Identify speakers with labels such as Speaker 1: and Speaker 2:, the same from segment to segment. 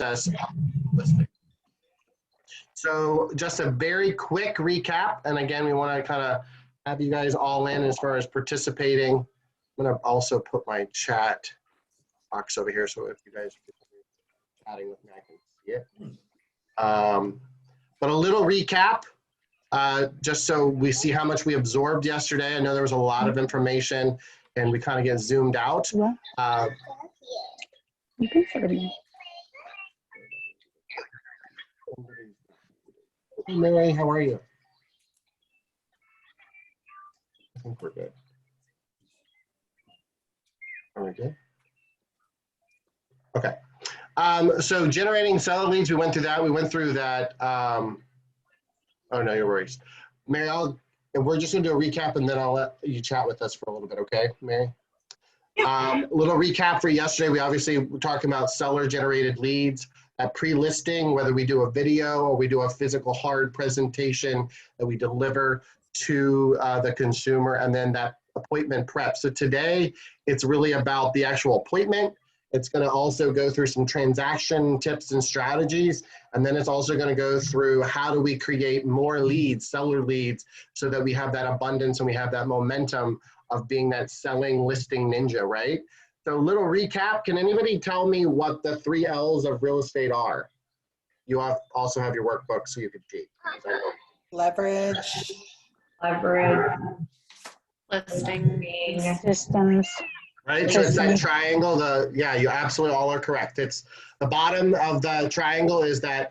Speaker 1: process of listing. So just a very quick recap. And again, we want to kind of have you guys all in as far as participating. I'm going to also put my chat box over here. So if you guys are chatting with me, I can see it. But a little recap, just so we see how much we absorbed yesterday. I know there was a lot of information and we kind of get zoomed out. Hey Mary, how are you? I think we're good. Are we good? Okay. So generating seller leads, we went through that. We went through that. Oh no, you're worried. Mary, we're just gonna do a recap and then I'll let you chat with us for a little bit, okay, Mary? A little recap for yesterday. We obviously were talking about seller generated leads at pre-listing, whether we do a video or we do a physical hard presentation that we deliver to the consumer, and then that appointment prep. So today it's really about the actual appointment. It's going to also go through some transaction tips and strategies. And then it's also going to go through how do we create more leads, seller leads, so that we have that abundance and we have that momentum of being that selling listing ninja, right? So a little recap. Can anybody tell me what the 3 L's of real estate are? You also have your workbook so you can cheat.
Speaker 2: Leverage.
Speaker 3: Listing.
Speaker 4: Systems.
Speaker 1: Right, so it's that triangle. Yeah, you absolutely all are correct. It's the bottom of the triangle is the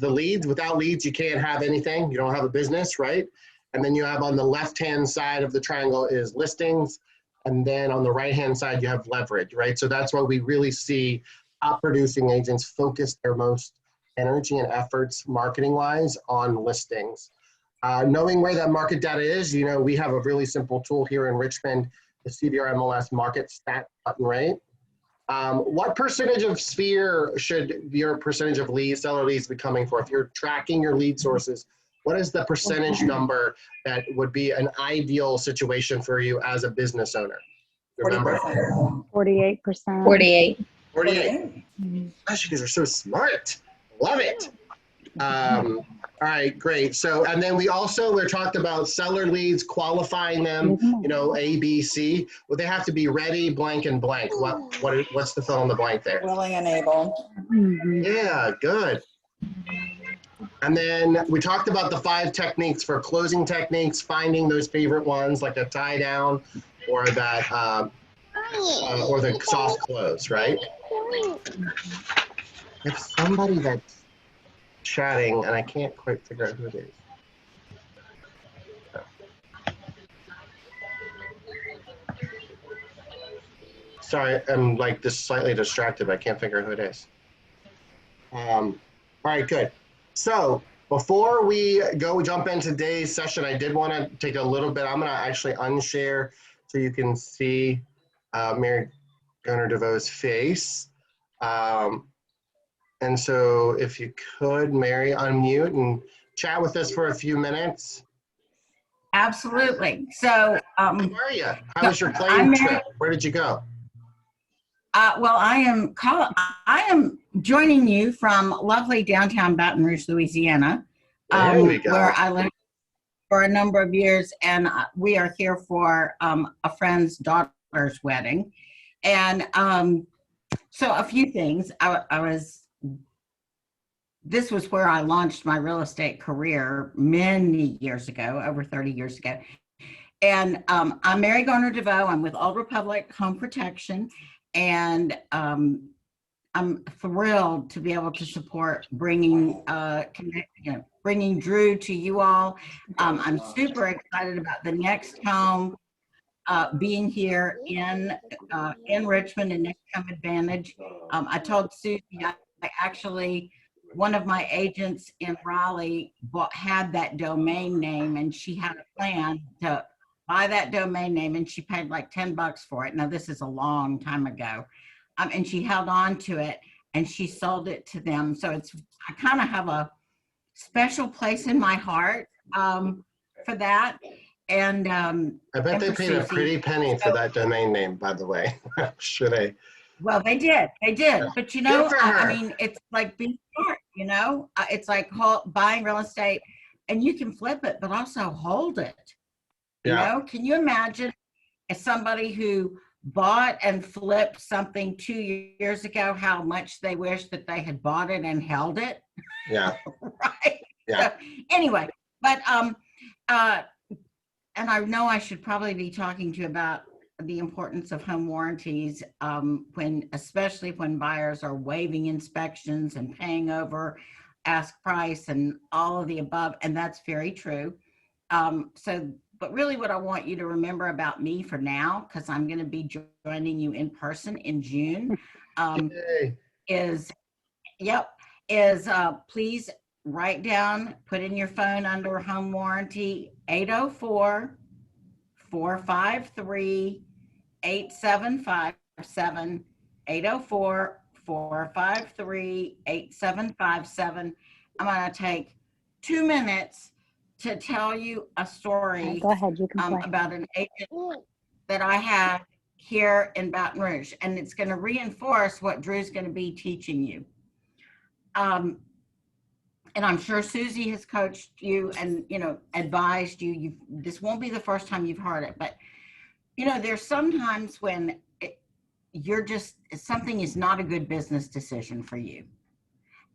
Speaker 1: leads. Without leads, you can't have anything. You don't have a business, right? And then you have on the left-hand side of the triangle is listings. And then on the right-hand side, you have leverage, right? So that's why we really see top producing agents focus their most energy and efforts marketing-wise on listings. Knowing where that market data is, you know, we have a really simple tool here in Richmond, the CDR MLS market stat button, right? What percentage of sphere should your percentage of leads, seller leads be coming for? If you're tracking your lead sources, what is the percentage number that would be an ideal situation for you as a business owner? Remember?
Speaker 4: 48%.
Speaker 3: 48.
Speaker 1: 48. Gosh, you guys are so smart. Love it. All right, great. So, and then we talked about seller leads, qualifying them, you know, A, B, C. Well, they have to be ready, blank, and blank. What's the fill in the blank there?
Speaker 2: Willing and able.
Speaker 1: Yeah, good. And then we talked about the 5 techniques for closing techniques, finding those favorite ones like a tie down or that, or the soft close, right? It's somebody that's chatting and I can't quite figure out who it is. Sorry, I'm like just slightly distracted, but I can't figure out who it is. All right, good. So before we jump into today's session, I did want to take a little bit, I'm going to actually unshare so you can see Mary Gunnar DeVoe's face. And so if you could, Mary, unmute and chat with us for a few minutes.
Speaker 5: Absolutely. So,
Speaker 1: how are you? How was your plane trip? Where did you go?
Speaker 5: Well, I am joining you from lovely downtown Baton Rouge, Louisiana,
Speaker 1: There we go.
Speaker 5: where I lived for a number of years, and we are here for a friend's daughter's wedding. And so a few things. This was where I launched my real estate career many years ago, over 30 years ago. And I'm Mary Garner DeVoe. I'm with Old Republic Home Protection. And I'm thrilled to be able to support bringing Drew to you all. I'm super excited about the Next Home being here in Richmond and Next Home Advantage. I told Susie I actually, one of my agents in Raleigh had that domain name, and she had a plan to buy that domain name, and she paid like $10 for it. Now, this is a long time ago. And she held on to it and she sold it to them. So I kind of have a special place in my heart for that. And
Speaker 1: I bet they paid a pretty penny for that domain name, by the way. I'm sure they
Speaker 5: Well, they did. But you
Speaker 1: Good
Speaker 5: know,
Speaker 1: for
Speaker 5: I
Speaker 1: her.
Speaker 5: mean, it's like being smart, you know, it's like buying real estate and you can flip it, but also hold it. You
Speaker 1: Yeah.
Speaker 5: know, can you imagine as somebody who bought and flipped something 2 years ago, how much they wish that they had bought it and held it?
Speaker 1: Yeah.
Speaker 5: Right.
Speaker 1: Yeah.
Speaker 5: So anyway, but and I know I should probably be talking to you about the importance of home warranties especially when buyers are waiving inspections and paying over ask price and all of the above, and that's very true. But really what I want you to remember about me for now, because I'm going to be joining you in person in June,
Speaker 1: Yay.
Speaker 5: is please write down, put in your phone under home warranty 804-453-8757, 804-453-8757. I'm going to take 2 minutes to tell you a story
Speaker 4: Go ahead, you can play.
Speaker 5: about an agent that I had here in Baton Rouge, and it's going to reinforce what Drew's going to be teaching you. And I'm sure Susie has coached you and, you know, advised you. This won't be the first time you've heard it, but, you know, there's sometimes when something is not a good business decision for you.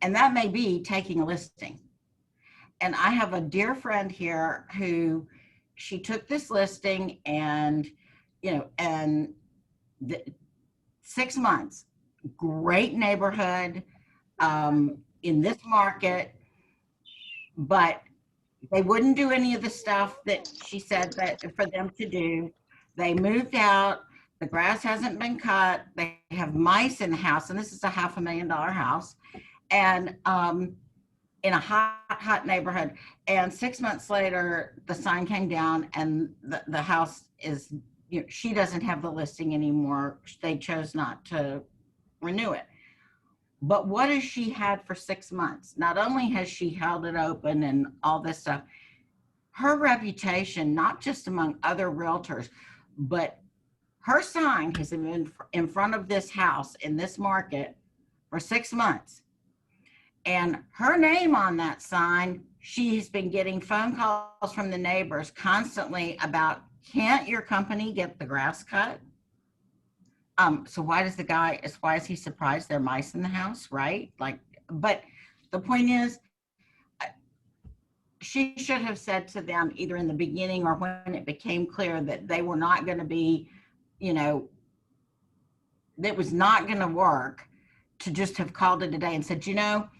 Speaker 5: And that may be taking a listing. And I have a dear friend here who she took this listing and, you know, and 6 months, great neighborhood in this market, but they wouldn't do any of the stuff that she said that for them to do. They moved out. The grass hasn't been cut. They have mice in the house, and this is a $500,000 house, and in a hot neighborhood. And 6 months later, the sign came down, and the house is, you know, she doesn't have the listing anymore. They chose not to renew it. But what has she had for 6 months? Not only has she held it open and all this stuff, her reputation, not just among other realtors, but her sign has been in front of this house in this market for 6 months. And her name on that sign, she's been getting phone calls from the neighbors constantly about, can't your company get the grass cut? So why is he surprised there are mice in the house, right? Like, but the point is, she should have said to them either in the beginning or when it became clear that they were not going to be, you know, that was not going to work, to just have called it a day and said, you know,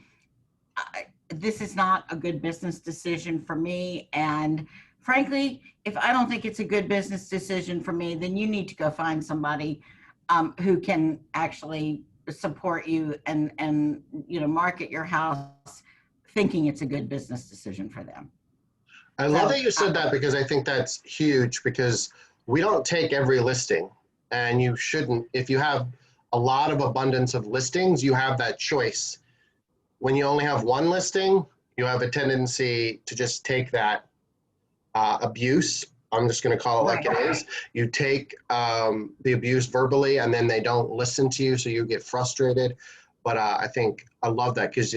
Speaker 5: this is not a good business decision for me. And frankly, if I don't think it's a good business decision for me, then you need to go find somebody who can actually support you and you know, market your house thinking it's a good business decision for them.
Speaker 1: I love that you said that, because I think that's huge, because we don't take every listing, and you shouldn't. If you have a lot of abundance of listings, you have that choice. When you only have one listing, you have a tendency to just take that abuse. I'm just going to call it like it is. You take the abuse verbally, and then they don't listen to you, so you get frustrated. But I love that, because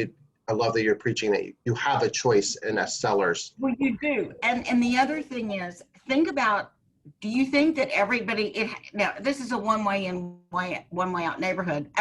Speaker 1: I love that you're preaching that you have a choice in as sellers.
Speaker 5: Well, you do. And the other thing is, think about, do you think that everybody, now this is a one-way in, one-way out neighborhood.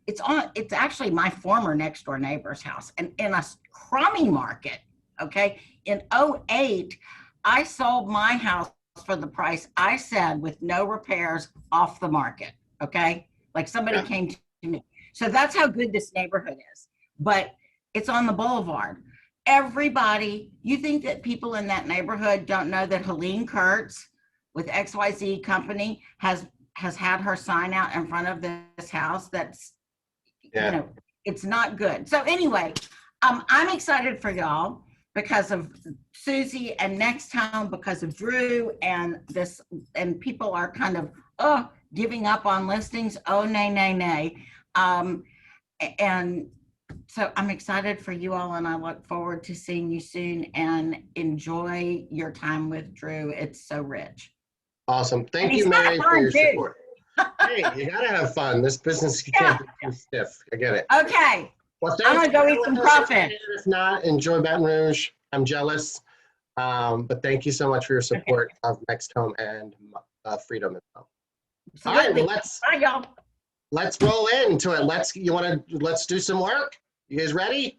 Speaker 5: It's actually my former next door neighbor's house, and in a crummy market, okay? In 2008, I sold my house for the price I said, with no repairs, off the market, okay? Like somebody came to me. So that's how good this neighborhood is. But it's on the boulevard. Everybody, you think that people in that neighborhood don't know that Helene Kurtz with XYZ Company has had her sign out in front of this house? That's, you know, it's not good. So anyway, I'm excited for y'all because of Susie and NextHome, because of Drew and this, and people are kind of, giving up on listings. Oh, nay. And so I'm excited for you all, and I look forward to seeing you soon, and enjoy your time with Drew. It's so rich.
Speaker 1: Awesome. Thank you, Mary, for your support. Hey, you gotta have fun. This business, you can't be too stiff. I get it.
Speaker 5: Okay,
Speaker 1: Well,
Speaker 5: I'm
Speaker 1: thanks.
Speaker 5: gonna go eat some crawfish.
Speaker 1: If not, enjoy Baton Rouge. I'm jealous. But thank you so much for your support of Next Home and Freedom as well. All right, well,
Speaker 5: Bye, y'all.
Speaker 1: let's roll into it. Let's do some work. You guys ready?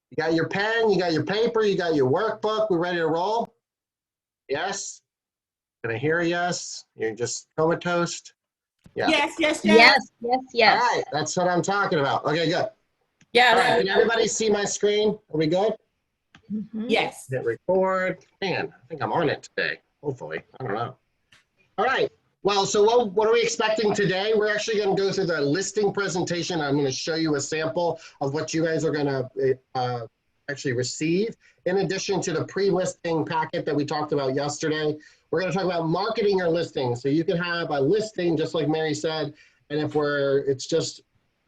Speaker 1: You got your pen, you got your paper, you got your workbook. We're ready to roll? Yes? Can I hear a yes? You're just comatose? Yeah.
Speaker 5: Yes, yes, yes.
Speaker 3: Yes, yes, yes.
Speaker 1: All right, that's what I'm talking about. Okay, good.
Speaker 2: Yeah.
Speaker 1: All right, can everybody see my screen? Are we good?
Speaker 3: Mhm.
Speaker 5: Yes.
Speaker 1: Hit record. Man, I think I'm on it today. Hopefully, I don't know. All right. Well, so what are we expecting today? We're actually going to go through the listing presentation. I'm going to show you a sample of what you guys are going to actually receive. In addition to the pre-listing packet that we talked about yesterday, we're going to talk about marketing your listing. So you can have a listing, just like Mary said, and if it's just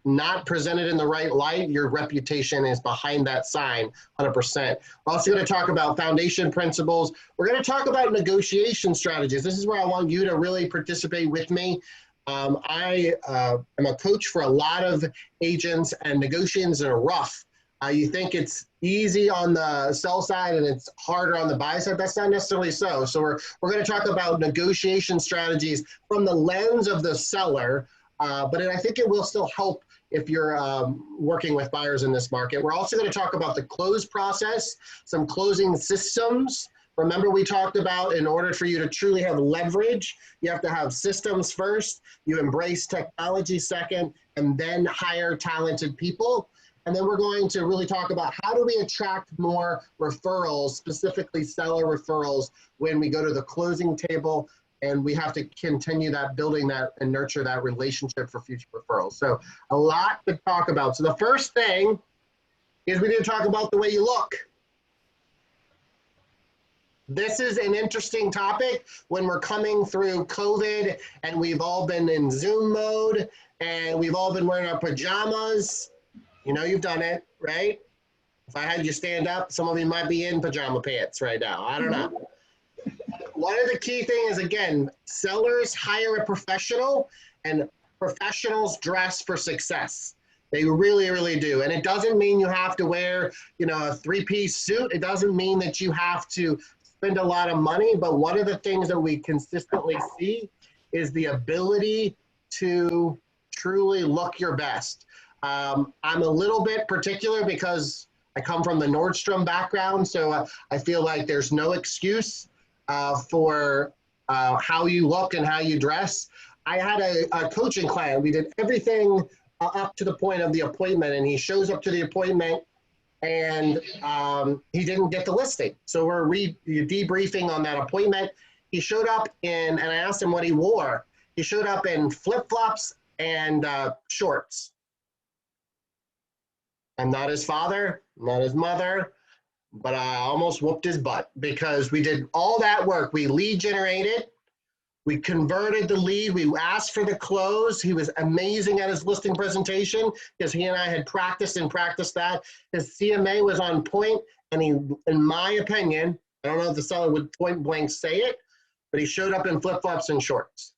Speaker 1: not presented in the right light, your reputation is behind that sign 100%. We're also going to talk about foundation principles. We're going to talk about negotiation strategies. This is where I want you to really participate with me. I am a coach for a lot of agents, and negotiations are rough. You think it's easy on the sell side and it's harder on the buy side. That's not necessarily so. So we're going to talk about negotiation strategies from the lens of the seller, but I think it will still help if you're working with buyers in this market. We're also going to talk about the close process, some closing systems. Remember, we talked about in order for you to truly have leverage, you have to have systems first, you embrace technology second, and then hire talented people. And then we're going to really talk about how do we attract more referrals, specifically seller referrals, when we go to the closing table, and we have to continue that, building that and nurture that relationship for future referrals. So a lot to talk about. So the first thing is we need to talk about the way you look. This is an interesting topic when we're coming through COVID and we've all been in Zoom mode and we've all been wearing our pajamas. You know, you've done it, right? If I had you stand up, some of you might be in pajama pants right now. I don't know. One of the key things is, again, sellers hire a professional and professionals dress for success. They really, really do. And it doesn't mean you have to wear, a three-piece suit. It doesn't mean that you have to spend a lot of money. But one of the things that we consistently see is the ability to truly look your best. I'm a little bit particular because I come from the Nordstrom background, so I feel like there's no excuse for how you look and how you dress. I had a coaching client. We did everything up to the point of the appointment, and he shows up to the appointment and he didn't get the listing. So we're debriefing on that appointment. He showed up and I asked him what he wore. He showed up in flip-flops and shorts. I'm not his father, not his mother, but I almost whooped his butt because we did all that work. We lead generated, we converted the lead, we asked for the close. He was amazing at his listing presentation because he and I had practiced that. His CMA was on point, and he, in my opinion, I don't know if the seller would point blank say it, but he showed up in flip-flops and shorts,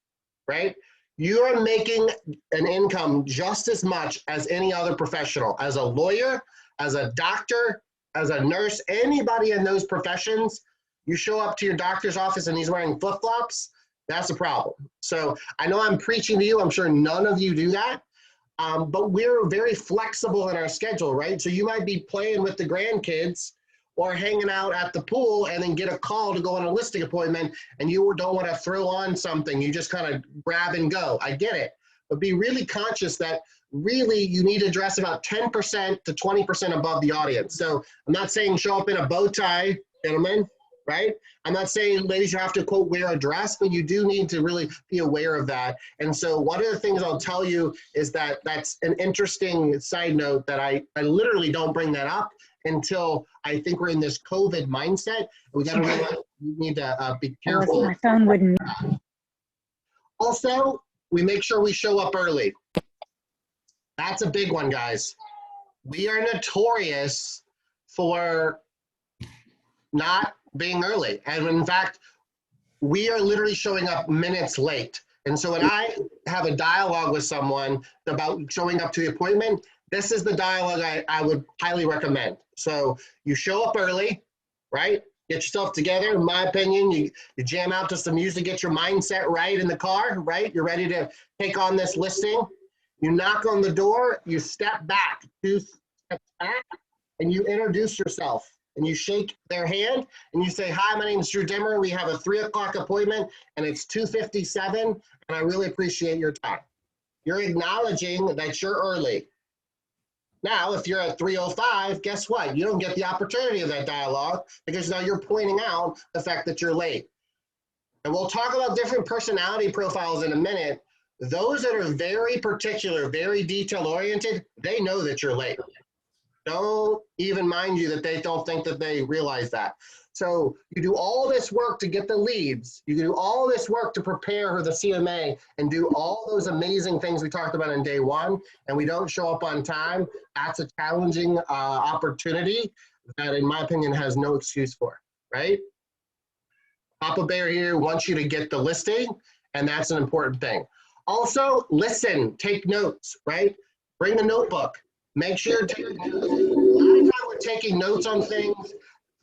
Speaker 1: right? You are making an income just as much as any other professional, as a lawyer, as a doctor, as a nurse, anybody in those professions. You show up to your doctor's office and he's wearing flip-flops, that's a problem. So I know I'm preaching to you. I'm sure none of you do that, but we're very flexible in our schedule, right? So you might be playing with the grandkids or hanging out at the pool and then get a call to go on a listing appointment and you don't want to throw on something. You just kind of grab and go. I get it. But be really conscious that really you need to dress about 10% to 20% above the audience. So I'm not saying show up in a bow tie, gentlemen, right? I'm not saying, ladies, you have to, quote, wear a dress, but you do need to really be aware of that. And so one of the things I'll tell you is that that's an interesting side note that I literally don't bring that up until I think we're in this COVID mindset. We got to realize we need to be careful.
Speaker 4: My phone wouldn't.
Speaker 1: Also, we make sure we show up early. That's a big one, guys. We are notorious for not being early. And in fact, we are literally showing up minutes late. And so when I have a dialogue with someone about showing up to the appointment, this is the dialogue I would highly recommend. So you show up early, right? Get yourself together. In my opinion, you jam out to some music, get your mindset right in the car, right? You're ready to take on this listing. You knock on the door, you step back, 2 steps back, and you introduce yourself. And you shake their hand and you say, hi, my name is Drew Dimmer. We have a 3 o'clock appointment and it's 2:57 and I really appreciate your time. You're acknowledging that you're early. Now, if you're at 3:05, guess what? You don't get the opportunity of that dialogue because now you're pointing out the fact that you're late. And we'll talk about different personality profiles in a minute. Those that are very particular, very detail oriented, they know that you're late. Don't even mind you that they don't think that they realize that. So you do all this work to get the leads. You do all this work to prepare for the CMA and do all those amazing things we talked about in day 1, and we don't show up on time. That's a challenging opportunity that, in my opinion, has no excuse for, right? Papa Bear here wants you to get the listing, and that's an important thing. Also, listen, take notes, right? Bring the notebook. Make sure a lot of time we're taking notes on things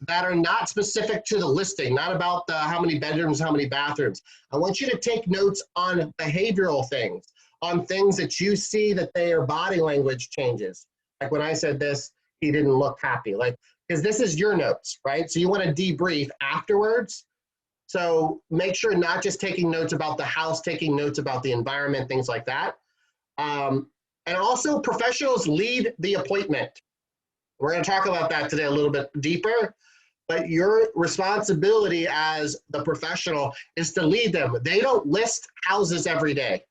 Speaker 1: that are not specific to the listing, not about how many bedrooms, how many bathrooms. I want you to take notes on behavioral things, on things that you see that their body language changes. Like when I said this, he didn't look happy. Like, because this is your notes, right? So you want to debrief afterwards. So make sure not just taking notes about the house, taking notes about the environment, things like that. And also, professionals lead the appointment. We're going to talk about that today a little bit deeper, but your responsibility as the professional is to lead them. They don't list houses every day.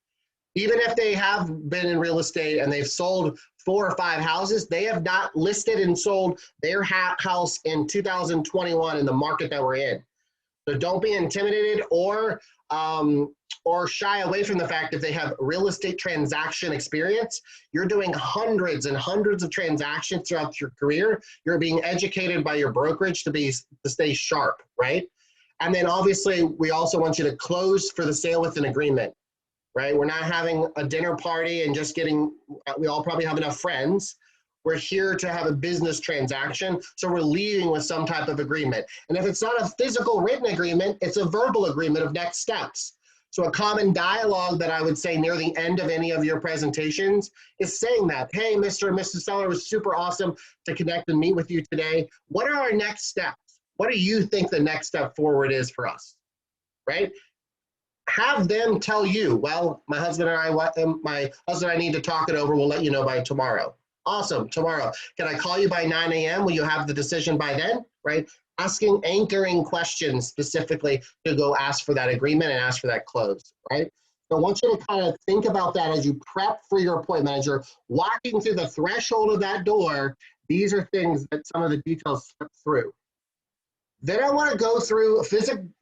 Speaker 1: Even if they have been in real estate and they've sold 4 or 5 houses, they have not listed and sold their house in 2021 in the market that we're in. So don't be intimidated or shy away from the fact if they have real estate transaction experience. You're doing hundreds and hundreds of transactions throughout your career. You're being educated by your brokerage to stay sharp, right? And then obviously we also want you to close for the sale with an agreement, right? We're not having a dinner party and just we all probably have enough friends. We're here to have a business transaction, so we're leading with some type of agreement. And if it's not a physical written agreement, it's a verbal agreement of next steps. So a common dialogue that I would say near the end of any of your presentations is saying that, hey, Mr. and Mrs. Seller, it was super awesome to connect and meet with you today. What are our next steps? What do you think the next step forward is for us, right? Have them tell you, well, my husband and I need to talk it over. We'll let you know by tomorrow. Awesome, tomorrow. Can I call you by 9 a.m.? Will you have the decision by then, right? Asking anchoring questions specifically to go ask for that agreement and ask for that close, right? So I want you to kind of think about that as you prep for your appointment, as you're walking through the threshold of that door. These are things that some of the details slip through. Then I want to go through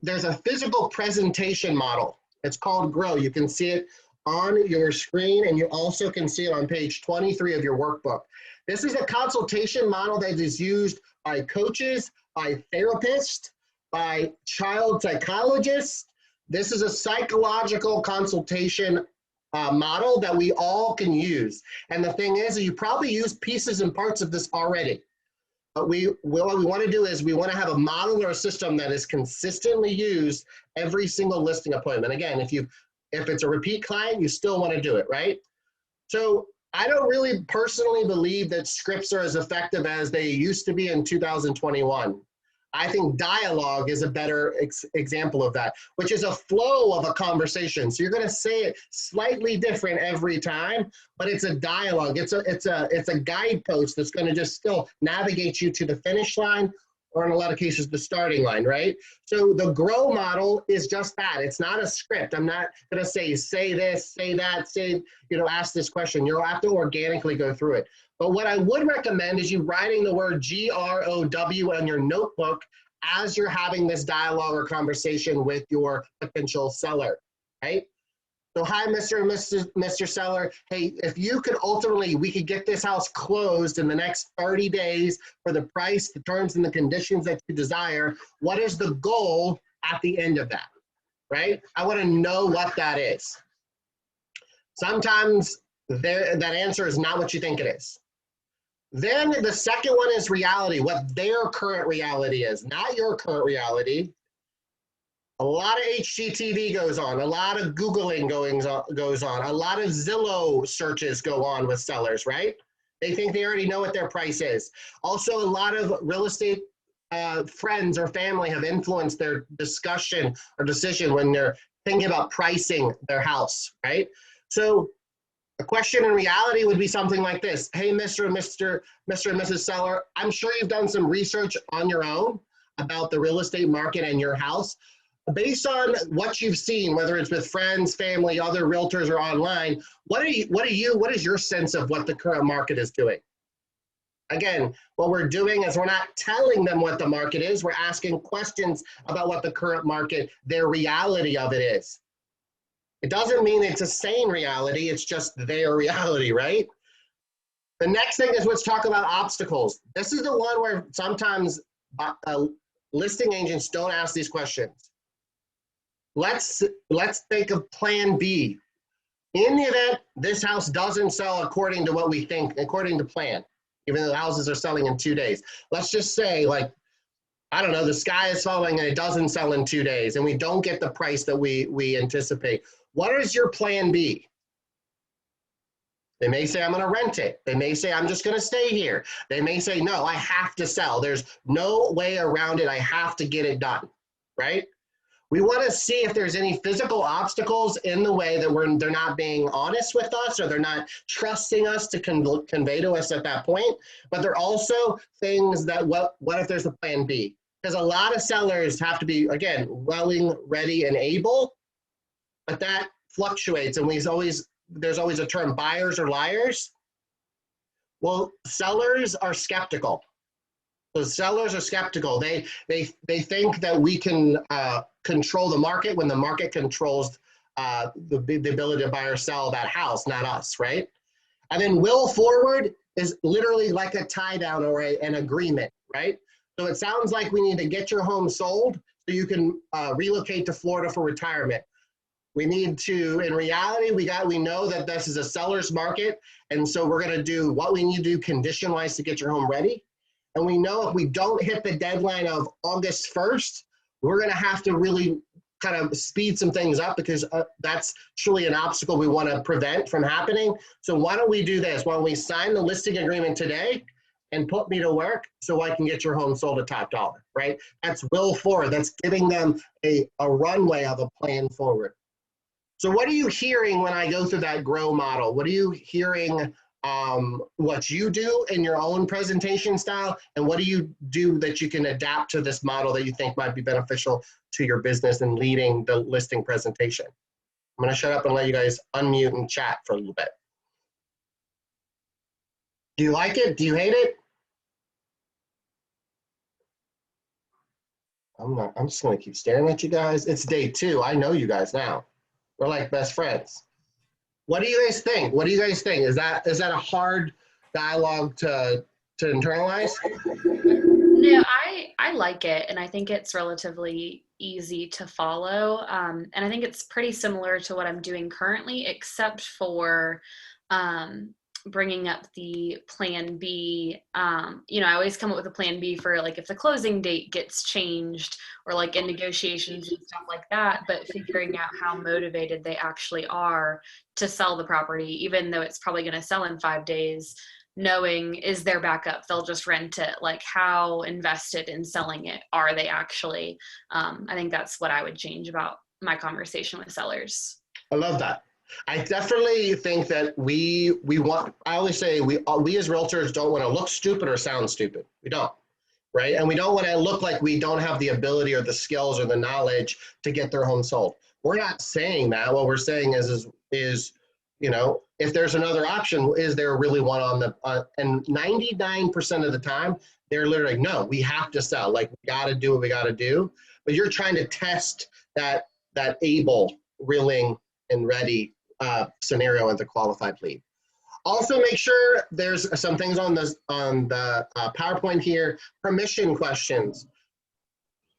Speaker 1: there's a physical presentation model. It's called GROW. You can see it on your screen, and you also can see it on page 23 of your workbook. This is a consultation model that is used by coaches, by therapists, by child psychologists. This is a psychological consultation model that we all can use. And the thing is, you probably use pieces and parts of this already. But what we want to do is we want to have a model or a system that is consistently used every single listing appointment. Again, if it's a repeat client, you still want to do it, right? So I don't really personally believe that scripts are as effective as they used to be in 2021. I think dialogue is a better example of that, which is a flow of a conversation. So you're going to say it slightly different every time, but it's a dialogue. It's a guidepost that's going to just still navigate you to the finish line, or in a lot of cases, the starting line, right? So the GROW model is just that. It's not a script. I'm not going to say this, say that, ask this question. You'll have to organically go through it. But what I would recommend is you writing the word GROW on your notebook as you're having this dialogue or conversation with your potential seller, right? So hi, Mr. and Mr. Seller. Hey, if you could we could get this house closed in the next 30 days for the price, the terms, and the conditions that you desire. What is the goal at the end of that? right? I want to know what that is. Sometimes that answer is not what you think it is. Then the second one is reality, what their current reality is, not your current reality. A lot of HGTV goes on, a lot of Googling goes on, a lot of Zillow searches go on with sellers, right? They think they already know what their price is. Also, a lot of real estate friends or family have influenced their discussion or decision when they're thinking about pricing their house, right? So a question in reality would be something like this. Hey, Mr. and Mrs. Seller, I'm sure you've done some research on your own about the real estate market and your house. Based on what you've seen, whether it's with friends, family, other realtors, or online, what is your sense of what the current market is doing? Again, what we're doing is we're not telling them what the market is. We're asking questions about what the current market, their reality of it is. It doesn't mean it's a sane reality. It's just their reality, right? The next thing is let's talk about obstacles. This is the one where sometimes listing agents don't ask these questions. Let's think of plan B. In the event this house doesn't sell according to what we think, according to plan, even though the houses are selling in 2 days. Let's just say, like, I don't know, the sky is falling and it doesn't sell in 2 days and we don't get the price that we anticipate. What is your plan B? They may say, I'm going to rent it. They may say, I'm just going to stay here. They may say, no, I have to sell. There's no way around it. I have to get it done, right? We want to see if there's any physical obstacles in the way that they're not being honest with us or they're not trusting us to convey to us at that point. But there are also things that, what if there's a plan B? Because a lot of sellers have to be, again, willing, ready, and able, but that fluctuates. And there's always a term, buyers or liars. Well, sellers are skeptical. So sellers are skeptical. They think that we can control the market when the market controls the ability to buy or sell that house, not us, right? And then will forward is literally like a tie down or an agreement, right? So it sounds like we need to get your home sold so you can relocate to Florida for retirement. We need to, in reality, we know that this is a seller's market, and so we're going to do what we need to do condition-wise to get your home ready. And we know if we don't hit the deadline of August 1st, we're going to have to really kind of speed some things up because that's truly an obstacle we want to prevent from happening. So why don't we do this? Why don't we sign the listing agreement today and put me to work so I can get your home sold at top dollar, right? That's will forward. That's giving them a runway of a plan forward. So what are you hearing when I go through that grow model? What are you hearing what you do in your own presentation style, and what do you do that you can adapt to this model that you think might be beneficial to your business and leading the listing presentation? I'm going to shut up and let you guys unmute and chat for a little bit. Do you like it? Do you hate it? I'm just going to keep staring at you guys. It's day 2. I know you guys now. We're like best friends. What do you guys think? What do you guys think? Is that a hard dialogue to internalize?
Speaker 2: No, I like it, and I think it's relatively easy to follow. And I think it's pretty similar to what I'm doing currently, except for bringing up the plan B. I always come up with a plan B for like if the closing date gets changed or like in negotiations and stuff like that, but figuring out how motivated they actually are to sell the property, even though it's probably going to sell in 5 days, knowing is their backup, they'll just rent it. Like how invested in selling it are they actually? I think that's what I would change about my conversation with sellers.
Speaker 1: I love that. I definitely think that I always say we as realtors don't want to look stupid or sound stupid. We don't, right? And we don't want to look like we don't have the ability or the skills or the knowledge to get their home sold. We're not saying that. What we're saying is if there's another option, is there really one on the, and 99% of the time, they're literally like, no, we have to sell. Like, we got to do what we got to do. But you're trying to test that able, willing, and ready scenario as a qualified lead. Also, make sure there's some things on the PowerPoint here. Permission questions.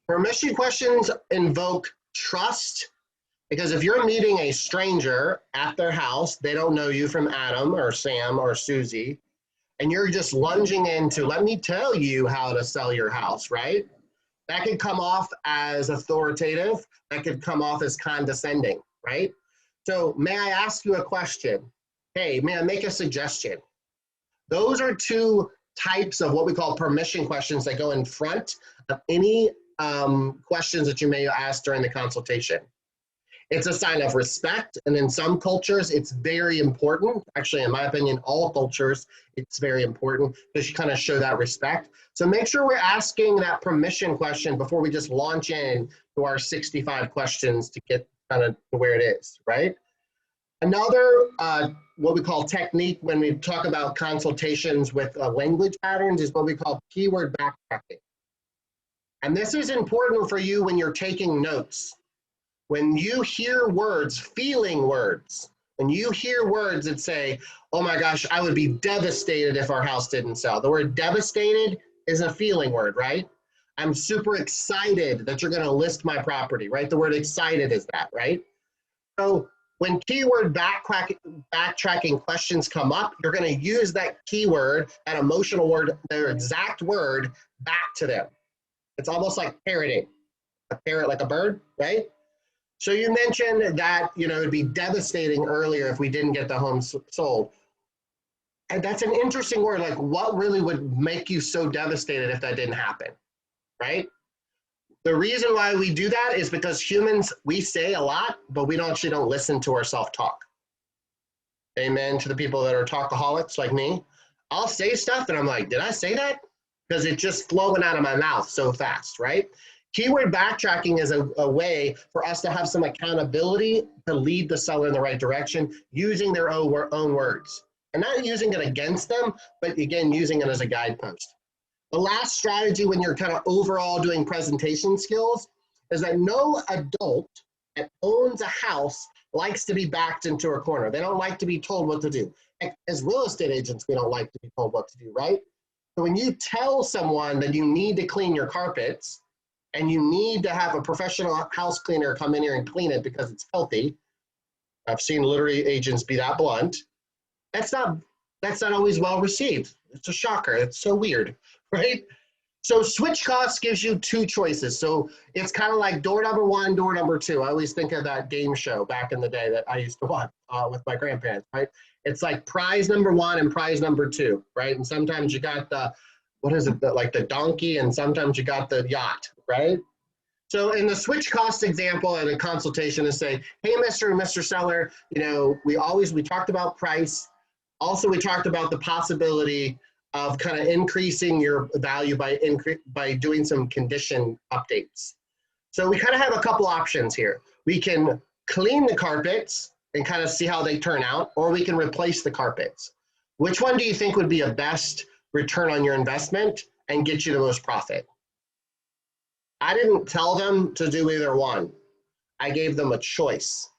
Speaker 1: Permission questions invoke trust Because if you're meeting a stranger at their house, they don't know you from Adam or Sam or Susie, and you're just lunging into, let me tell you how to sell your house, right? That could come off as authoritative. That could come off as condescending, right? So may I ask you a question? Hey, may I make a suggestion? Those are two types of what we call permission questions that go in front of any questions that you may ask during the consultation. It's a sign of respect, and in some cultures, it's very important. Actually, in my opinion, all cultures, it's very important because you kind of show that respect. So make sure we're asking that permission question before we just launch in to our 65 questions to get kind of to where it is, right? Another, what we call technique when we talk about consultations with language patterns is what we call keyword backtracking. And this is important for you when you're taking notes. When you hear words, feeling words, when you hear words that say, oh my gosh, I would be devastated if our house didn't sell. The word devastated is a feeling word, right? I'm super excited that you're gonna list my property, right? The word excited is that, right? So when keyword backtracking questions come up, you're gonna use that keyword, that emotional word, their exact word back to them. It's almost like parroting, a parrot like a bird, right? So you mentioned that, you know, it'd be devastating earlier if we didn't get the home sold. And that's an interesting word, like what really would make you so devastated if that didn't happen, right? The reason why we do that is because humans, we say a lot, but we actually don't listen to our self-talk. Amen to the people that are talkaholics like me. I'll say stuff and I'm like, did I say that? Because it's just flowing out of my mouth so fast, right? Keyword backtracking is a way for us to have some accountability to lead the seller in the right direction using their own words. And not using it against them, but again, using it as a guidepost. The last strategy when you're kind of overall doing presentation skills is that no adult that owns a house likes to be backed into a corner. They don't like to be told what to do. As real estate agents, we don't like to be told what to do, right? So when you tell someone that you need to clean your carpets, and you need to have a professional house cleaner come in here and clean it because it's filthy. I've seen literary agents be that blunt. That's not always well received. It's a shocker. It's so weird, right? So switch costs gives you two choices. So it's kind of like door number one, door number two. I always think of that game show back in the day that I used to watch with my grandparents, right? It's like prize number one and prize number two, right? And sometimes you got the, what is it, like the donkey, and sometimes you got the yacht, right? So in the switch cost example in a consultation is say, hey, Mr. and Mr. Seller, you know, we talked about price. Also, we talked about the possibility of kind of increasing your value by doing some condition updates. So we kind of have a couple options here. We can clean the carpets and kind of see how they turn out, or we can replace the carpets. Which one do you think would be a best return on your investment and get you the most profit? I didn't tell them to do either one. I gave them a choice.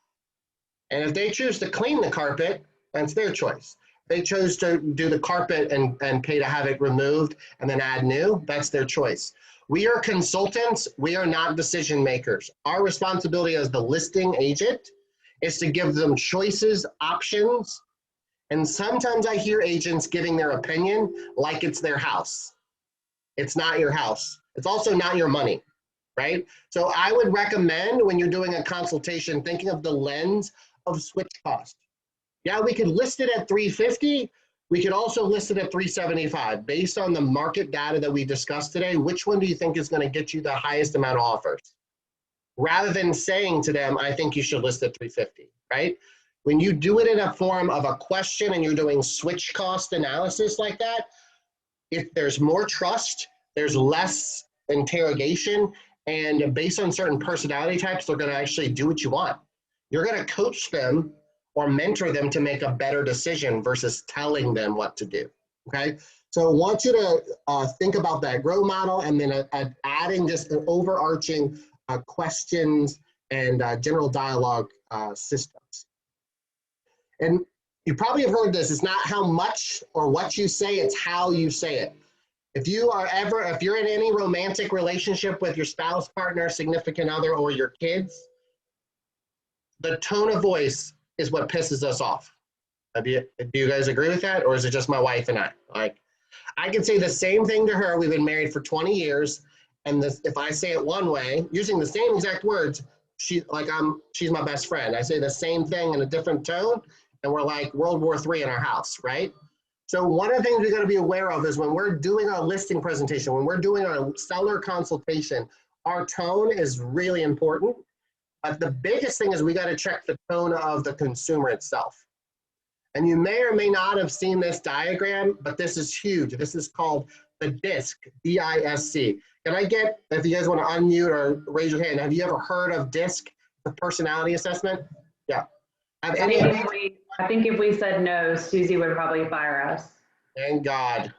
Speaker 1: And if they choose to clean the carpet, that's their choice. If they chose to do the carpet and pay to have it removed and then add new, that's their choice. We are consultants. We are not decision makers. Our responsibility as the listing agent is to give them choices, options. And sometimes I hear agents giving their opinion like it's their house. It's not your house. It's also not your money, right? So I would recommend when you're doing a consultation, thinking of the lens of switch cost. Yeah, we could list it at $350. We could also list it at $375. Based on the market data that we discussed today, which one do you think is going to get you the highest amount of offers? Rather than saying to them, I think you should list at $350, right? When you do it in a form of a question and you're doing switch cost analysis like that, if there's more trust, there's less interrogation, and based on certain personality types, they're going to actually do what you want. You're going to coach them or mentor them to make a better decision versus telling them what to do, okay? So I want you to think about that growth model and then adding just an overarching questions and general dialogue systems. And you probably have heard this, it's not how much or what you say, it's how you say it. If you're in any romantic relationship with your spouse, partner, significant other, or your kids, the tone of voice is what pisses us off. Do you guys agree with that? Or is it just my wife and I? Like, I can say the same thing to her. We've been married for 20 years. And if I say it one way, using the same exact words, she's my best friend. I say the same thing in a different tone, and we're like World War III in our house, right? So one of the things we got to be aware of is when we're doing our listing presentation, when we're doing our seller consultation, our tone is really important. But the biggest thing is we got to check the tone of the consumer itself. And you may or may not have seen this diagram, but this is huge. This is called the DISC, D-I-S-C. Can I get, if you guys want to unmute or raise your hand, have you ever heard of DISC, the personality assessment? Yeah.
Speaker 6: I think if we said no, Susie would probably fire us.
Speaker 1: Thank God,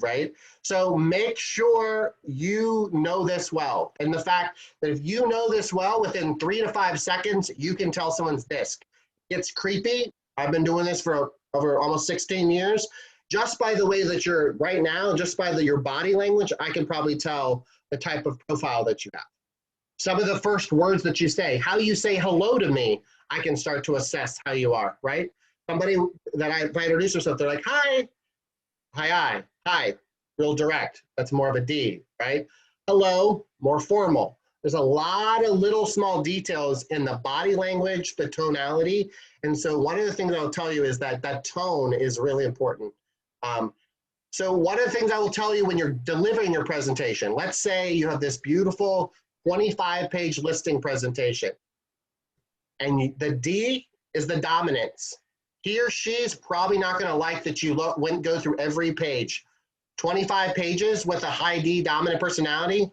Speaker 1: right? So make sure you know this well. And the fact that if you know this well, within 3 to 5 seconds, you can tell someone's DISC. It's creepy. I've been doing this for over almost 16 years. Just by the way that you're right now, just by your body language, I can probably tell the type of profile that you have. Some of the first words that you say, how you say hello to me, I can start to assess how you are, right? Somebody that if I introduce myself, they're like, hi, real direct. That's more of a D, right? Hello, more formal. There's a lot of little small details in the body language, the tonality. And so one of the things I'll tell you is that that tone is really important. So one of the things I will tell you when you're delivering your presentation, let's say you have this beautiful 25-page listing presentation. And the D is the dominance. He or she is probably not going to like that you go through every page. 25 pages with a high D dominant personality,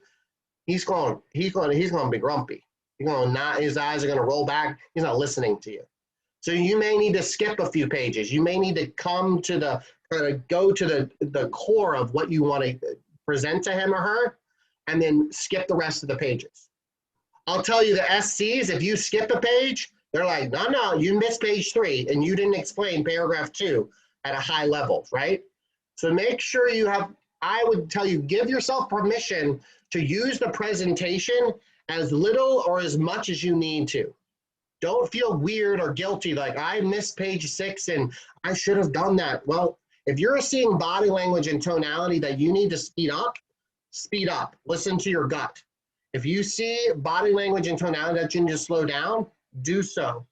Speaker 1: he's going to be grumpy. His eyes are going to roll back. He's not listening to you. So you may need to skip a few pages. You may need to go to the core of what you want to present to him or her, and then skip the rest of the pages. I'll tell you the SCs, if you skip a page, they're like, no, you missed page 3 and you didn't explain paragraph 2 at a high level, right? So make sure I would tell you, give yourself permission to use the presentation as little or as much as you need to. Don't feel weird or guilty, like I missed page 6 and I should have done that. Well, if you're seeing body language and tonality that you need to speed up, listen to your gut. If you see body language and tonality that you need to slow down, do so.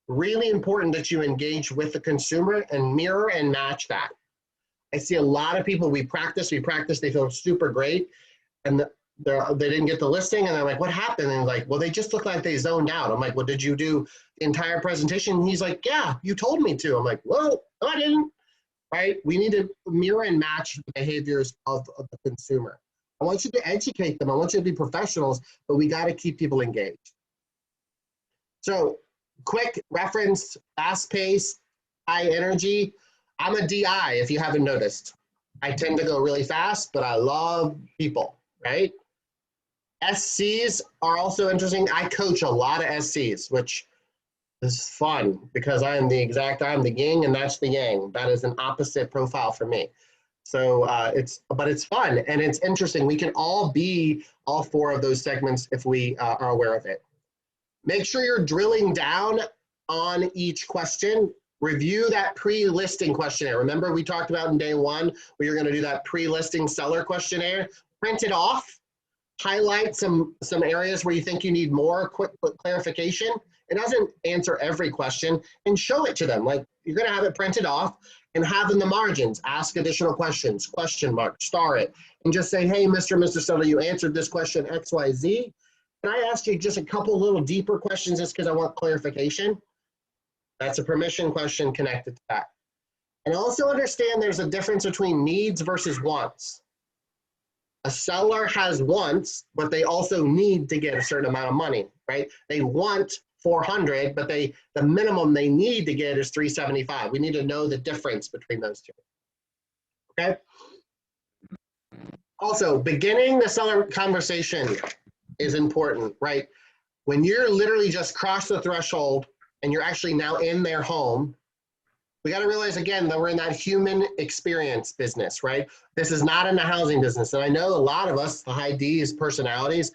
Speaker 1: Really important that you engage with the consumer and mirror and match that. I see a lot of people, we practice, they feel super great, and they didn't get the listing, and they're like, what happened? And like, well, they just look like they zoned out. I'm like, well, did you do the entire presentation? And he's like, yeah, you told me to. I'm like, well, no, I didn't, right? We need to mirror and match the behaviors of the consumer. I want you to educate them. I want you to be professionals, but we got to keep people engaged. So quick reference, fast pace, high energy. I'm a DI, if you haven't noticed. I tend to go really fast, but I love people, right? SCs are also interesting. I coach a lot of SCs, which is fun because I'm the yin and that's the yang. That is an opposite profile for me. So but it's fun and it's interesting. We can all be all 4 of those segments if we are aware of it. Make sure you're drilling down on each question. Review that pre-listing questionnaire. Remember we talked about in day 1, where you're going to do that pre-listing seller questionnaire. Print it off. Highlight some areas where you think you need more quick clarification. It doesn't answer every question, and show it to them. Like, you're going to have it printed off and have in the margins, ask additional questions, question mark, star it, and just say, hey, Mr. and Mr. Seller, you answered this question X, Y, Z. And I asked you just a couple little deeper questions just because I want clarification. That's a permission question connected to that. And also understand there's a difference between needs versus wants. A seller has wants, but they also need to get a certain amount of money, right? They want 400, but the minimum they need to get is 375. We need to know the difference between those two, okay? Also, beginning the seller conversation is important, right? When you're literally just crossed the threshold and you're actually now in their home, we got to realize again that we're in that human experience business, right? This is not in the housing business. And I know a lot of us, the high D's personalities,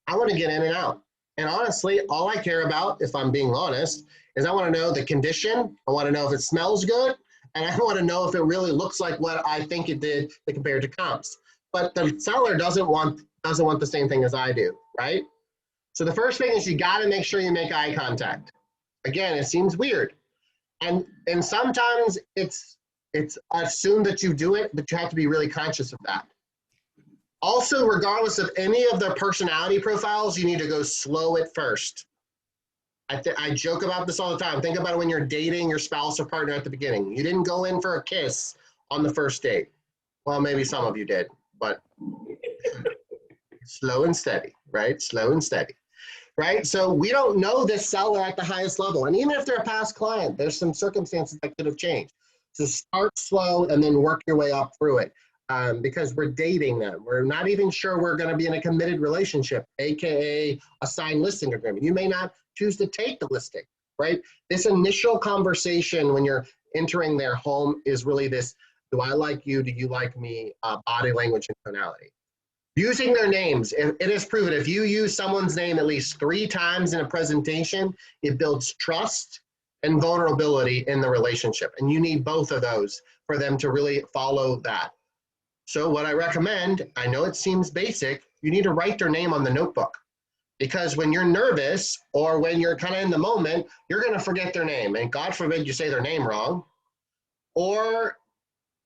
Speaker 1: I want to get in and out. And honestly, all I care about, if I'm being honest, is I want to know the condition. I want to know if it smells good. And I want to know if it really looks like what I think it did compared to comps. But the seller doesn't want the same thing as I do, right? So the first thing is you got to make sure you make eye contact. Again, it seems weird. And sometimes it's assumed that you do it, but you have to be really conscious of that. Also, regardless of any of their personality profiles, you need to go slow at first. I joke about this all the time. Think about it when you're dating your spouse or partner at the beginning. You didn't go in for a kiss on the first date. Well, maybe some of you did, but slow and steady, right? Slow and steady, right? So we don't know this seller at the highest level. And even if they're a past client, there's some circumstances that could have changed. So start slow and then work your way up through it. Because we're dating them. We're not even sure we're going to be in a committed relationship, AKA a signed listing agreement. You may not choose to take the listing, right? This initial conversation when you're entering their home is really this, do I like you, do you like me, body language and tonality. Using their names, it is proven if you use someone's name at least 3 times in a presentation, it builds trust and vulnerability in the relationship. And you need both of those for them to really follow that. So what I recommend, I know it seems basic, you need to write their name on the notebook. Because when you're nervous or when you're kind of in the moment, you're going to forget their name. And God forbid you say their name wrong. Or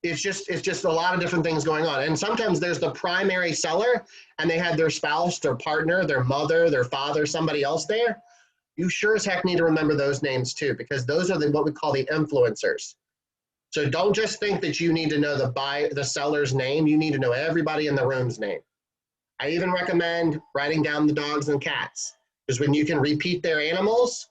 Speaker 1: it's just a lot of different things going on. And sometimes there's the primary seller and they have their spouse, their partner, their mother, their father, somebody else there. You sure as heck need to remember those names too, because those are what we call the influencers. So don't just think that you need to know the seller's name. You need to know everybody in the room's name. I even recommend writing down the dogs and cats, because when you can repeat their animals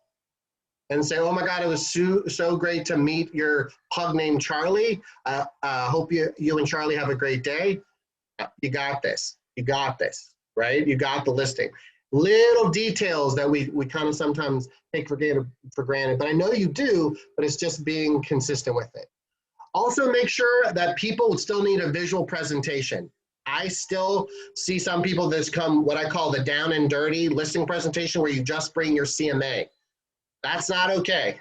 Speaker 1: and say, oh my God, it was so great to meet your pug named Charlie. Hope you and Charlie have a great day. You got this. You got this, right? You got the listing. Little details that we kind of sometimes take for granted, but I know you do, but it's just being consistent with it. Also, make sure that people still need a visual presentation. I still see some people that's come what I call the down and dirty listing presentation where you just bring your CMA. That's not okay.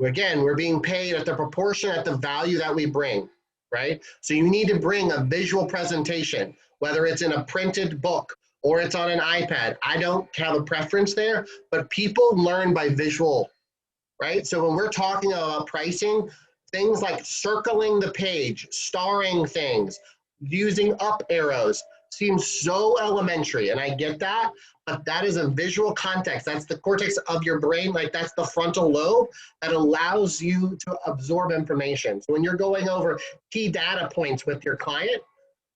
Speaker 1: Again, we're being paid at the proportion at the value that we bring, right? So you need to bring a visual presentation, whether it's in a printed book or it's on an iPad. I don't have a preference there, but people learn by visual, right? So when we're talking about pricing, things like circling the page, starring things, using up arrows seems so elementary, and I get that, but that is a visual context. That's the cortex of your brain, like that's the frontal lobe that allows you to absorb information. So when you're going over key data points with your client,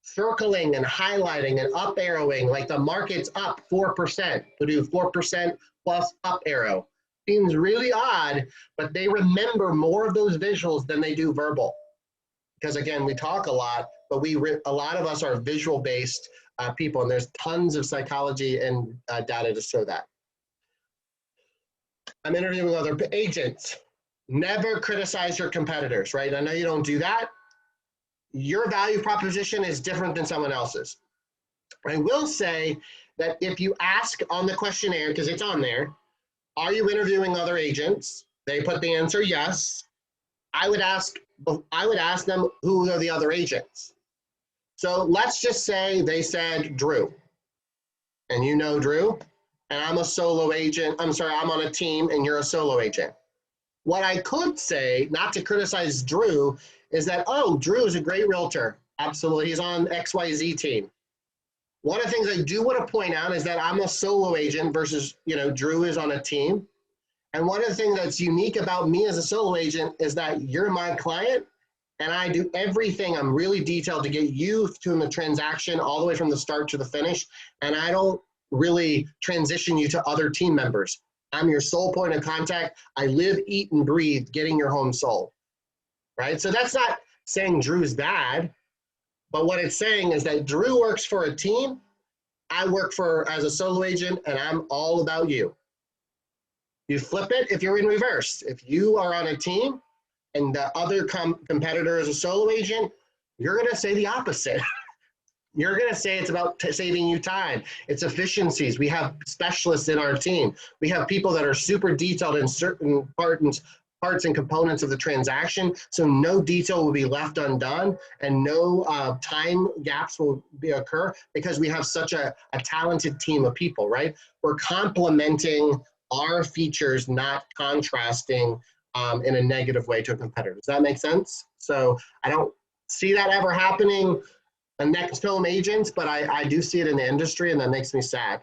Speaker 1: circling and highlighting and up arrowing, like the market's up 4%, to do 4% plus up arrow. Seems really odd, but they remember more of those visuals than they do verbal. Because again, we talk a lot, but a lot of us are visual-based people, and there's tons of psychology and data to show that. I'm interviewing other agents. Never criticize your competitors, right? I know you don't do that. Your value proposition is different than someone else's. I will say that if you ask on the questionnaire, because it's on there, are you interviewing other agents? They put the answer yes. I would ask them, who are the other agents? So let's just say they said Drew, and you know Drew, and I'm a solo agent. I'm sorry, I'm on a team and you're a solo agent. What I could say, not to criticize Drew, is that, oh, Drew is a great realtor. Absolutely, he's on XYZ team. One of the things I do want to point out is that I'm a solo agent versus, Drew is on a team. And one of the things that's unique about me as a solo agent is that you're my client and I do everything. I'm really detailed to get you to the transaction all the way from the start to the finish. And I don't really transition you to other team members. I'm your sole point of contact. I live, eat, and breathe getting your home sold, right? So that's not saying Drew's bad, but what it's saying is that Drew works for a team. I work as a solo agent, and I'm all about you. You flip it if you're in reverse. If you are on a team and the other competitor is a solo agent, you're going to say the opposite. You're going to say it's about saving you time. It's efficiencies. We have specialists in our team. We have people that are super detailed in certain parts and components of the transaction, so no detail will be left undone and no time gaps will occur because we have such a talented team of people, right? We're complementing our features, not contrasting in a negative way to a competitor. Does that make sense? So I don't see that ever happening in NEXTHOME agents, but I do see it in the industry, and that makes me sad.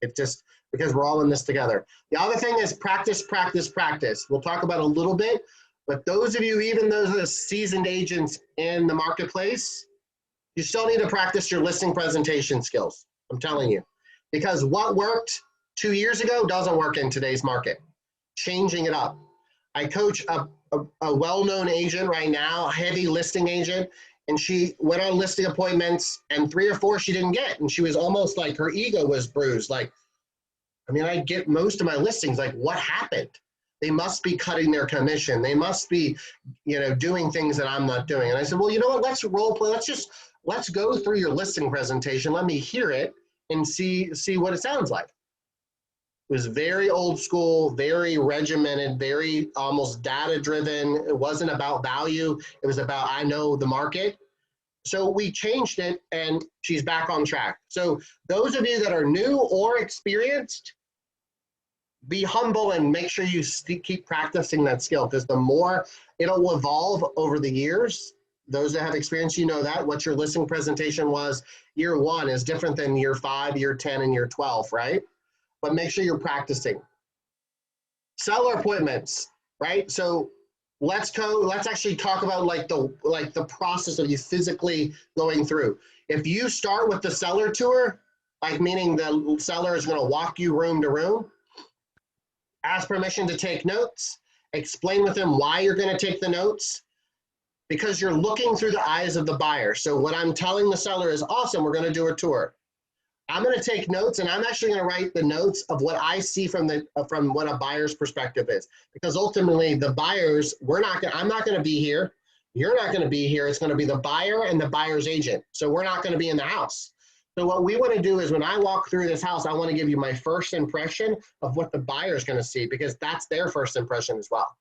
Speaker 1: It's just because we're all in this together. The other thing is practice, practice, practice. We'll talk about it a little bit, but those of you, even those are the seasoned agents in the marketplace, you still need to practice your listing presentation skills. I'm telling you, because what worked 2 years ago doesn't work in today's market. Changing it up. I coach a well-known agent right now, a heavy listing agent, and she went on listing appointments and 3 or 4 she didn't get. And she was almost like her ego was bruised. Like, I mean, I get most of my listings. Like, what happened? They must be cutting their commission. They must be, you know, doing things that I'm not doing. And I said, well, you know what? Let's role play. Let's go through your listing presentation. Let me hear it and see what it sounds like. It was very old school, very regimented, very almost data driven. It wasn't about value. It was about, I know the market. So we changed it and she's back on track. So those of you that are new or experienced, be humble and make sure you keep practicing that skill, because the more it'll evolve over the years. Those that have experience, you know that what your listing presentation was year 1 is different than year 5, year 10, and year 12, right? But make sure you're practicing. Seller appointments, right? So let's actually talk about like the process of you physically going through. If you start with the seller tour, like meaning the seller is going to walk you room to room, ask permission to take notes, explain with them why you're going to take the notes, because you're looking through the eyes of the buyer. So what I'm telling the seller is, awesome, we're going to do a tour. I'm going to take notes, and I'm actually going to write the notes of what I see from what a buyer's perspective is, because ultimately the buyers, I'm not going to be here. You're not going to be here. It's going to be the buyer and the buyer's agent. So we're not going to be in the house. So what we want to do is when I walk through this house, I want to give you my first impression of what the buyer is going to see, because that's their first impression as well.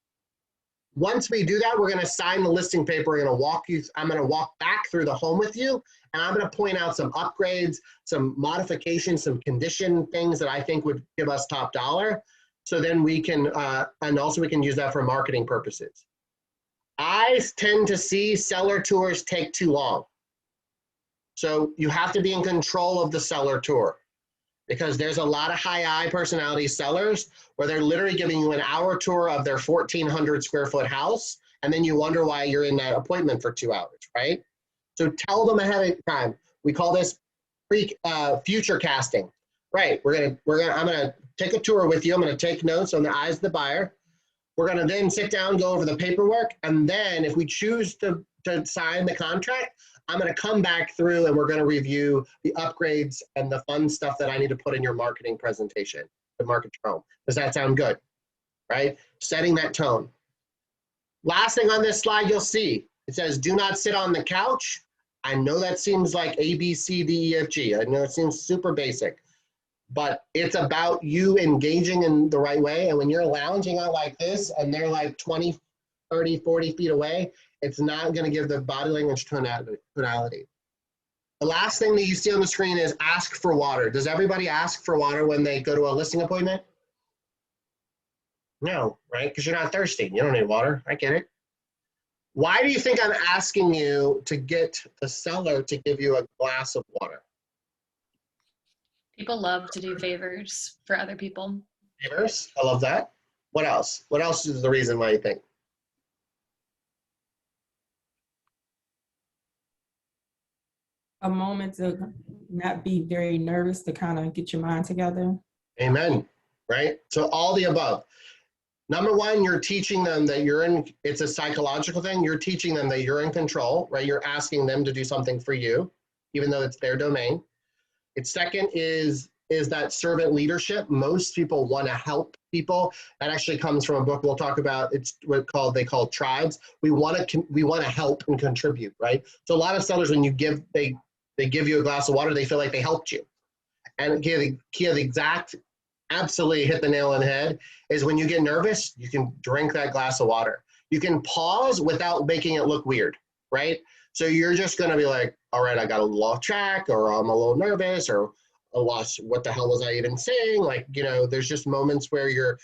Speaker 1: Once we do that, we're going to sign the listing paper. I'm going to walk back through the home with you, and I'm going to point out some upgrades, some modifications, some condition things that I think would give us top dollar. So then we can, and also we can use that for marketing purposes. I tend to see seller tours take too long. So you have to be in control of the seller tour, because there's a lot of high personality sellers where they're literally giving you an hour tour of their 1,400 square foot house, and then you wonder why you're in that appointment for 2 hours, right? So tell them ahead of time. We call this future casting, right? I'm gonna take a tour with you. I'm gonna take notes on the eyes of the buyer. We're gonna then sit down, go over the paperwork, and then if we choose to sign the contract, I'm going to come back through and we're going to review the upgrades and the fun stuff that I need to put in your marketing presentation to market your home. Does that sound good? Right? Setting that tone. Last thing on this slide you'll see, it says, do not sit on the couch. I know that seems like A, B, C, D, E, F, G. I know it seems super basic, but it's about you engaging in the right way. And when you're lounging out like this and they're like 20, 30, 40 feet away, it's not going to give the body language tonality. The last thing that you see on the screen is ask for water. Does everybody ask for water when they go to a listing appointment? No, right? Because you're not thirsty. You don't need water. I get it. Why do you think I'm asking you to get the seller to give you a glass of water?
Speaker 2: People love to do favors for other people.
Speaker 1: Favors? I love that. What else? What else is the reason why you think?
Speaker 7: A moment to not be very nervous, to kind of get your mind together.
Speaker 1: Amen. Right? So all the above. Number one, you're teaching them that it's a psychological thing. You're teaching them that you're in control, right? You're asking them to do something for you, even though it's their domain. Its second is that servant leadership. Most people want to help people. That actually comes from a book we'll talk about. It's they call tribes. We want to help and contribute, right? So a lot of sellers, when you give, they they give you a glass of water, they feel like they helped you. And the key of the exact, absolutely hit the nail on the head, is when you get nervous, you can drink that glass of water. You can pause without making it look weird, right? So you're just gonna be like, all right, I got a little off track, or I'm a little nervous, or I lost, what the hell was I even saying? Like, you know, there's just moments where you're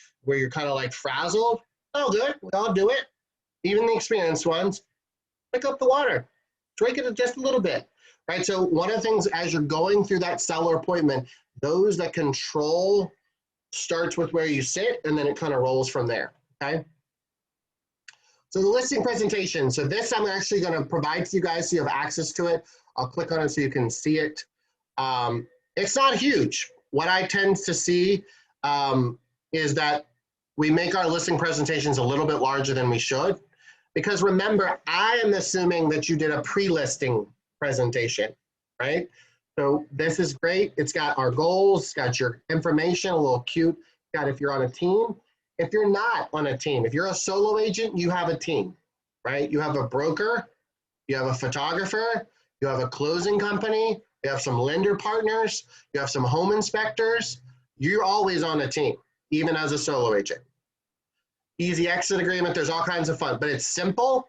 Speaker 1: kind of like frazzled. Oh, good, we all do it. Even the experienced ones, pick up the water, drink it just a little bit, right? So one of the things as you're going through that seller appointment, those that control starts with where you sit, and then it kind of rolls from there, okay? So the listing presentation. So this I'm actually going to provide to you guys so you have access to it. I'll click on it so you can see it. It's not huge. What I tend to see is that we make our listing presentations a little bit larger than we should. Because remember, I am assuming that you did a pre-listing presentation, right? So this is great. It's got our goals, it's got your information, a little cute. Got if you're on a team. If you're not on a team, if you're a solo agent, you have a team, right? You have a broker, you have a photographer, you have a closing company, you have some lender partners, you have some home inspectors. You're always on a team, even as a solo agent. Easy exit agreement, there's all kinds of fun, but it's simple.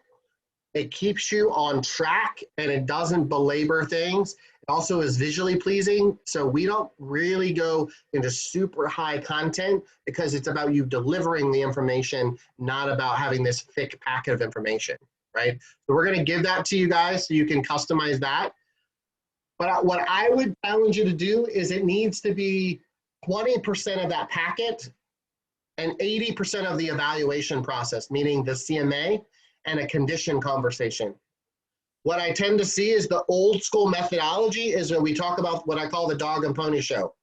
Speaker 1: It keeps you on track and it doesn't belabor things. It also is visually pleasing. So we don't really go into super high content because it's about you delivering the information, not about having this thick packet of information, right? So we're gonna give that to you guys so you can customize that. But what I would challenge you to do is it needs to be 20% of that packet and 80% of the evaluation process, meaning the CMA and a condition conversation. What I tend to see is the old school methodology is when we talk about what I call the dog and pony show.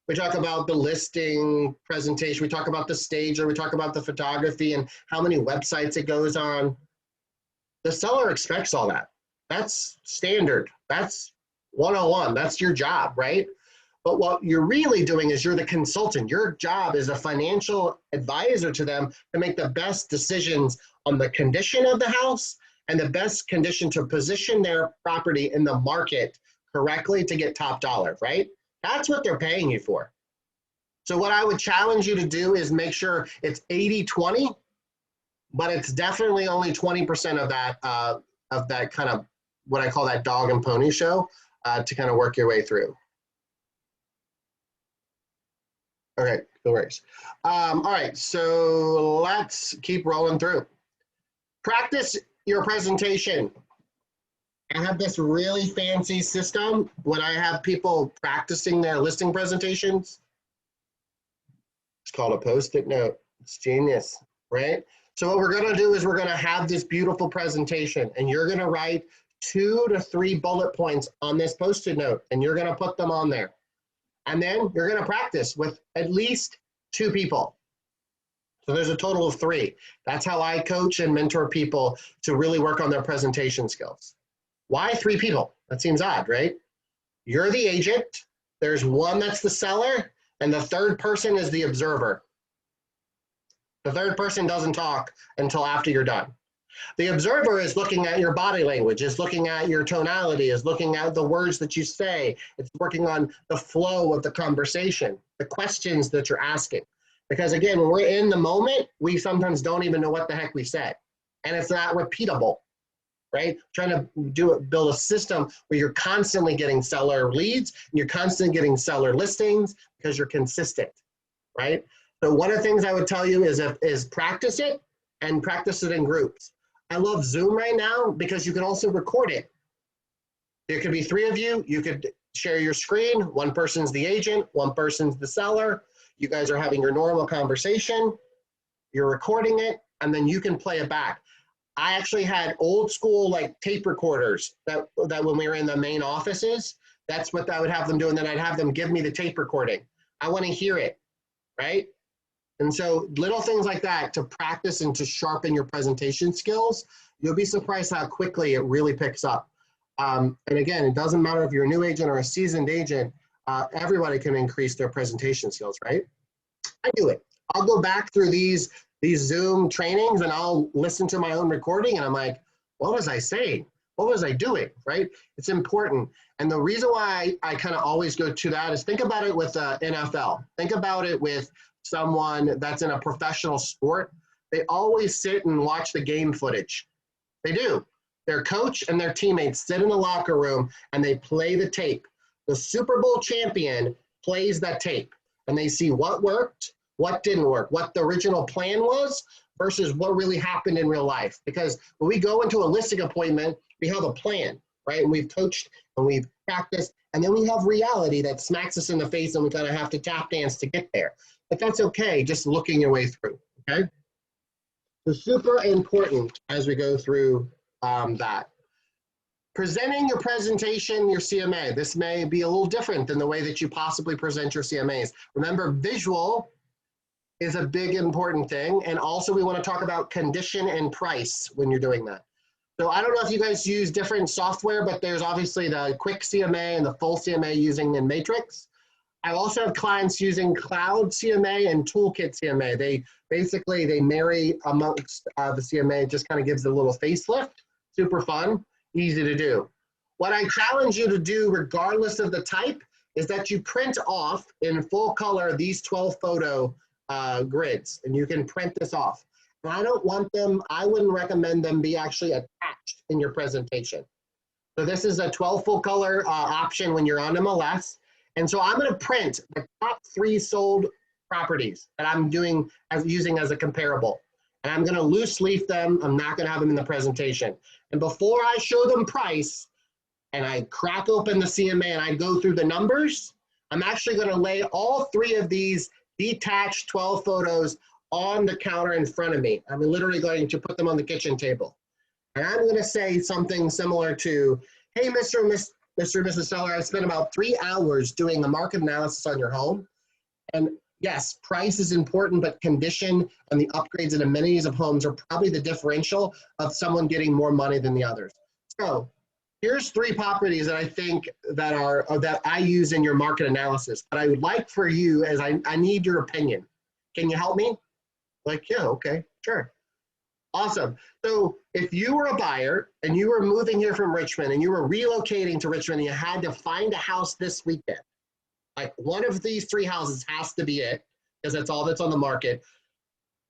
Speaker 1: We talk about the listing presentation, we talk about the stage, or we talk about the photography and how many websites it goes on. The seller expects all that. That's standard. That's 101. That's your job, right? But what you're really doing is you're the consultant. Your job is a financial advisor to them to make the best decisions on the condition of the house and the best condition to position their property in the market correctly to get top dollar, right? That's what they're paying you for. So what I would challenge you to do is make sure it's 80-20, but it's definitely only 20% of that kind of what I call that dog and pony show to kind of work your way through. Okay, no worries. All right, so let's keep rolling through. Practice your presentation. I have this really fancy system when I have people practicing their listing presentations. It's called a Post-it note. It's genius, right? So what we're gonna do is we're gonna have this beautiful presentation and you're gonna write 2 to 3 bullet points on this Post-it note and you're gonna put them on there. And then you're gonna practice with at least 2 people. So there's a total of 3. That's how I coach and mentor people to really work on their presentation skills. Why 3 people? That seems odd, right? You're the agent, there's one that's the seller, and the 3rd person is the observer. The 3rd person doesn't talk until after you're done. The observer is looking at your body language, is looking at your tonality, is looking at the words that you say. It's working on the flow of the conversation, the questions that you're asking. Because again, when we're in the moment, we sometimes don't even know what the heck we said. And it's not repeatable, right? Trying to build a system where you're constantly getting seller leads, and you're constantly getting seller listings because you're consistent, right? So one of the things I would tell you is practice it and practice it in groups. I love Zoom right now because you can also record it. There could be 3 of you. You could share your screen. One person's the agent, one person's the seller. You guys are having your normal conversation. You're recording it, and then you can play it back. I actually had old school like tape recorders that when we were in the main offices, that's what I would have them do, and then I'd have them give me the tape recording. I want to hear it, right? And so little things like that to practice and to sharpen your presentation skills, you'll be surprised how quickly it really picks up. And again, it doesn't matter if you're a new agent or a seasoned agent, everybody can increase their presentation skills, right? I do it. I'll go back through these Zoom trainings and I'll listen to my own recording and I'm like, what was I saying? What was I doing, right? It's important. And the reason why I kind of always go to that is think about it with NFL. Think about it with someone that's in a professional sport. They always sit and watch the game footage. They do. Their coach and their teammates sit in the locker room and they play the tape. The Super Bowl champion plays that tape and they see what worked, what didn't work, what the original plan was versus what really happened in real life. Because when we go into a listing appointment, we have a plan, right? And we've coached and we've practiced, and then we have reality that smacks us in the face and we kind of have to tap dance to get there. But that's okay, just looking your way through, okay? So super important as we go through that. Presenting your presentation, your CMA. This may be a little different than the way that you possibly present your CMAs. Remember, visual is a big important thing. And also we want to talk about condition and price when you're doing that. So I don't know if you guys use different software, but there's obviously the quick CMA and the full CMA using in Matrix. I also have clients using Cloud CMA and Toolkit CMA. They marry amongst the CMA. It just kind of gives it a little facelift. Super fun, easy to do. What I challenge you to do, regardless of the type, is that you print off in full color these 12 photo grids, and you can print this off. And I don't want them, I wouldn't recommend them be actually attached in your presentation. So this is a 12 full color option when you're on MLS. And so I'm gonna print the top 3 sold properties that I'm doing using as a comparable. And I'm gonna loose leaf them, I'm not gonna have them in the presentation. And before I show them price, and I crack open the CMA and I go through the numbers, I'm actually gonna lay all 3 of these detached 12 photos on the counter in front of me. I'm literally going to put them on the kitchen table. And I'm gonna say something similar to, hey, Mr. and Mrs. Seller, I spent about 3 hours doing a market analysis on your home. And yes, price is important, but condition and the upgrades and amenities of homes are probably the differential of someone getting more money than the others. So here's 3 properties that I think that I use in your market analysis. But I would like for you, as I need your opinion. Can you help me? Like, yeah, okay, sure. Awesome. So if you were a buyer and you were moving here from Richmond and you were relocating to Richmond and you had to find a house this weekend, like one of these 3 houses has to be it, because that's all that's on the market.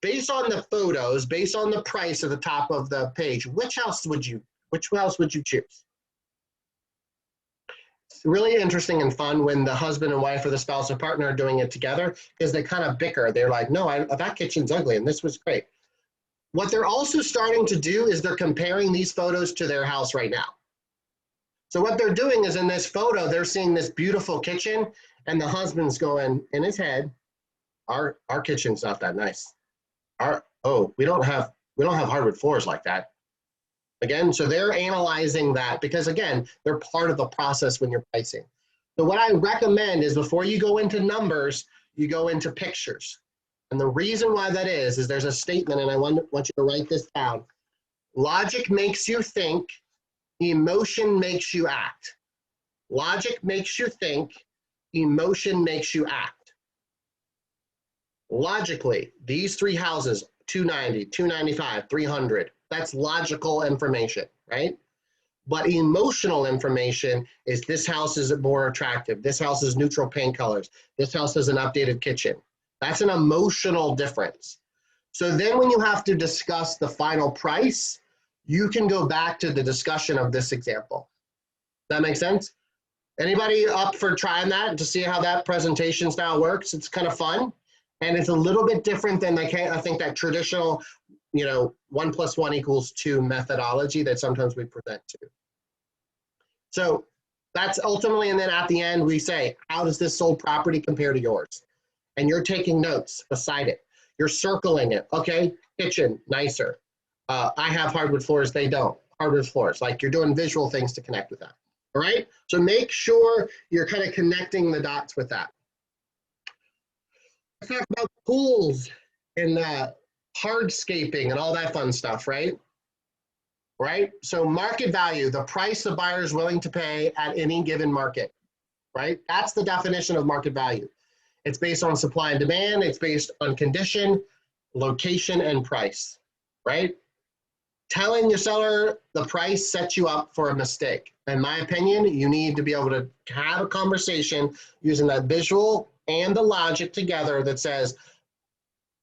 Speaker 1: Based on the photos, based on the price at the top of the page, which house would you choose? It's really interesting and fun when the husband and wife or the spouse or partner are doing it together, because they kind of bicker. They're like, no, that kitchen's ugly and this was great. What they're also starting to do is they're comparing these photos to their house right now. So what they're doing is in this photo, they're seeing this beautiful kitchen and the husband's going in his head, our kitchen's not that nice. We don't have hardwood floors like that. Again, so they're analyzing that because again, they're part of the process when you're pricing. So what I recommend is before you go into numbers, you go into pictures. And the reason why that is there's a statement, and I want you to write this down. Logic makes you think, emotion makes you act. Logic makes you think, emotion makes you act. Logically, these 3 houses, 290, 295, 300, that's logical information, right? But emotional information is this house is more attractive. This house is neutral paint colors. This house has an updated kitchen. That's an emotional difference. So then when you have to discuss the final price, you can go back to the discussion of this example. Does that make sense? Anybody up for trying that to see how that presentation style works? It's kind of fun. And it's a little bit different than I think that traditional, 1 + 1 = 2 methodology that sometimes we present to. So that's ultimately, and then at the end we say, how does this sold property compare to yours? And you're taking notes beside it. You're circling it. Okay, kitchen, nicer. I have hardwood floors, they don't. Hardwood floors, like you're doing visual things to connect with that. All right, so make sure you're kind of connecting the dots with that. Let's talk about pools and hardscaping and all that fun stuff, right? Right, so market value, the price the buyer is willing to pay at any given market, right? That's the definition of market value. It's based on supply and demand, it's based on condition, location, and price, right? Telling your seller the price sets you up for a mistake. In my opinion, you need to be able to have a conversation using that visual and the logic together that says,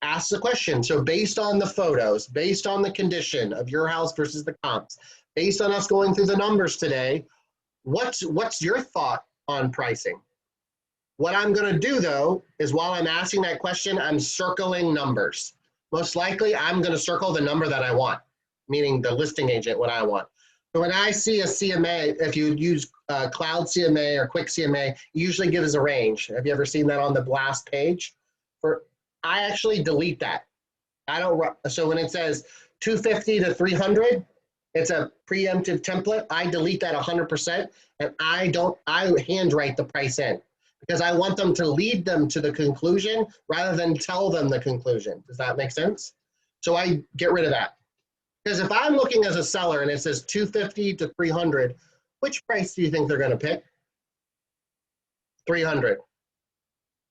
Speaker 1: ask the question. So based on the photos, based on the condition of your house versus the comps, based on us going through the numbers today, what's your thought on pricing? What I'm going to do, though, is while I'm asking that question, I'm circling numbers. Most likely, I'm going to circle the number that I want, meaning the listing agent, what I want. So when I see a CMA, if you use Cloud CMA or Quick CMA, it usually gives a range. Have you ever seen that on the blast page? I actually delete that. So when it says 250 to 300, it's a preemptive template. I delete that 100%, and I handwrite the price in because I want them to lead them to the conclusion rather than tell them the conclusion. Does that make sense? So I get rid of that. Because if I'm looking as a seller and it says 250 to 300, which price do you think they're going to pick? 300.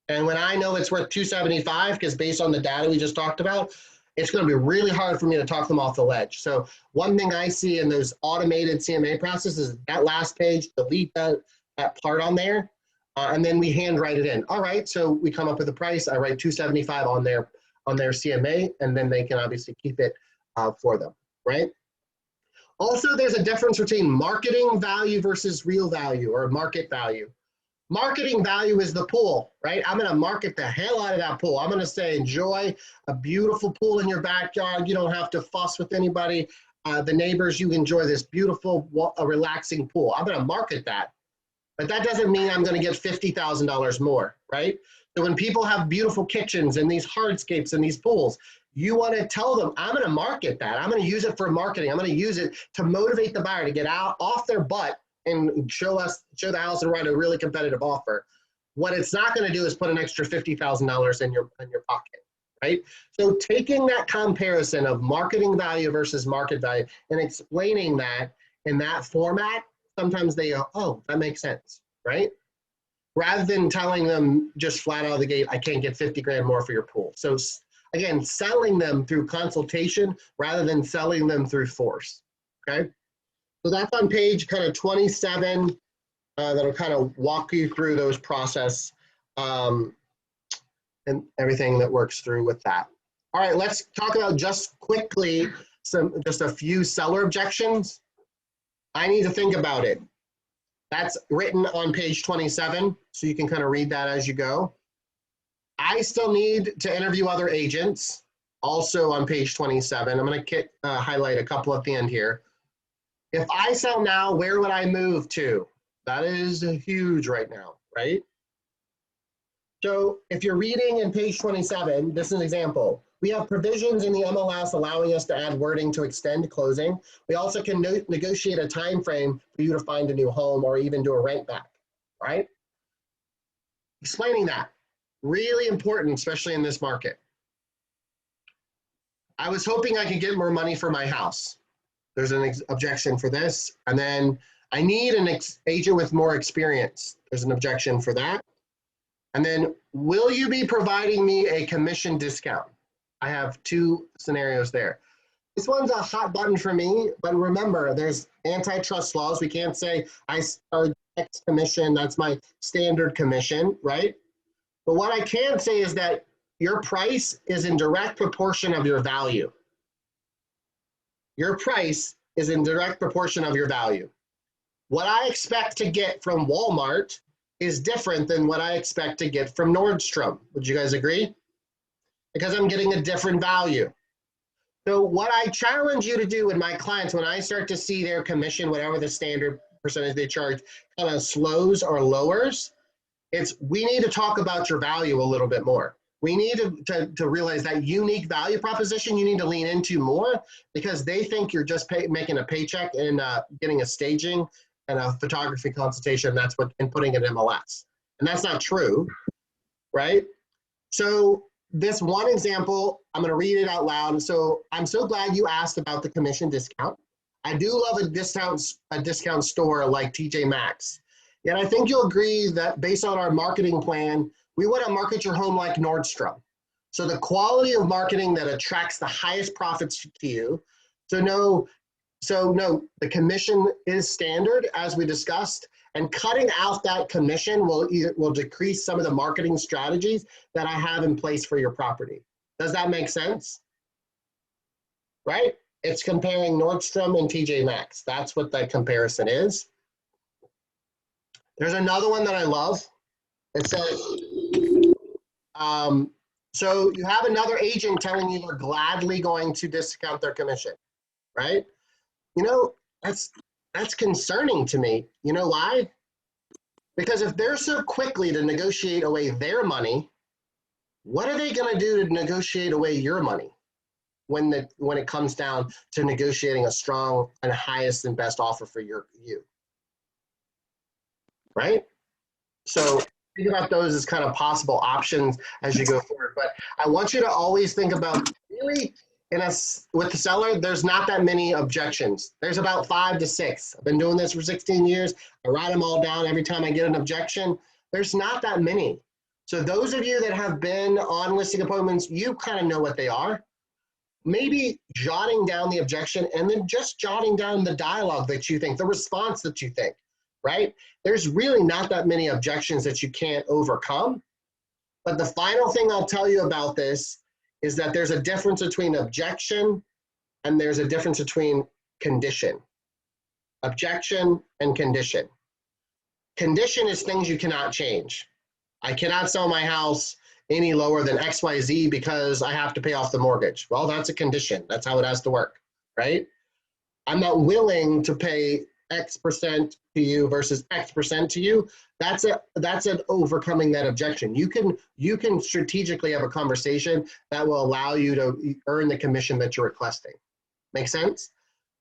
Speaker 1: And when I know it's worth 275, because based on the data we just talked about, it's going to be really hard for me to talk them off the ledge. So one thing I see in those automated CMA processes is that last page, delete that part on there, and then we handwrite it in. All right, so we come up with a price. I write 275 on their CMA, and then they can obviously keep it for them, right? Also, there's a difference between marketing value versus real value or market value. Marketing value is the pool, right? I'm going to market the hell out of that pool. I'm going to say, enjoy a beautiful pool in your backyard. You don't have to fuss with anybody. The neighbors, you enjoy this beautiful, relaxing pool. I'm going to market that. But that doesn't mean I'm going to get $50,000 more, right? So when people have beautiful kitchens and these hardscapes and these pools, you want to tell them, I'm going to market that. I'm going to use it for marketing. I'm going to use it to motivate the buyer to get out off their butt and show the house and write a really competitive offer. What it's not going to do is put an extra $50,000 in your pocket, right? So taking that comparison of marketing value versus market value and explaining that in that format, sometimes they go, oh, that makes sense, right? Rather than telling them just flat out of the gate, I can't get 50 grand more for your pool. So again, selling them through consultation rather than selling them through force, okay? So that's on page kind of 27. That'll kind of walk you through those process and everything that works through with that. All right, let's talk about just quickly just a few seller objections. I need to think about it. That's written on page 27, so you can kind of read that as you go. I still need to interview other agents, also on page 27. I'm going to highlight a couple at the end here. If I sell now, where would I move to? That is huge right now, right? So if you're reading in page 27, this is an example. We have provisions in the MLS allowing us to add wording to extend closing. We also can negotiate a time frame for you to find a new home or even do a rent back, right? Explaining that, really important, especially in this market. I was hoping I could get more money for my house. There's an objection for this. And then I need an agent with more experience. There's an objection for that. And then, will you be providing me a commission discount? I have two scenarios there. This one's a hot button for me, but remember, there's antitrust laws. We can't say I charge X commission, that's my standard commission, right? But what I can say is that your price is in direct proportion of your value. Your price is in direct proportion of your value. What I expect to get from Walmart is different than what I expect to get from Nordstrom. Would you guys agree? Because I'm getting a different value. So what I challenge you to do with my clients when I start to see their commission, whatever the standard percentage they charge, kind of slows or lowers, we need to talk about your value a little bit more. We need to realize that unique value proposition you need to lean into more because they think you're just making a paycheck and getting a staging and a photography consultation. And putting it in MLS. And that's not true, right? So this one example, I'm going to read it out loud. So I'm so glad you asked about the commission discount. I do love a discount store like TJ Maxx. Yet I think you'll agree that based on our marketing plan, we want to market your home like Nordstrom. So the quality of marketing that attracts the highest profits to you, So no, the commission is standard as we discussed, and cutting out that commission will decrease some of the marketing strategies that I have in place for your property. Does that make sense? Right? It's comparing Nordstrom and TJ Maxx. That's what that comparison is. There's another one that I love. It says, so you have another agent telling you they're gladly going to discount their commission, right? You know, that's concerning to me. You know why? Because if they're so quickly to negotiate away their money, what are they going to do to negotiate away your money when it comes down to negotiating a strong and highest and best offer for you? Right? So think about those as kind of possible options as you go forward. But I want you to always think about really with the seller, there's not that many objections. There's about 5 to 6. I've been doing this for 16 years. I write them all down every time I get an objection. There's not that many. So those of you that have been on listing appointments, you kind of know what they are. Maybe jotting down the objection and then just jotting down the dialogue that you think, the response that you think, right? There's really not that many objections that you can't overcome. But the final thing I'll tell you about this is that there's a difference between objection and there's a difference between condition. Objection and condition. Condition is things you cannot change. I cannot sell my house any lower than XYZ because I have to pay off the mortgage. Well, that's a condition. That's how it has to work, right? I'm not willing to pay X% to you versus X% to you. That's an overcoming that objection. You can strategically have a conversation that will allow you to earn the commission that you're requesting. Make sense?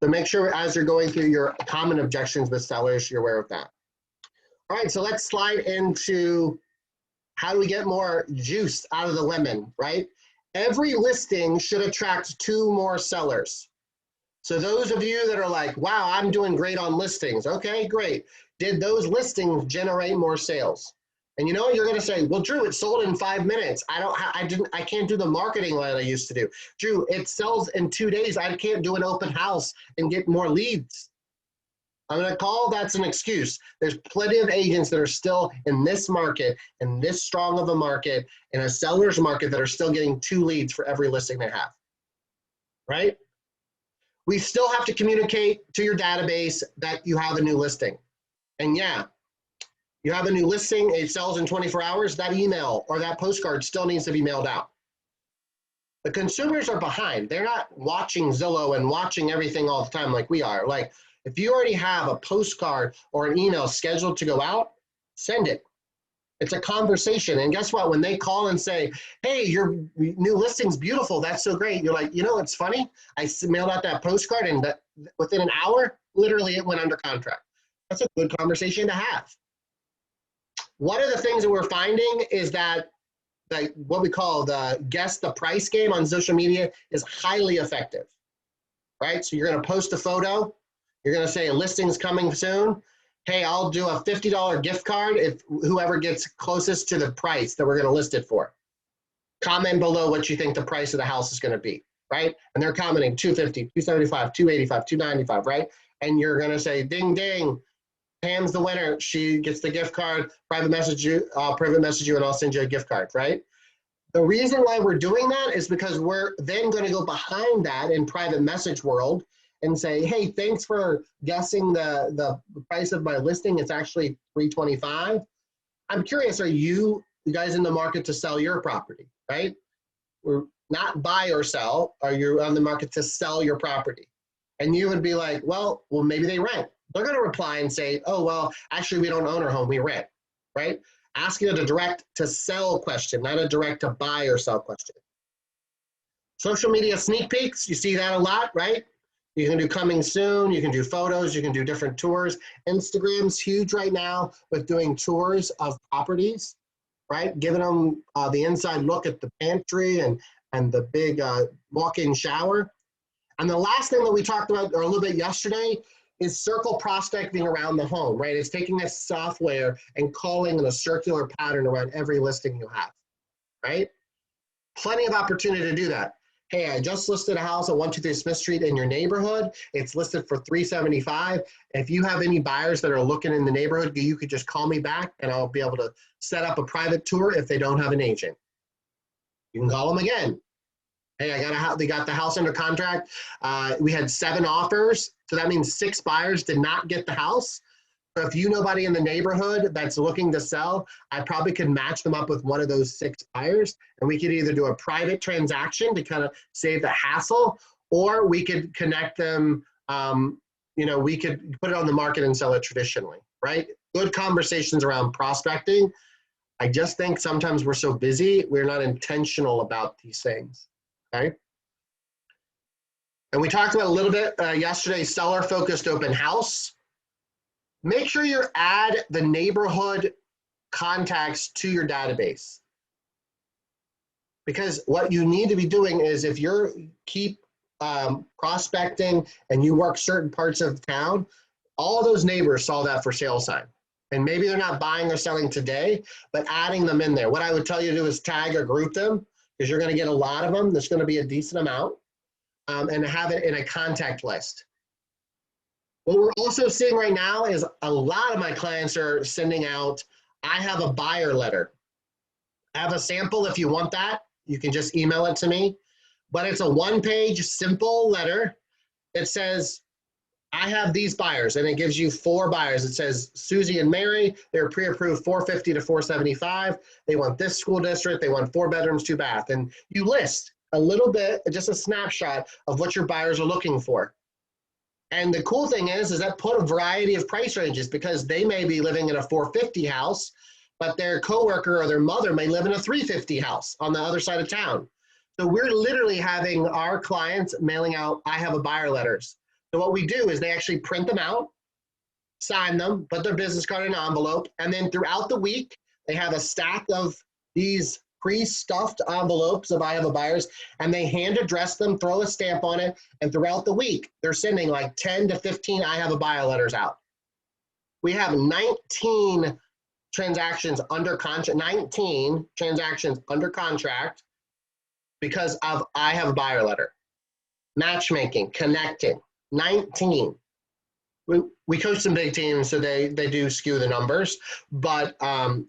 Speaker 1: So make sure as you're going through your common objections with sellers, you're aware of that. All right, so let's slide into how do we get more juice out of the lemon, right? Every listing should attract 2 more sellers. So those of you that are like, wow, I'm doing great on listings. Okay, great. Did those listings generate more sales? And you know what you're going to say? Well, Drew, it sold in 5 minutes. I can't do the marketing like I used to do. Drew, it sells in 2 days. I can't do an open house and get more leads. I'm going to call that's an excuse. There's plenty of agents that are still in this market, in this strong of a market, in a seller's market that are still getting 2 leads for every listing they have, right? We still have to communicate to your database that you have a new listing. And yeah, you have a new listing, it sells in 24 hours, that email or that postcard still needs to be mailed out. The consumers are behind. They're not watching Zillow and watching everything all the time like we are. Like, if you already have a postcard or an email scheduled to go out, send it. It's a conversation. And guess what? When they call and say, hey, your new listing's beautiful, that's so great. You're like, you know, it's funny. I mailed out that postcard and within an hour, literally it went under contract. That's a good conversation to have. One of the things that we're finding is that what we call the guess the price game on social media is highly effective, right? So you're going to post a photo. You're going to say a listing's coming soon. Hey, I'll do a $50 gift card if whoever gets closest to the price that we're going to list it for. Comment below what you think the price of the house is going to be, right? And they're commenting 250, 275, 285, 295, right? And you're going to say, ding, ding, Pam's the winner. She gets the gift card, private message you, I'll private message you, and I'll send you a gift card, right? The reason why we're doing that is because we're then going to go behind that in private message world and say, hey, thanks for guessing the price of my listing. It's actually $325. I'm curious, are you guys in the market to sell your property, right? We're not buy or sell. Are you on the market to sell your property? And you would be like, well, maybe they rent. They're going to reply and say, oh, well, actually, we don't own our home, we rent, right? Asking a direct to sell question, not a direct to buy or sell question. Social media sneak peeks, you see that a lot, right? You can do coming soon, you can do photos, you can do different tours. Instagram's huge right now with doing tours of properties, right? Giving them the inside look at the pantry and the big walk-in shower. And the last thing that we talked about a little bit yesterday is circle prospecting around the home, right? It's taking this software and calling in a circular pattern around every listing you have, right? Plenty of opportunity to do that. hey, I just listed a house at 123 Smith Street in your neighborhood. It's listed for $375. If you have any buyers that are looking in the neighborhood, you could just call me back and I'll be able to set up a private tour if they don't have an agent. You can call them again. Hey, they got the house under contract. We had 7 offers. So that means 6 buyers did not get the house. So if you know nobody in the neighborhood that's looking to sell, I probably could match them up with one of those 6 buyers. And we could either do a private transaction to kind of save the hassle, or we could connect them, we could put it on the market and sell it traditionally, right? Good conversations around prospecting. I just think sometimes we're so busy, we're not intentional about these things, okay? And we talked about a little bit yesterday, seller-focused open house. Make sure you add the neighborhood contacts to your database. Because what you need to be doing is, if you're keep prospecting and you work certain parts of town, all those neighbors saw that for sale sign. And maybe they're not buying or selling today, but adding them in there. What I would tell you to do is tag or group them, because you're going to get a lot of them. There's going to be a decent amount, and have it in a contact list. What we're also seeing right now is a lot of my clients are sending out, I have a buyer letter. I have a sample. If you want that, you can just email it to me. But it's a 1-page simple letter. It says, I have these buyers, and it gives you 4 buyers. It says Susie and Mary, they're pre-approved 450 to 475. They want this school district. They want 4 bedrooms, 2 bath. And you list a little bit, just a snapshot of what your buyers are looking for. And the cool thing is that put a variety of price ranges, because they may be living in a 450 house, but their coworker or their mother may live in a 350 house on the other side of town. So we're literally having our clients mailing out, I have a buyer letters. So what we do is they actually print them out, sign them, put their business card in an envelope, and then throughout the week, they have a stack of these pre-stuffed envelopes of I have a buyers, and they hand address them, throw a stamp on it, and throughout the week, they're sending like 10 to 15 I have a buyer letters out. We have 19 transactions under contract, because of I have a buyer letter. Matchmaking, connecting, 19. We coach some big teams, so they do skew the numbers, but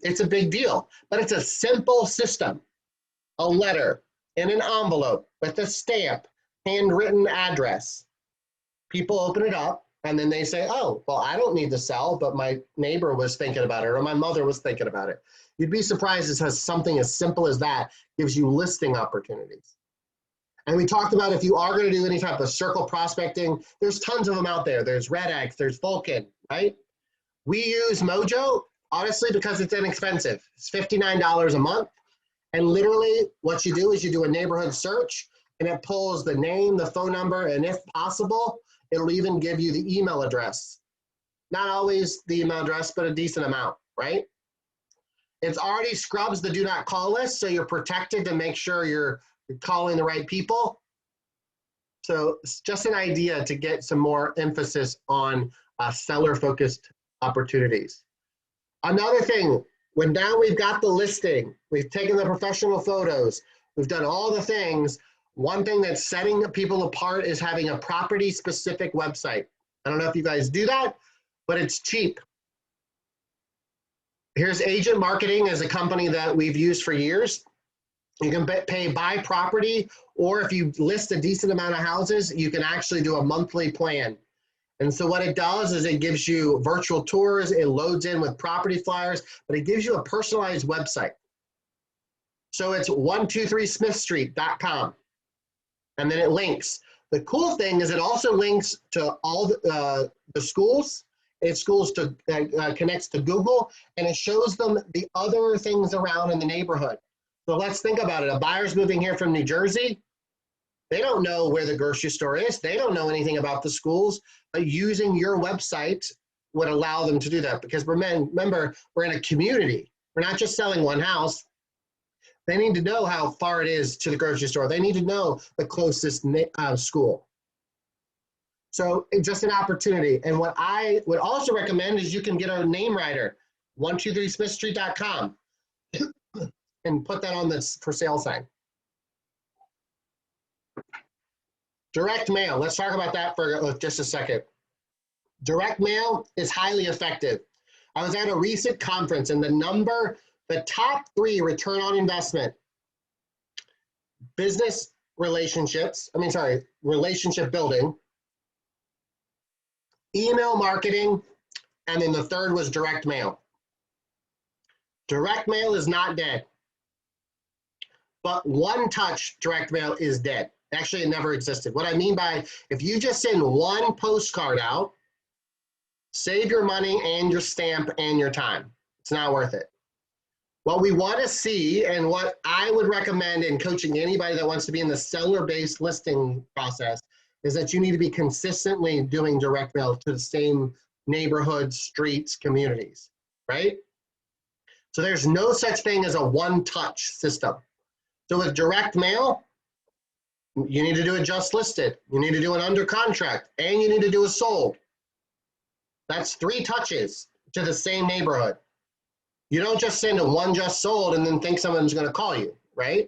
Speaker 1: it's a big deal. But it's a simple system. A letter in an envelope with a stamp, handwritten address. People open it up, and then they say, oh, well, I don't need to sell, but my neighbor was thinking about it, or my mother was thinking about it. You'd be surprised as something as simple as that gives you listing opportunities. And we talked about, if you are going to do any type of circle prospecting, there's tons of them out there. There's Red X, there's Vulcan, right? We use Mojo, honestly, because it's inexpensive. It's $59 a month. And literally what you do is you do a neighborhood search, and it pulls the name, the phone number, and if possible, it'll even give you the email address. Not always the email address, but a decent amount, right? It's already scrubs the do not call list, so you're protected to make sure you're calling the right people. So it's just an idea to get some more emphasis on seller-focused opportunities. Another thing, when now we've got the listing, we've taken the professional photos, we've done all the things, one thing that's setting people apart is having a property-specific website. I don't know if you guys do that, but it's cheap. Here's Agent Marketing as a company that we've used for years. You can pay by property, or if you list a decent amount of houses, you can actually do a monthly plan. And so what it does is it gives you virtual tours, it loads in with property flyers, but it gives you a personalized website. So it's 123smithstreet.com, and then it links. The cool thing is it also links to all the schools. It connects to Google, and it shows them the other things around in the neighborhood. So let's think about it. A buyer's moving here from New Jersey. They don't know where the grocery store is. They don't know anything about the schools, but using your website would allow them to do that, because remember, we're in a community. We're not just selling one house. They need to know how far it is to the grocery store. They need to know the closest school. So it's just an opportunity. And what I would also recommend is you can get a name writer, 123smithstreet.com, and put that on this for sale sign. Direct mail. Let's talk about that for just a second. Direct mail is highly effective. I was at a recent conference and the top 3 return on investment, business relationships, relationship building, email marketing, and then the third was direct mail. Direct mail is not dead, but one-touch direct mail is dead. Actually, it never existed. What I mean by, if you just send one postcard out, save your money and your stamp and your time. It's not worth it. What we want to see, and what I would recommend in coaching anybody that wants to be in the seller-based listing process, is that you need to be consistently doing direct mail to the same neighborhoods, streets, communities, right? So there's no such thing as a one-touch system. So with direct mail, you need to do a just listed, you need to do an under contract, and you need to do a sold. That's 3 touches to the same neighborhood. You don't just send a one just sold and then think someone's going to call you, right?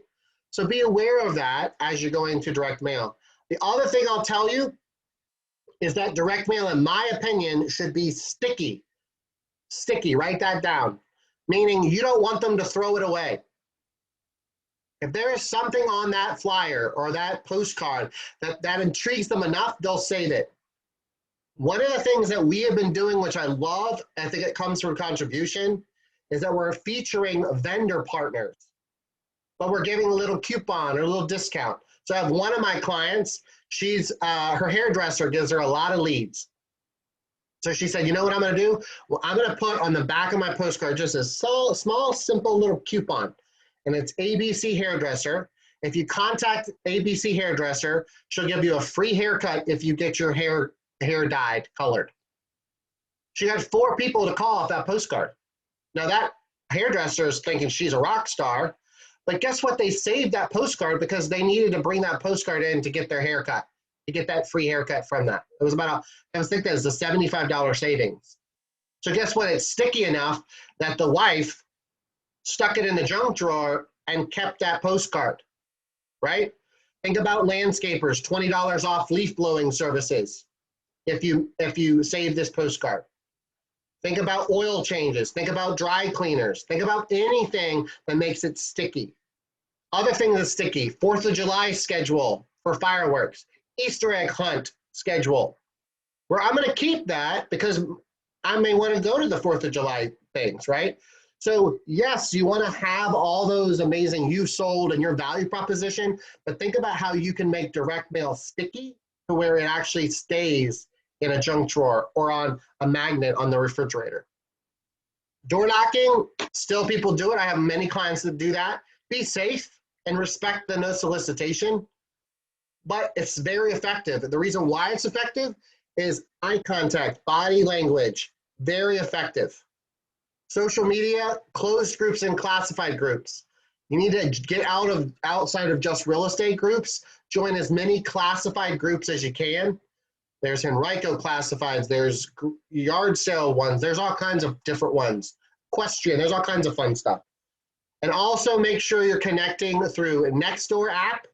Speaker 1: So be aware of that as you're going to direct mail. The other thing I'll tell you is that direct mail, in my opinion, should be sticky. Sticky, write that down. Meaning you don't want them to throw it away. If there is something on that flyer or that postcard that intrigues them enough, they'll save it. One of the things that we have been doing, which I love, I think it comes from contribution, is that we're featuring vendor partners, but we're giving a little coupon or a little discount. So I have one of my clients, her hairdresser gives her a lot of leads. So she said, you know what I'm gonna do? Well, I'm gonna put on the back of my postcard just a small, simple little coupon, and it's ABC Hairdresser. If you contact ABC Hairdresser, she'll give you a free haircut if you get your hair dyed, colored. She had 4 people to call off that postcard. Now that hairdresser is thinking she's a rock star, but guess what? They saved that postcard because they needed to bring that postcard in to get their haircut, to get that free haircut from that. It was about, I think that was a $75 savings. So guess what? It's sticky enough that the wife stuck it in the junk drawer and kept that postcard, right? Think about landscapers, $20 off leaf blowing services if you save this postcard. Think about oil changes. Think about dry cleaners. Think about anything that makes it sticky. Other things that's sticky, 4th of July schedule for fireworks, Easter egg hunt schedule, where I'm gonna keep that because I may wanna go to the 4th of July things, right? So yes, you wanna have all those amazing you sold and your value proposition, but think about how you can make direct mail sticky to where it actually stays in a junk drawer or on a magnet on the refrigerator. Door knocking, still people do it. I have many clients that do that. Be safe and respect the no solicitation, but it's very effective. The reason why it's effective is eye contact, body language, very effective. Social media, closed groups and classified groups. You need to get outside of just real estate groups, join as many classified groups as you can. There's Henrico classifieds, there's yard sale ones, there's all kinds of different ones. Question, there's all kinds of fun stuff. And also make sure you're connecting through a Nextdoor app,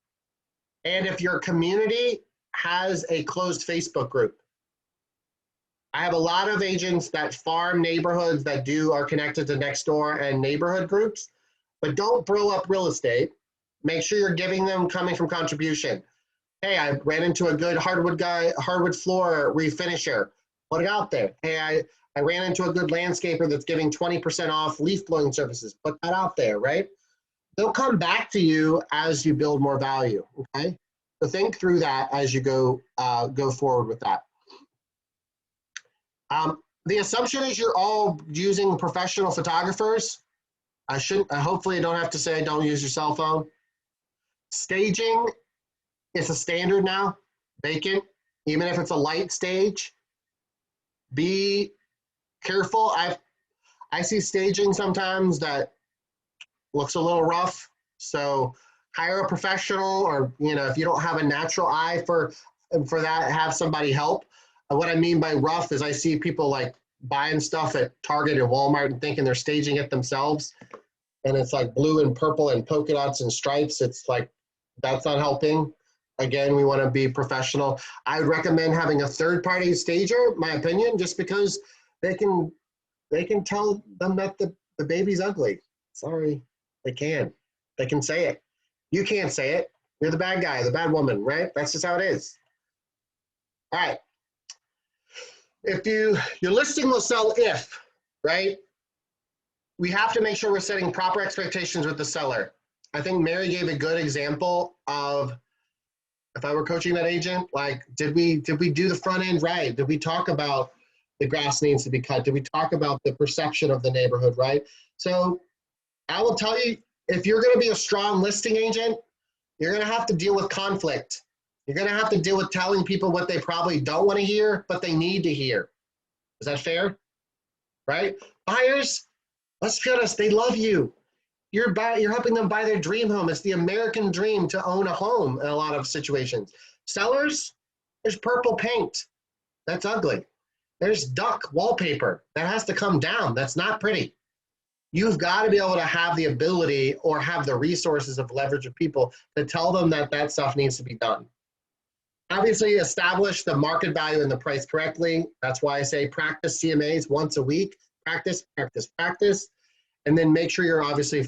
Speaker 1: and if your community has a closed Facebook group. I have a lot of agents that farm neighborhoods that are connected to Nextdoor and neighborhood groups, but don't throw up real estate. Make sure you're giving them coming from contribution. Hey, I ran into a good hardwood floor refinisher. Put it out there. Hey, I ran into a good landscaper that's giving 20% off leaf blowing services. Put that out there, right? They'll come back to you as you build more value, okay? So think through that as you go forward with that. The assumption is you're all using professional photographers. Hopefully I don't have to say don't use your cell phone. Staging, it's a standard now, vacant, even if it's a light stage. Be careful. I see staging sometimes that looks a little rough, so hire a professional, or if you don't have a natural eye for that, have somebody help. What I mean by rough is I see people like buying stuff at Target and Walmart and thinking they're staging it themselves, and it's like blue and purple and polka dots and stripes. It's like, that's not helping. Again, we want to be professional. I would recommend having a third-party stager, my opinion, just because they can tell them that the baby's ugly. Sorry, they can. They can say it. You can't say it. You're the bad guy, the bad woman, right? That's just how it is. All right. If your listing will sell if, right? We have to make sure we're setting proper expectations with the seller. I think Mary gave a good example of, if I were coaching that agent, like, did we do the front end right? Did we talk about the grass needs to be cut? Did we talk about the perception of the neighborhood, right? So I will tell you, if you're going to be a strong listing agent, you're going to have to deal with conflict. You're going to have to deal with telling people what they probably don't want to hear, but they need to hear. Is that fair? Right? Buyers, let's be honest, they love you. You're helping them buy their dream home. It's the American dream to own a home in a lot of situations. Sellers, there's purple paint. That's ugly. There's duck wallpaper. That has to come down. That's not pretty. You've got to be able to have the ability or have the resources of leverage of people to tell them that that stuff needs to be done. Obviously, establish the market value and the price correctly. That's why I say practice CMAs once a week. Practice, practice, practice. And then make sure you're obviously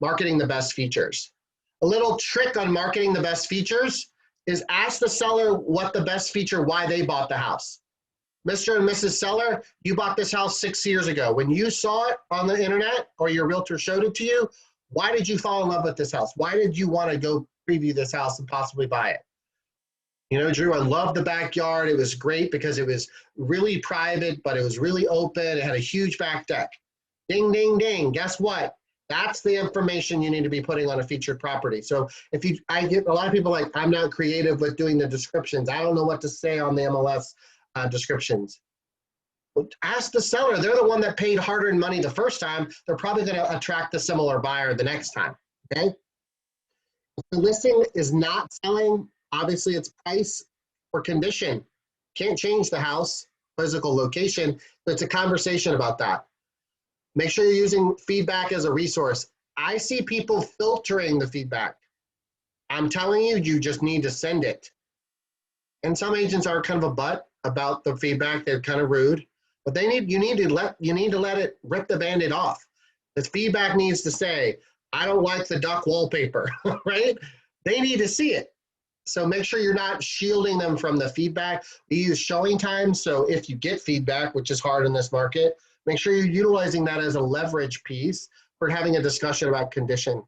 Speaker 1: marketing the best features. A little trick on marketing the best features is ask the seller what the best feature, why they bought the house. Mr. and Mrs. Seller, you bought this house 6 years ago. When you saw it on the internet or your realtor showed it to you, why did you fall in love with this house? Why did you want to go preview this house and possibly buy it? You know, Drew, I loved the backyard. It was great because it was really private, but it was really open. It had a huge back deck. Ding, ding, ding. Guess what? That's the information you need to be putting on a featured property. So I get a lot of people like, I'm not creative with doing the descriptions. I don't know what to say on the MLS descriptions. Ask the seller. They're the one that paid hard-earned money the first time. They're probably going to attract a similar buyer the next time, okay? If the listing is not selling, obviously it's price or condition. Can't change the house, physical location, but it's a conversation about that. Make sure you're using feedback as a resource. I see people filtering the feedback. I'm telling you, you just need to send it. And some agents are kind of a butt about the feedback. They're kind of rude, but you need to let it rip the Band-Aid off. The feedback needs to say, I don't like the duck wallpaper, right? They need to see it. So make sure you're not shielding them from the feedback. We use showing time. So if you get feedback, which is hard in this market, make sure you're utilizing that as a leverage piece for having a discussion about condition.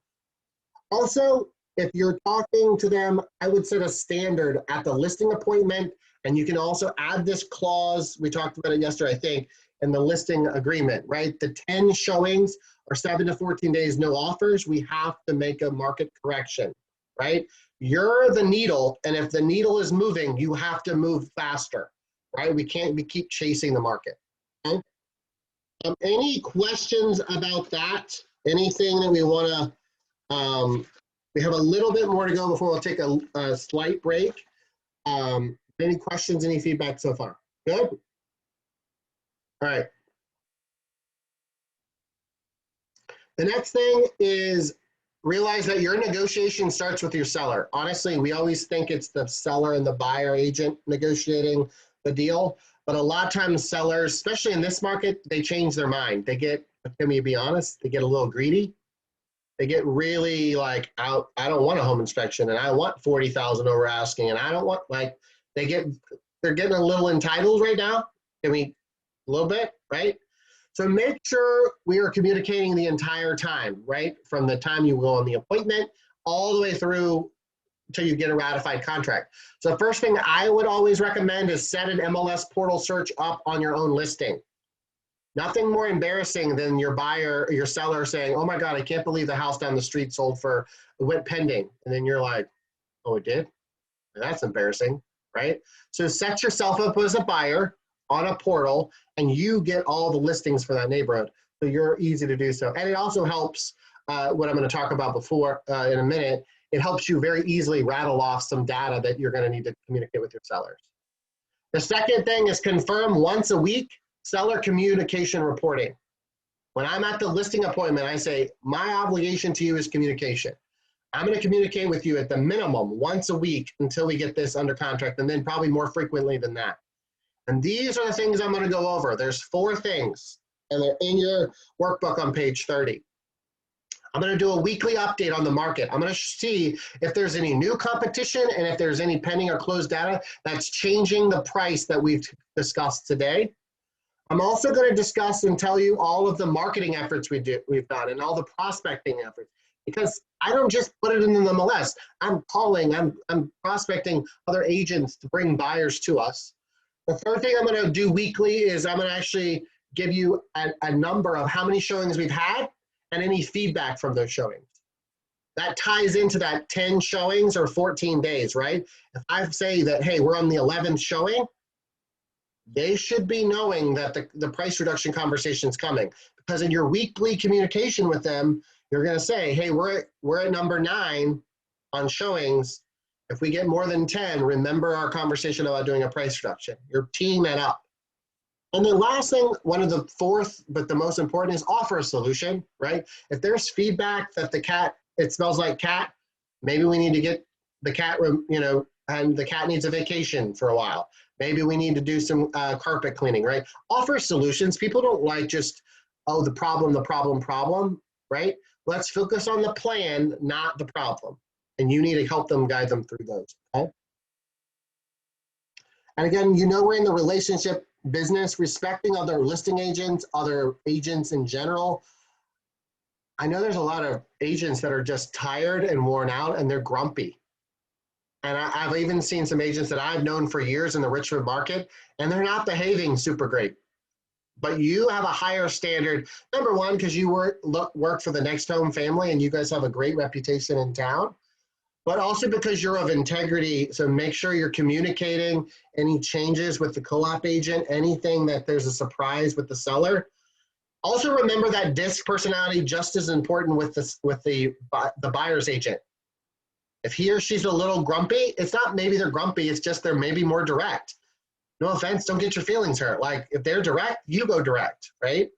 Speaker 1: Also, if you're talking to them, I would set a standard at the listing appointment, and you can also add this clause, we talked about it yesterday, I think, in the listing agreement, right? The 10 showings or 7 to 14 days, no offers, we have to make a market correction, right? You're the needle, and if the needle is moving, you have to move faster, right? We keep chasing the market, okay? Any questions about that? Anything that we want to, we have a little bit more to go before we'll take a slight break. Any questions, any feedback so far? Good? All right. The next thing is realize that your negotiation starts with your seller. Honestly, we always think it's the seller and the buyer agent negotiating the deal. But a lot of times sellers, especially in this market, they change their mind. They get, can we be honest, they get a little greedy. They get really like, I don't want a home inspection and I want 40,000 over asking and I don't want, like, they're getting a little entitled right now. Can we, a little bit, right? So make sure we are communicating the entire time, right? From the time you go on the appointment all the way through until you get a ratified contract. So the first thing I would always recommend is set an MLS portal search up on your own listing. Nothing more embarrassing than your buyer or your seller saying, oh my God, I can't believe the house down the street sold for, it went pending. And then you're like, oh, it did? That's embarrassing, right? So set yourself up as a buyer on a portal and you get all the listings for that neighborhood. So you're easy to do so. And it also helps, what I'm going to talk about before in a minute, it helps you very easily rattle off some data that you're going to need to communicate with your sellers. The second thing is confirm once a week seller communication reporting. When I'm at the listing appointment, I say, my obligation to you is communication. I'm going to communicate with you at the minimum once a week until we get this under contract, and then probably more frequently than that. And these are the things I'm going to go over. There's 4 things, and they're in your workbook on page 30. I'm going to do a weekly update on the market. I'm going to see if there's any new competition and if there's any pending or closed data that's changing the price that we've discussed today. I'm also going to discuss and tell you all of the marketing efforts we've done and all the prospecting efforts, because I don't just put it in the MLS. I'm calling, I'm prospecting other agents to bring buyers to us. The third thing I'm going to do weekly is I'm going to actually give you a number of how many showings we've had and any feedback from those showings. That ties into that 10 showings or 14 days, right? If I say that, hey, we're on the 11th showing, they should be knowing that the price reduction conversation is coming, because in your weekly communication with them, you're going to say, hey, we're at number 9 on showings. If we get more than 10, remember our conversation about doing a price reduction. You're teeing that up. And the last thing, one of the 4th, but the most important, is offer a solution, right? If there's feedback that it smells like cat, maybe we need to get the cat, and the cat needs a vacation for a while. Maybe we need to do some carpet cleaning, right? Offer solutions. People don't like just, oh, the problem, right? Let's focus on the plan, not the problem. And you need to help them, guide them through those, okay? And again, we're in the relationship business, respecting other listing agents, other agents in general. I know there's a lot of agents that are just tired and worn out, and they're grumpy. And I've even seen some agents that I've known for years in the Richmond market, and they're not behaving super great. But you have a higher standard, number one, because you work for the NEXTHOME family, and you guys have a great reputation in town. But also because you're of integrity, so make sure you're communicating any changes with the co-op agent, anything that there's a surprise with the seller. Also remember that disc personality just as important with the buyer's agent. If he or she's a little grumpy, it's not maybe they're grumpy, it's just they're maybe more direct. No offense, don't get your feelings hurt. Like if they're direct, you go direct, right?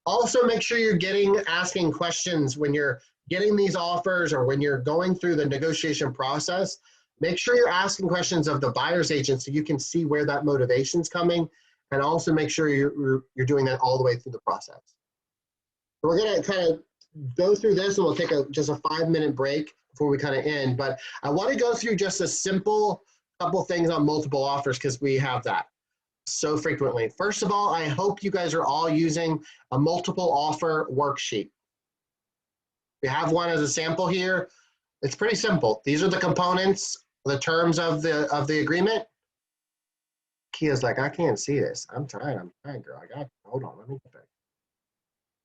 Speaker 1: Also make sure you're asking questions when you're getting these offers or when you're going through the negotiation process. Make sure you're asking questions of the buyer's agent so you can see where that motivation's coming, and also make sure you're doing that all the way through the process. So we're gonna kind of go through this, and we'll take just a 5-minute break before we kind of end, but I wanna go through just a simple couple things on multiple offers because we have that so frequently. First of all, I hope you guys are all using a multiple offer worksheet. We have one as a sample here. It's pretty simple. These are the components, the terms of the agreement. Kia's like, I can't see this. I'm trying, girl. Hold on, let me get back.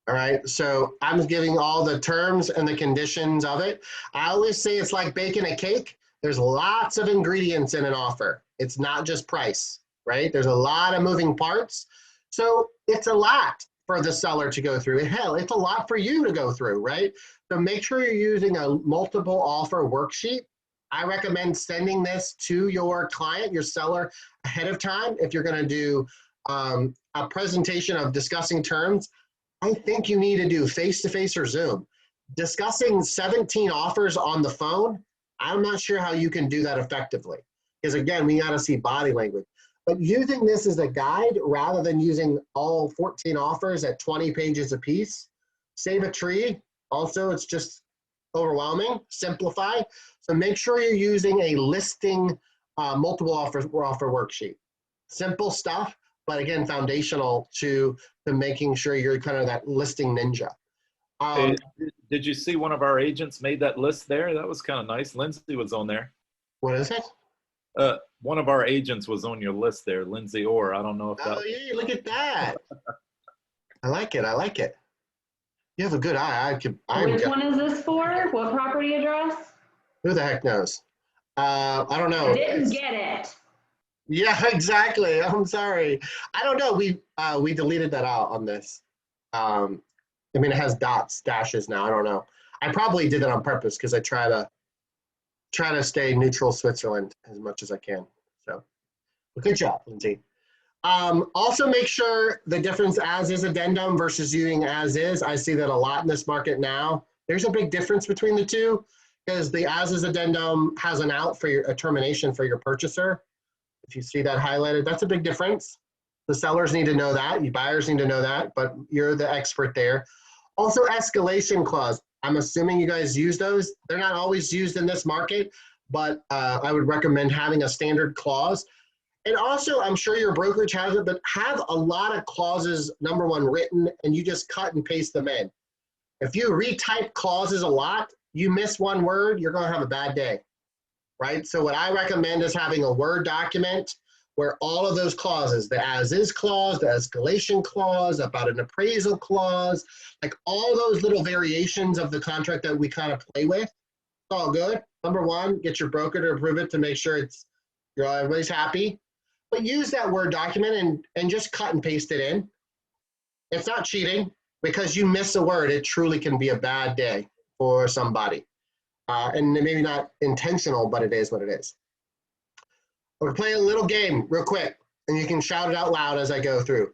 Speaker 1: All right, so I'm giving all the terms and the conditions of it. I always say it's like baking a cake. There's lots of ingredients in an offer. It's not just price, right? There's a lot of moving parts. So it's a lot for the seller to go through. Hell, it's a lot for you to go through, right? So make sure you're using a multiple offer worksheet. I recommend sending this to your client, your seller, ahead of time. If you're gonna do a presentation of discussing terms, I think you need to do face-to-face or Zoom. Discussing 17 offers on the phone, I'm not sure how you can do that effectively. Because again, we gotta see body language. But using this as a guide rather than using all 14 offers at 20 pages a piece, save a tree. Also, it's just overwhelming. Simplify. So make sure you're using a listing multiple offer worksheet. Simple stuff, but again, foundational to making sure you're kind of that listing ninja.
Speaker 8: Hey, did you see one of our agents made that list there? That was kind of nice. Lindsay was on there.
Speaker 1: What is it?
Speaker 8: One of our agents was on your list there, Lindsay Orr. I don't know if that.
Speaker 1: Oh, yeah, look at that. I like it. I like it. You have a good eye.
Speaker 6: Which one is this for? What property address?
Speaker 1: Who the heck knows? I don't know.
Speaker 6: I didn't get it.
Speaker 1: Yeah, exactly. I'm sorry. I don't know. We deleted that out on this. I mean, it has dashes now. I don't know. I probably did it on purpose because I try to stay neutral Switzerland as much as I can. So, well, good job, Lindsay. Also make sure the difference as is addendum versus using as is. I see that a lot in this market now. There's a big difference between the two because the as-is addendum has an out for a termination for your purchaser. If you see that highlighted, that's a big difference. The sellers need to know that, you buyers need to know that, but you're the expert there. Also, escalation clause. I'm assuming you guys use those. They're not always used in this market, but I would recommend having a standard clause. And also, I'm sure your brokerage has it, but have a lot of clauses, number one, written, and you just cut and paste them in. If you retype clauses a lot, you miss one word, you're gonna have a bad day, right? So what I recommend is having a Word document where all of those clauses, the as-is clause, the escalation clause, about an appraisal clause, like all those little variations of the contract that we kind of play with, it's all good. Number one, get your broker to approve it to make sure everybody's happy. But use that Word document and just cut and paste it in. It's not cheating. Because you miss a word, it truly can be a bad day for somebody. And maybe not intentional, but it is what it is. We're playing a little game real quick, and you can shout it out loud as I go through.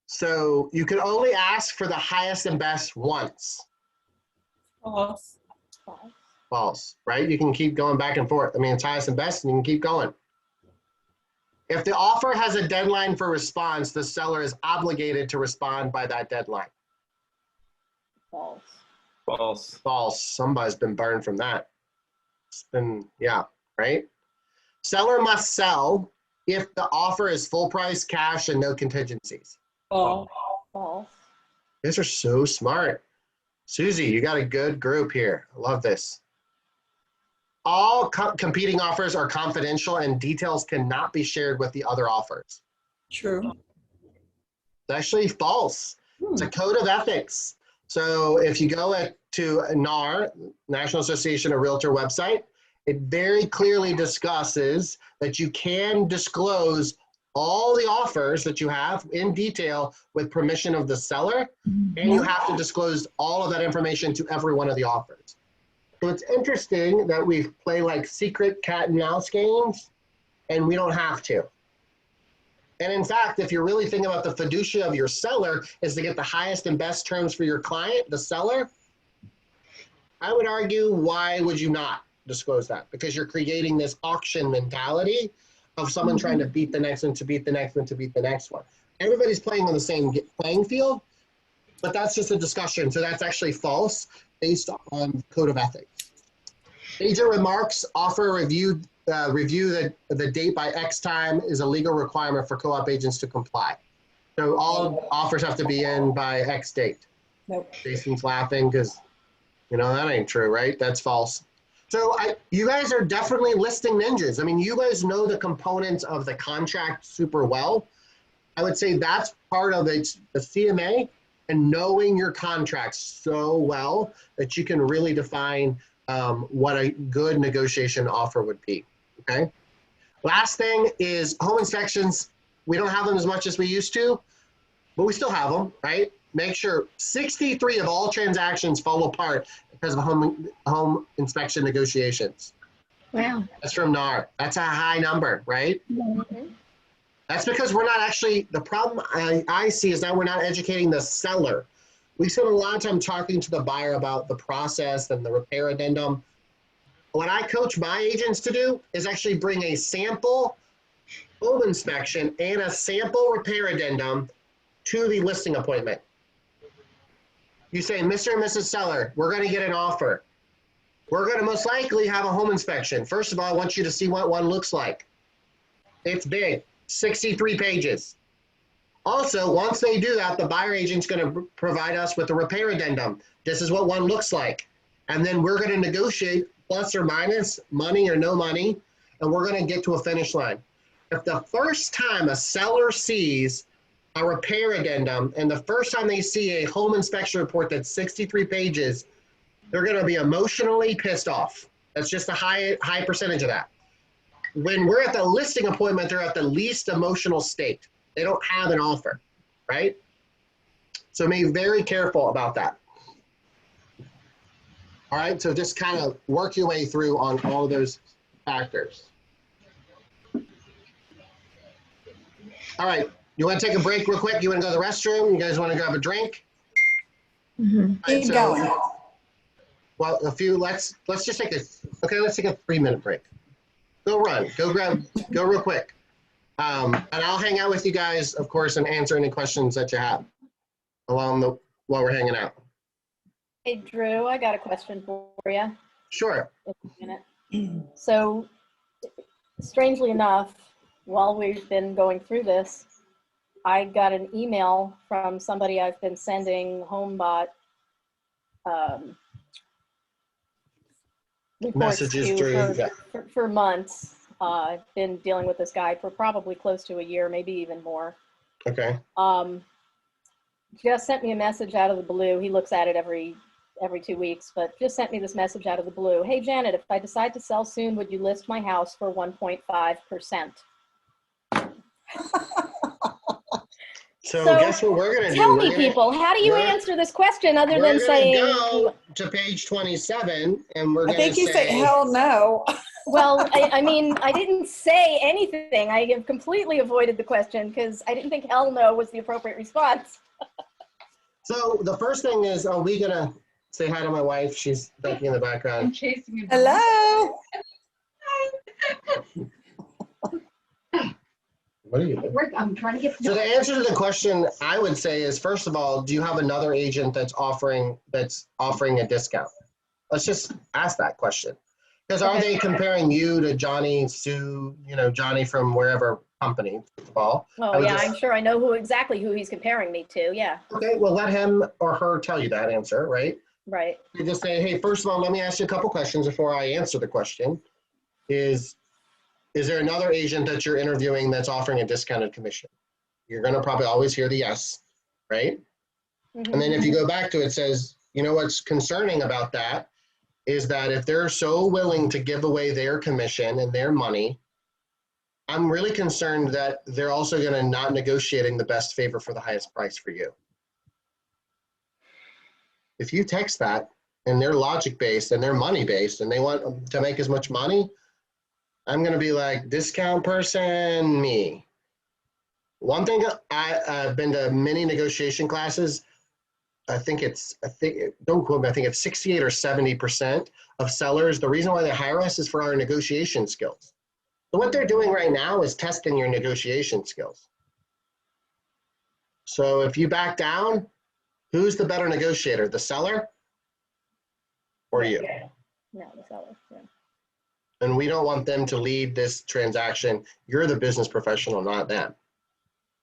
Speaker 1: So you can only ask for the highest and best once.
Speaker 7: False.
Speaker 1: False, right? You can keep going back and forth. I mean, it's highest and best, and you can keep going. If the offer has a deadline for response, the seller is obligated to respond by that deadline.
Speaker 3: False.
Speaker 8: False.
Speaker 1: False. Somebody's been burned from that. It's been, yeah, right? Seller must sell if the offer is full price, cash, and no contingencies.
Speaker 7: False.
Speaker 3: False.
Speaker 1: You guys are so smart. Susie, you got a good group here. I love this. All competing offers are confidential and details cannot be shared with the other offers.
Speaker 7: True.
Speaker 1: It's actually false. It's a code of ethics. So if you go to NAR, National Association of Realtor website, it very clearly discusses that you can disclose all the offers that you have in detail with permission of the seller, and you have to disclose all of that information to every one of the offers. So it's interesting that we play like secret cat and mouse games, and we don't have to. And in fact, if you're really thinking about the fiducia of your seller is to get the highest and best terms for your client, the seller, I would argue, why would you not disclose that? Because you're creating this auction mentality of someone trying to beat the next one, to beat the next one, to beat the next one. Everybody's playing on the same playing field, but that's just a discussion. So that's actually false based on code of ethics. Agent remarks, offer review the date by X time is a legal requirement for co-op agents to comply. So all offers have to be in by X date.
Speaker 7: Nope.
Speaker 1: Jason's laughing because, you know, that ain't true, right? That's false. So you guys are definitely listing ninjas. I mean, you guys know the components of the contract super well. I would say that's part of the CMA, and knowing your contracts so well that you can really define what a good negotiation offer would be, okay? Last thing is home inspections. We don't have them as much as we used to, but we still have them, right? Make sure 63 of all transactions fall apart because of home inspection negotiations.
Speaker 3: Wow.
Speaker 1: That's from NAR. That's a high number, right?
Speaker 3: Mm-hmm.
Speaker 1: That's because we're not actually, the problem I see is that we're not educating the seller. We spend a lot of time talking to the buyer about the process and the repair addendum. What I coach my agents to do is actually bring a sample home inspection and a sample repair addendum to the listing appointment. You say, Mr. and Mrs. Seller, we're going to get an offer. We're going to most likely have a home inspection. First of all, I want you to see what one looks like. It's big, 63 pages. Also, once they do that, the buyer agent's going to provide us with a repair addendum. This is what one looks like. And then we're going to negotiate plus or minus, money or no money, and we're going to get to a finish line. If the first time a seller sees a repair addendum and the first time they see a home inspection report that's 63 pages, they're going to be emotionally pissed off. That's just a high percentage of that. When we're at the listing appointment, they're at the least emotional state. They don't have an offer, right? So be very careful about that. All right, so just kind of work your way through on all of those factors. All right, you want to take a break real quick? You want to go to the restroom? You guys want to grab a drink?
Speaker 3: Mm-hmm.
Speaker 1: All right,
Speaker 9: Keep going.
Speaker 1: well, let's just take let's take a 3-minute break. Go run, go real quick. And I'll hang out with you guys, of course, and answer any questions that you have while we're hanging out.
Speaker 3: Hey, Drew, I got a question for you.
Speaker 1: Sure.
Speaker 3: So, strangely enough, while we've been going through this, I got an email from somebody I've been sending HomeBot reports
Speaker 1: Messages
Speaker 3: to for months. I've been dealing with this guy for probably close to a year, maybe even more.
Speaker 1: Okay.
Speaker 3: Just sent me a message out of the blue. He looks at it every 2 weeks, but just sent me this message out of the blue. Hey, Janet, if I decide to sell soon, would you list my house for 1.5%?
Speaker 1: So guess what we're going to do?
Speaker 3: Tell me, people, how do you answer this question other than saying...
Speaker 1: Go to page 27, and we're going to say...
Speaker 9: I think you say, hell no.
Speaker 3: Well, I mean, I didn't say anything. I have completely avoided the question because I didn't think hell no was the appropriate response.
Speaker 1: So the first thing is, are we going to say hi to my wife? She's thinking in the background.
Speaker 9: Hello.
Speaker 1: What are you doing?
Speaker 10: I'm trying to get.
Speaker 1: So the answer to the question, I would say, is first of all, do you have another agent that's offering a discount? Let's just ask that question. Because are they comparing you to Johnny, Sue, Johnny from wherever company, first of all?
Speaker 3: Oh, yeah, I'm sure I know exactly who he's comparing me to, yeah.
Speaker 1: Okay, well, let him or her tell you that answer, right?
Speaker 3: Right.
Speaker 1: You just say, hey, first of all, let me ask you a couple questions before I answer the question. Is there another agent that you're interviewing that's offering a discounted commission? You're going to probably always hear the yes, right?
Speaker 3: Mm-hmm.
Speaker 1: And then if you go back to it, says, what's concerning about that is that if they're so willing to give away their commission and their money, I'm really concerned that they're also going to not negotiating the best favor for the highest price for you. If you text that and they're logic-based and they're money-based and they want to make as much money, I'm going to be like, discount person, me. One thing, I've been to many negotiation classes. Don't quote me, I think it's 68 or 70% of sellers. The reason why they hire us is for our negotiation skills. So what they're doing right now is testing your negotiation skills. So if you back down, who's the better negotiator, the seller or you?
Speaker 3: No, the seller, yeah.
Speaker 1: And we don't want them to lead this transaction. You're the business professional, not them,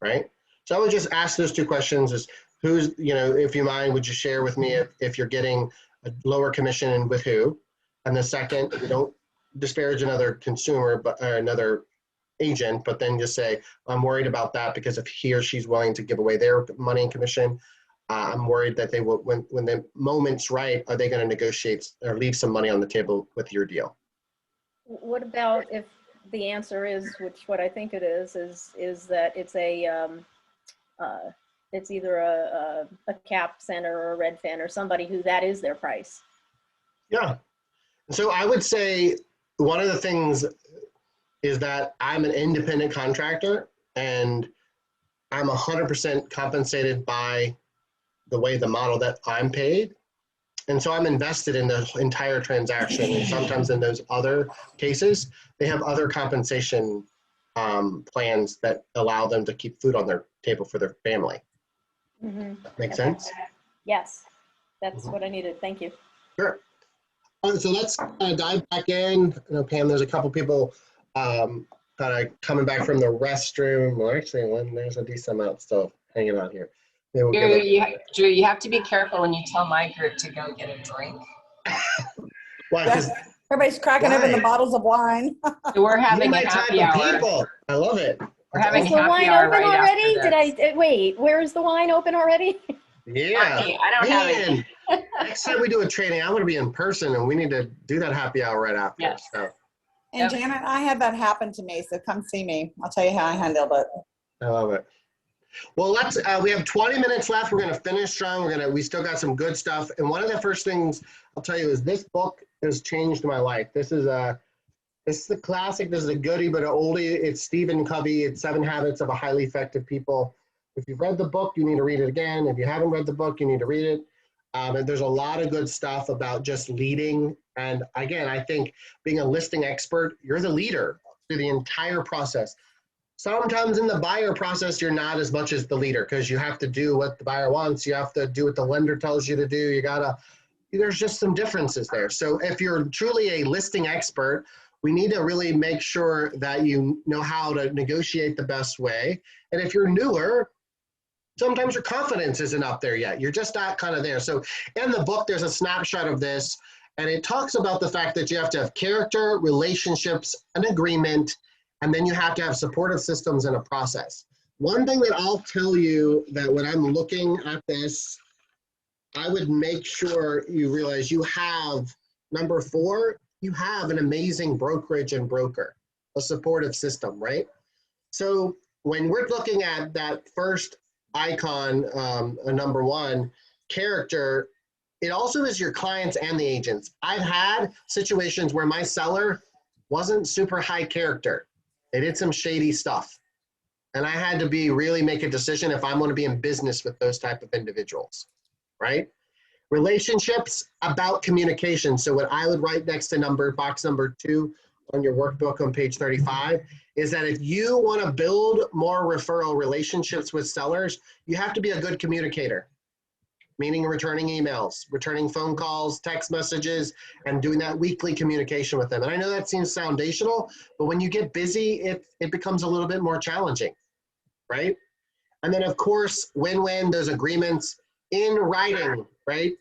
Speaker 1: right? So I would just ask those two questions is if you mind, would you share with me if you're getting a lower commission and with who? And the second, you don't disparage another consumer, or another agent, but then just say, I'm worried about that because if he or she's willing to give away their money and commission, I'm worried that they will, when the moment's right, are they going to negotiate or leave some money on the table with your deal?
Speaker 3: What about if the answer is, what I think it is that it's it's either a cap center or a Redfin or somebody who that is their price?
Speaker 1: Yeah. So I would say one of the things is that I'm an independent contractor and I'm 100% compensated by the model that I'm paid. And so I'm invested in the entire transaction. And sometimes in those other cases, they have other compensation plans that allow them to keep food on their table for their family.
Speaker 3: Mm-hmm.
Speaker 1: Make sense?
Speaker 3: Yes, that's what I needed. Thank you.
Speaker 1: Sure. So let's dive back in. I know, Pam, there's a couple people kind of coming back from the restroom. Well, actually, there's a decent amount still hanging out here.
Speaker 10: Drew, you have to be careful when you tell my group to go get a drink.
Speaker 1: Why?
Speaker 9: Yes. Everybody's cracking open the bottles of wine.
Speaker 10: We're having a happy hour.
Speaker 1: People. I love it.
Speaker 10: We're having
Speaker 3: Is
Speaker 10: a
Speaker 3: the
Speaker 10: happy
Speaker 3: wine
Speaker 10: hour
Speaker 3: open
Speaker 10: right
Speaker 3: already?
Speaker 10: after this.
Speaker 3: Wait, where is the wine open already?
Speaker 1: Yeah.
Speaker 10: I don't have any.
Speaker 1: Next time we do a training, I'm going to be in person and we need to do that happy hour right after.
Speaker 10: Yes.
Speaker 1: So.
Speaker 9: And Janet, I had that happen to me, so come see me. I'll tell you how I handled it.
Speaker 1: I love it. Well, we have 20 minutes left. We're going to finish strong. We still got some good stuff. And one of the first things I'll tell you is this book has changed my life. This is a classic. This is a goodie, but an oldie. It's Stephen Covey. It's 7 Habits of a Highly Effective People. If you've read the book, you need to read it again. If you haven't read the book, you need to read it. And there's a lot of good stuff about just leading. And again, I think being a listing expert, you're the leader through the entire process. Sometimes in the buyer process, you're not as much as the leader because you have to do what the buyer wants. You have to do what the lender tells you to do. There's just some differences there. So if you're truly a listing expert, we need to really make sure that you know how to negotiate the best way. And if you're newer, sometimes your confidence isn't up there yet. You're just not kind of there. So in the book, there's a snapshot of this, and it talks about the fact that you have to have character, relationships, an agreement, and then you have to have supportive systems and a process. One thing that I'll tell you that when I'm looking at this, I would make sure you realize you have, number 4, you have an amazing brokerage and broker, a supportive system, right? So when we're looking at that first icon, number 1, character, it also is your clients and the agents. I've had situations where my seller wasn't super high character. They did some shady stuff. And I had to really make a decision if I'm going to be in business with those type of individuals, right? Relationships, about communication. So what I would write next to box number 2 on your workbook on page 35 is that if you want to build more referral relationships with sellers, you have to be a good communicator, meaning returning emails, returning phone calls, text messages, and doing that weekly communication with them. And I know that seems foundational, but when you get busy, it becomes a little bit more challenging, right? And then of course, win-win, those agreements in writing, right?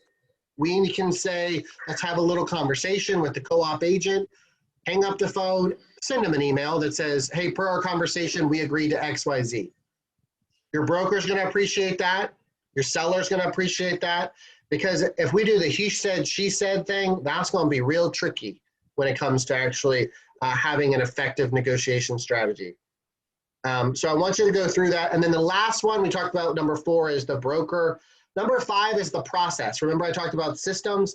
Speaker 1: We can say, let's have a little conversation with the co-op agent, hang up the phone, send them an email that says, hey, per our conversation, we agree to X, Y, Z. Your broker's gonna appreciate that. Your seller's gonna appreciate that, because if we do the he said, she said thing, that's gonna be real tricky when it comes to actually having an effective negotiation strategy. So I want you to go through that. And then the last one we talked about, number 4, is the broker. Number 5 is the process. Remember I talked about systems,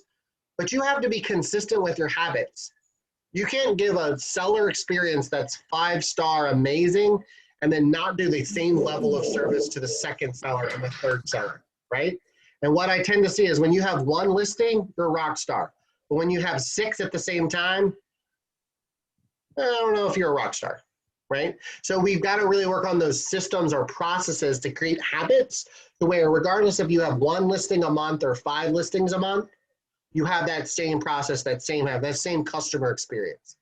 Speaker 1: but you have to be consistent with your habits. You can't give a seller experience that's 5-star amazing and then not do the same level of service to the second seller and the third seller, right? And what I tend to see is when you have 1 listing, you're a rock star. But when you have 6 at the same time, I don't know if you're a rock star, right? So we've got to really work on those systems or processes to create habits to where regardless if you have 1 listing a month or 5 listings a month, you have that same process, that same customer experience.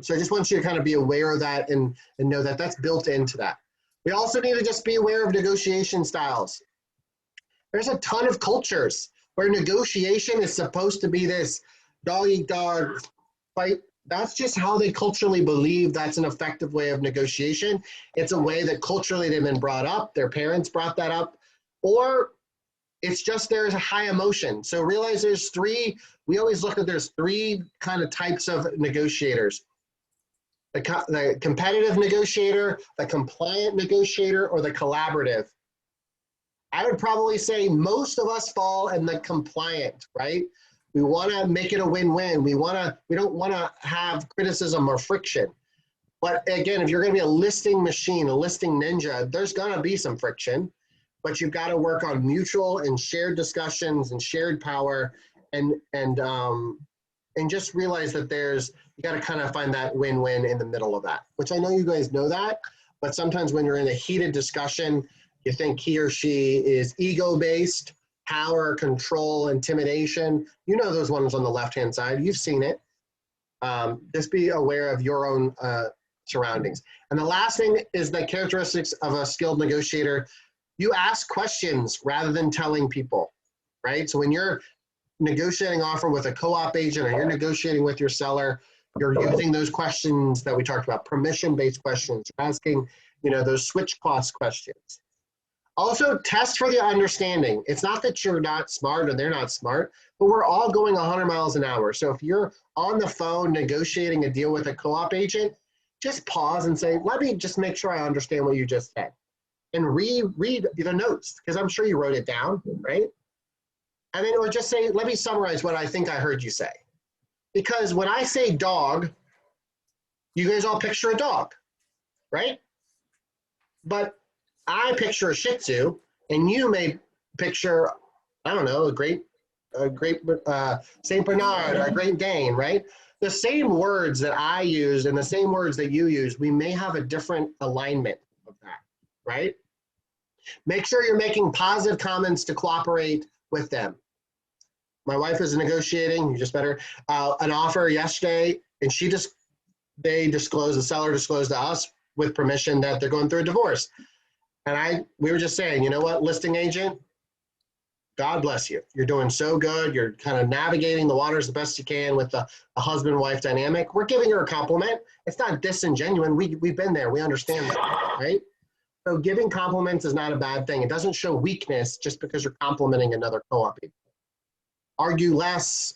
Speaker 1: So I just want you to kind of be aware of that and know that that's built into that. We also need to just be aware of negotiation styles. There's a ton of cultures where negotiation is supposed to be this dog-eat-dog fight. That's just how they culturally believe that's an effective way of negotiation. It's a way that culturally they've been brought up, their parents brought that up, or it's just there's a high emotion. So realize there's 3, we always look at there's 3 kind of types of negotiators. The competitive negotiator, the compliant negotiator, or the collaborative. I would probably say most of us fall in the compliant, right? We want to make it a win-win. We don't want to have criticism or friction. But again, if you're going to be a listing machine, a listing ninja, there's going to be some friction, but you've got to work on mutual and shared discussions and shared power and just realize that you got to kind of find that win-win in the middle of that, which I know you guys know that, but sometimes when you're in a heated discussion, you think he or she is ego-based, power, control, intimidation. You know those ones on the left-hand side. You've seen it. Just be aware of your own surroundings. And the last thing is the characteristics of a skilled negotiator. You ask questions rather than telling people, right? So when you're negotiating offer with a co-op agent or you're negotiating with your seller, you're using those questions that we talked about, permission-based questions, asking, those switch cost questions. Also, test for the understanding. It's not that you're not smart or they're not smart, but we're all going 100 miles an hour. So if you're on the phone negotiating a deal with a co-op agent, just pause and say, let me just make sure I understand what you just said. And read the notes, because I'm sure you wrote it down, right? And then or just say, let me summarize what I think I heard you say. Because when I say dog, you guys all picture a dog, right? But I picture a Shih Tzu, and you may picture I don't know, a great Saint Bernard or a Great Dane, right? The same words that I use and the same words that you use, we may have a different alignment of that, right? Make sure you're making positive comments to cooperate with them. My wife is negotiating, you just better, an offer yesterday, and the seller disclosed to us with permission that they're going through a divorce. And we were just saying, you know what, listing agent, God bless you. You're doing so good. You're kind of navigating the waters the best you can with the husband-wife dynamic. We're giving her a compliment. It's not disingenuous. We've been there. We understand that, right? So giving compliments is not a bad thing. It doesn't show weakness just because you're complimenting another co-op agent. Argue less.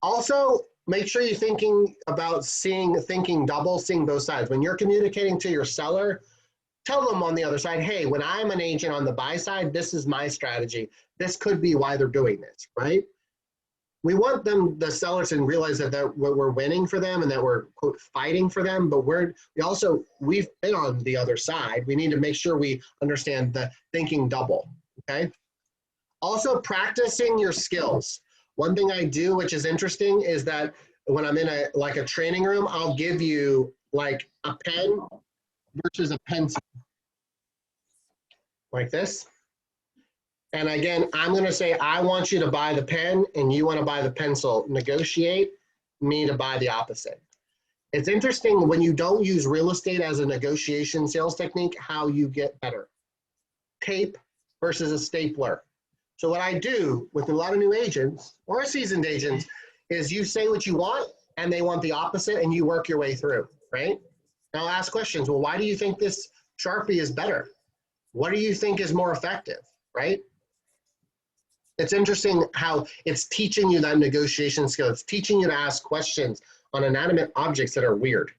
Speaker 1: Also, make sure you're thinking about thinking double, seeing both sides. When you're communicating to your seller, tell them on the other side, hey, when I'm an agent on the buy side, this is my strategy. This could be why they're doing this, right? We want the sellers to realize that we're winning for them and that we're, quote, fighting for them, but we've been on the other side. We need to make sure we understand the thinking double, okay? Also, practicing your skills. One thing I do, which is interesting, is that when I'm in a training room, I'll give you like a pen versus a pencil, like this. And again, I'm going to say, I want you to buy the pen and you want to buy the pencil. Negotiate me to buy the opposite. It's interesting when you don't use real estate as a negotiation sales technique, how you get better. Tape versus a stapler. So what I do with a lot of new agents or seasoned agents is you say what you want and they want the opposite and you work your way through, right? And I'll ask questions. Well, why do you think this Sharpie is better? What do you think is more effective, right? It's interesting how it's teaching you that negotiation skill. It's teaching you to ask questions on inanimate objects that are weird.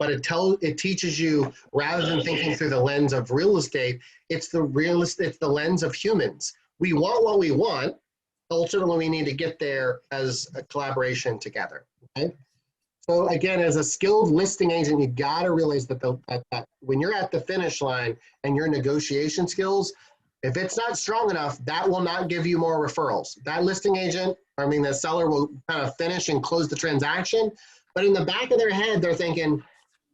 Speaker 1: But it teaches you, rather than thinking through the lens of real estate, it's the lens of humans. We want what we want. Ultimately, we need to get there as a collaboration together, okay? So again, as a skilled listing agent, you gotta realize that when you're at the finish line and your negotiation skills, if it's not strong enough, that will not give you more referrals. That listing agent, the seller will kind of finish and close the transaction, but in the back of their head, they're thinking,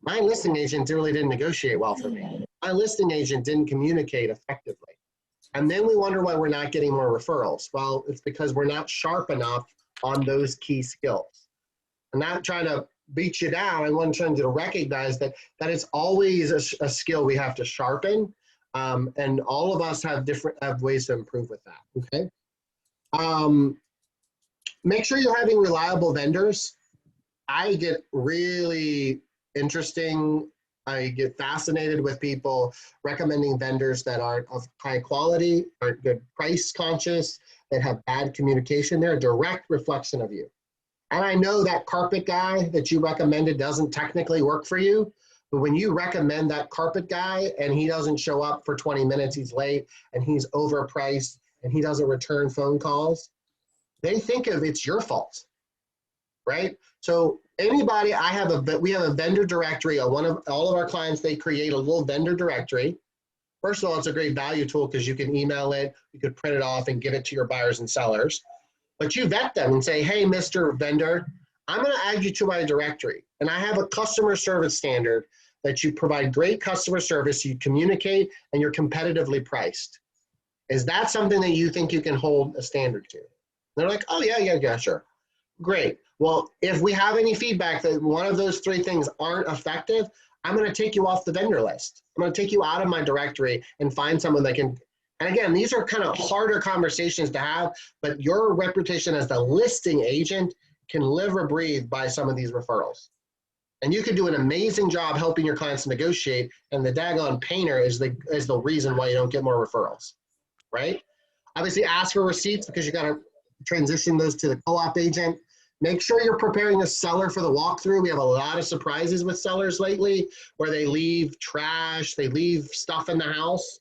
Speaker 1: my listing agent really didn't negotiate well for me. My listing agent didn't communicate effectively. And then we wonder why we're not getting more referrals. Well, it's because we're not sharp enough on those key skills. I'm not trying to beat you down. I want you to recognize that it's always a skill we have to sharpen. And all of us have ways to improve with that, okay? Make sure you're having reliable vendors. I get really interesting. I get fascinated with people recommending vendors that aren't of high quality, aren't good price conscious, that have bad communication. They're a direct reflection of you. And I know that carpet guy that you recommended doesn't technically work for you, but when you recommend that carpet guy and he doesn't show up for 20 minutes, he's late and he's overpriced and he doesn't return phone calls, they think of it's your fault, right? So anybody, we have a vendor directory. One of all of our clients, they create a little vendor directory. First of all, it's a great value tool because you can email it, you could print it off and give it to your buyers and sellers. But you vet them and say, hey, Mr. Vendor, I'm going to add you to my directory. And I have a customer service standard that you provide great customer service, you communicate, and you're competitively priced. Is that something that you think you can hold a standard to? And they're like, oh, yeah, sure. Great. Well, if we have any feedback that one of those three things aren't effective, I'm going to take you off the vendor list. I'm going to take you out of my directory and find someone that can. And again, these are kind of harder conversations to have, but your reputation as the listing agent can live or breathe by some of these referrals. And you can do an amazing job helping your clients negotiate, and the daggone painter is the reason why you don't get more referrals, right? Obviously, ask for receipts because you got to transition those to the co-op agent. Make sure you're preparing a seller for the walkthrough. We have a lot of surprises with sellers lately where they leave trash, they leave stuff in the house.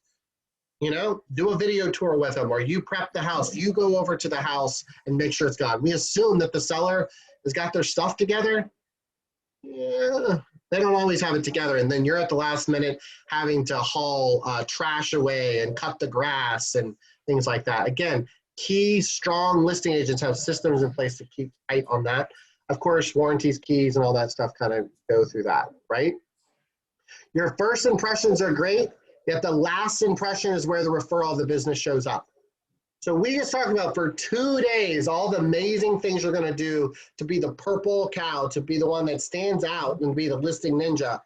Speaker 1: You know, do a video tour with them, or you prep the house. You go over to the house and make sure it's gone. We assume that the seller has got their stuff together. Yeah, they don't always have it together. And then you're at the last minute having to haul trash away and cut the grass and things like that. Again, key, strong listing agents have systems in place to keep tight on that. Of course, warranties, keys, and all that stuff kind of go through that, right? Your first impressions are great, yet the last impression is where the referral of the business shows up. So we just talked about for 2 days all the amazing things you're going to do to be the purple cow, to be the one that stands out and be the listing ninja.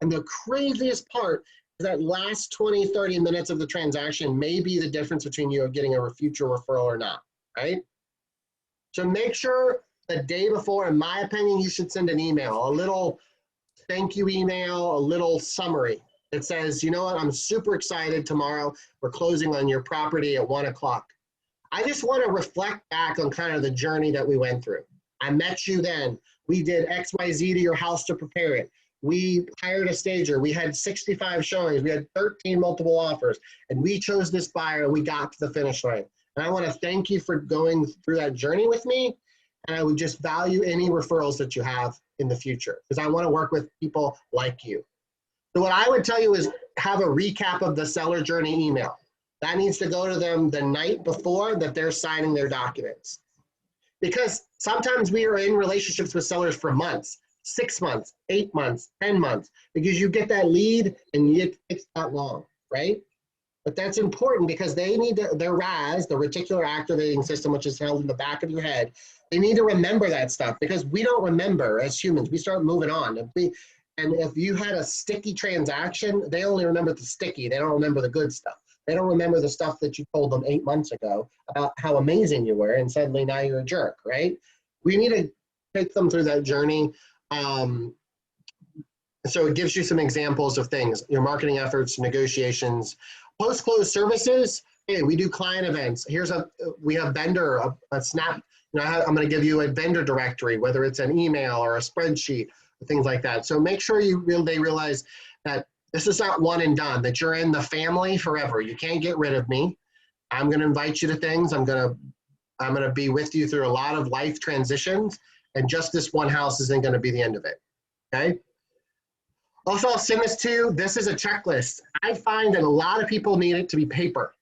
Speaker 1: And the craziest part is that last 20, 30 minutes of the transaction may be the difference between you getting a future referral or not, right? So make sure the day before, in my opinion, you should send an email, a little thank you email, a little summary. It says, you know what, I'm super excited tomorrow. We're closing on your property at 1 o'clock. I just want to reflect back on kind of the journey that we went through. I met you then. We did X, Y, Z to your house to prepare it. We hired a stager. We had 65 showings. We had 13 multiple offers. And we chose this buyer and we got to the finish line. And I want to thank you for going through that journey with me. And I would just value any referrals that you have in the future because I want to work with people like you. So what I would tell you is have a recap of the seller journey email. That needs to go to them the night before that they're signing their documents. Because sometimes we are in relationships with sellers for months, 6 months, 8 months, 10 months, because you get that lead and it takes that long, right? But that's important because they need their RAS, the reticular activating system, which is held in the back of your head. They need to remember that stuff because we don't remember as humans. We start moving on. And if you had a sticky transaction, they only remember the sticky. They don't remember the good stuff. They don't remember the stuff that you told them 8 months ago about how amazing you were, and suddenly now you're a jerk, right? We need to take them through that journey. So it gives you some examples of things, your marketing efforts, negotiations, post-close services. Hey, we do client events. We have vendor, a snap. You know, I'm going to give you a vendor directory, whether it's an email or a spreadsheet, things like that. So make sure they realize that this is not one and done, that you're in the family forever. You can't get rid of me. I'm going to invite you to things. I'm going to be with you through a lot of life transitions, and just this one house isn't going to be the end of it. Okay. Also, I'll send this to you. This is a checklist. I find that a lot of people need it to be paper.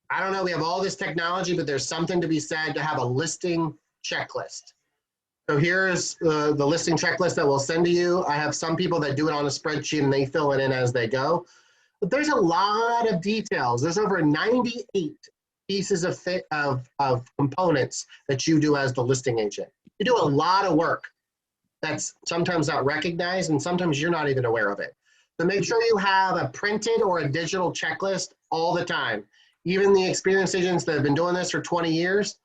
Speaker 1: I don't know, we have all this technology, but there's something to be said to have a listing checklist. So here's the listing checklist that we'll send to you. I have some people that do it on a spreadsheet and they fill it in as they go. But there's a lot of details. There's over 98 pieces of components that you do as the listing agent. You do a lot of work that's sometimes not recognized and sometimes you're not even aware of it. So make sure you have a printed or a digital checklist all the time. Even the experienced agents that have been doing this for 20 years,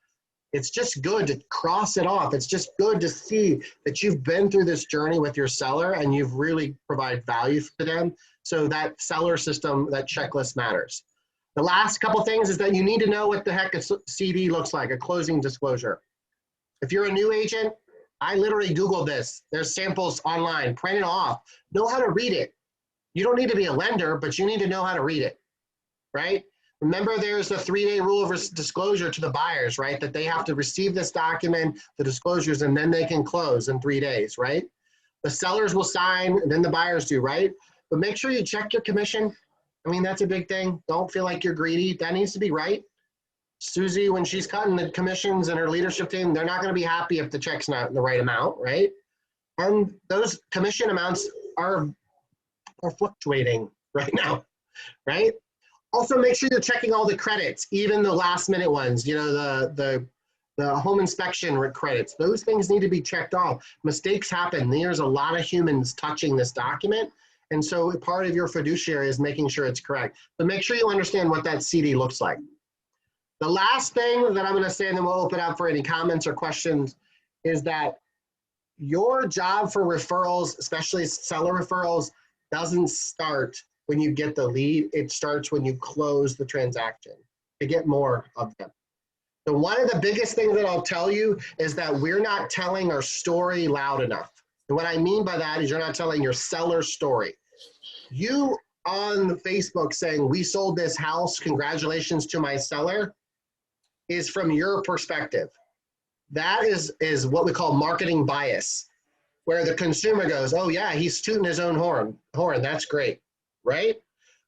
Speaker 1: it's just good to cross it off. It's just good to see that you've been through this journey with your seller and you've really provided value to them. So that seller system, that checklist matters. The last couple things is that you need to know what the heck a CD looks like, a closing disclosure. If you're a new agent, I literally Googled this. There's samples online, print it off, know how to read it. You don't need to be a lender, but you need to know how to read it, right? Remember, there's the 3-day rule of disclosure to the buyers, right? That they have to receive this document, the disclosures, and then they can close in 3 days, right? The sellers will sign, and then the buyers do, right? But make sure you check your commission. I mean, that's a big thing. Don't feel like you're greedy. That needs to be right. Susie, when she's cutting the commissions and her leadership team, they're not going to be happy if the check's not the right amount, right? And those commission amounts are fluctuating right now, right? Also, make sure you're checking all the credits, even the last minute ones, you know, the home inspection credits. Those things need to be checked off. Mistakes happen. There's a lot of humans touching this document. And so part of your fiduciary is making sure it's correct. But make sure you understand what that CD looks like. The last thing that I'm going to say, and then we'll open up for any comments or questions, is that your job for referrals, especially seller referrals, doesn't start when you get the lead. It starts when you close the transaction to get more of them. So one of the biggest things that I'll tell you is that we're not telling our story loud enough. And what I mean by that is you're not telling your seller story. You on Facebook saying, we sold this house, congratulations to my seller, is from your perspective. That is what we call marketing bias, where the consumer goes, oh yeah, he's tooting his own horn, that's great, right?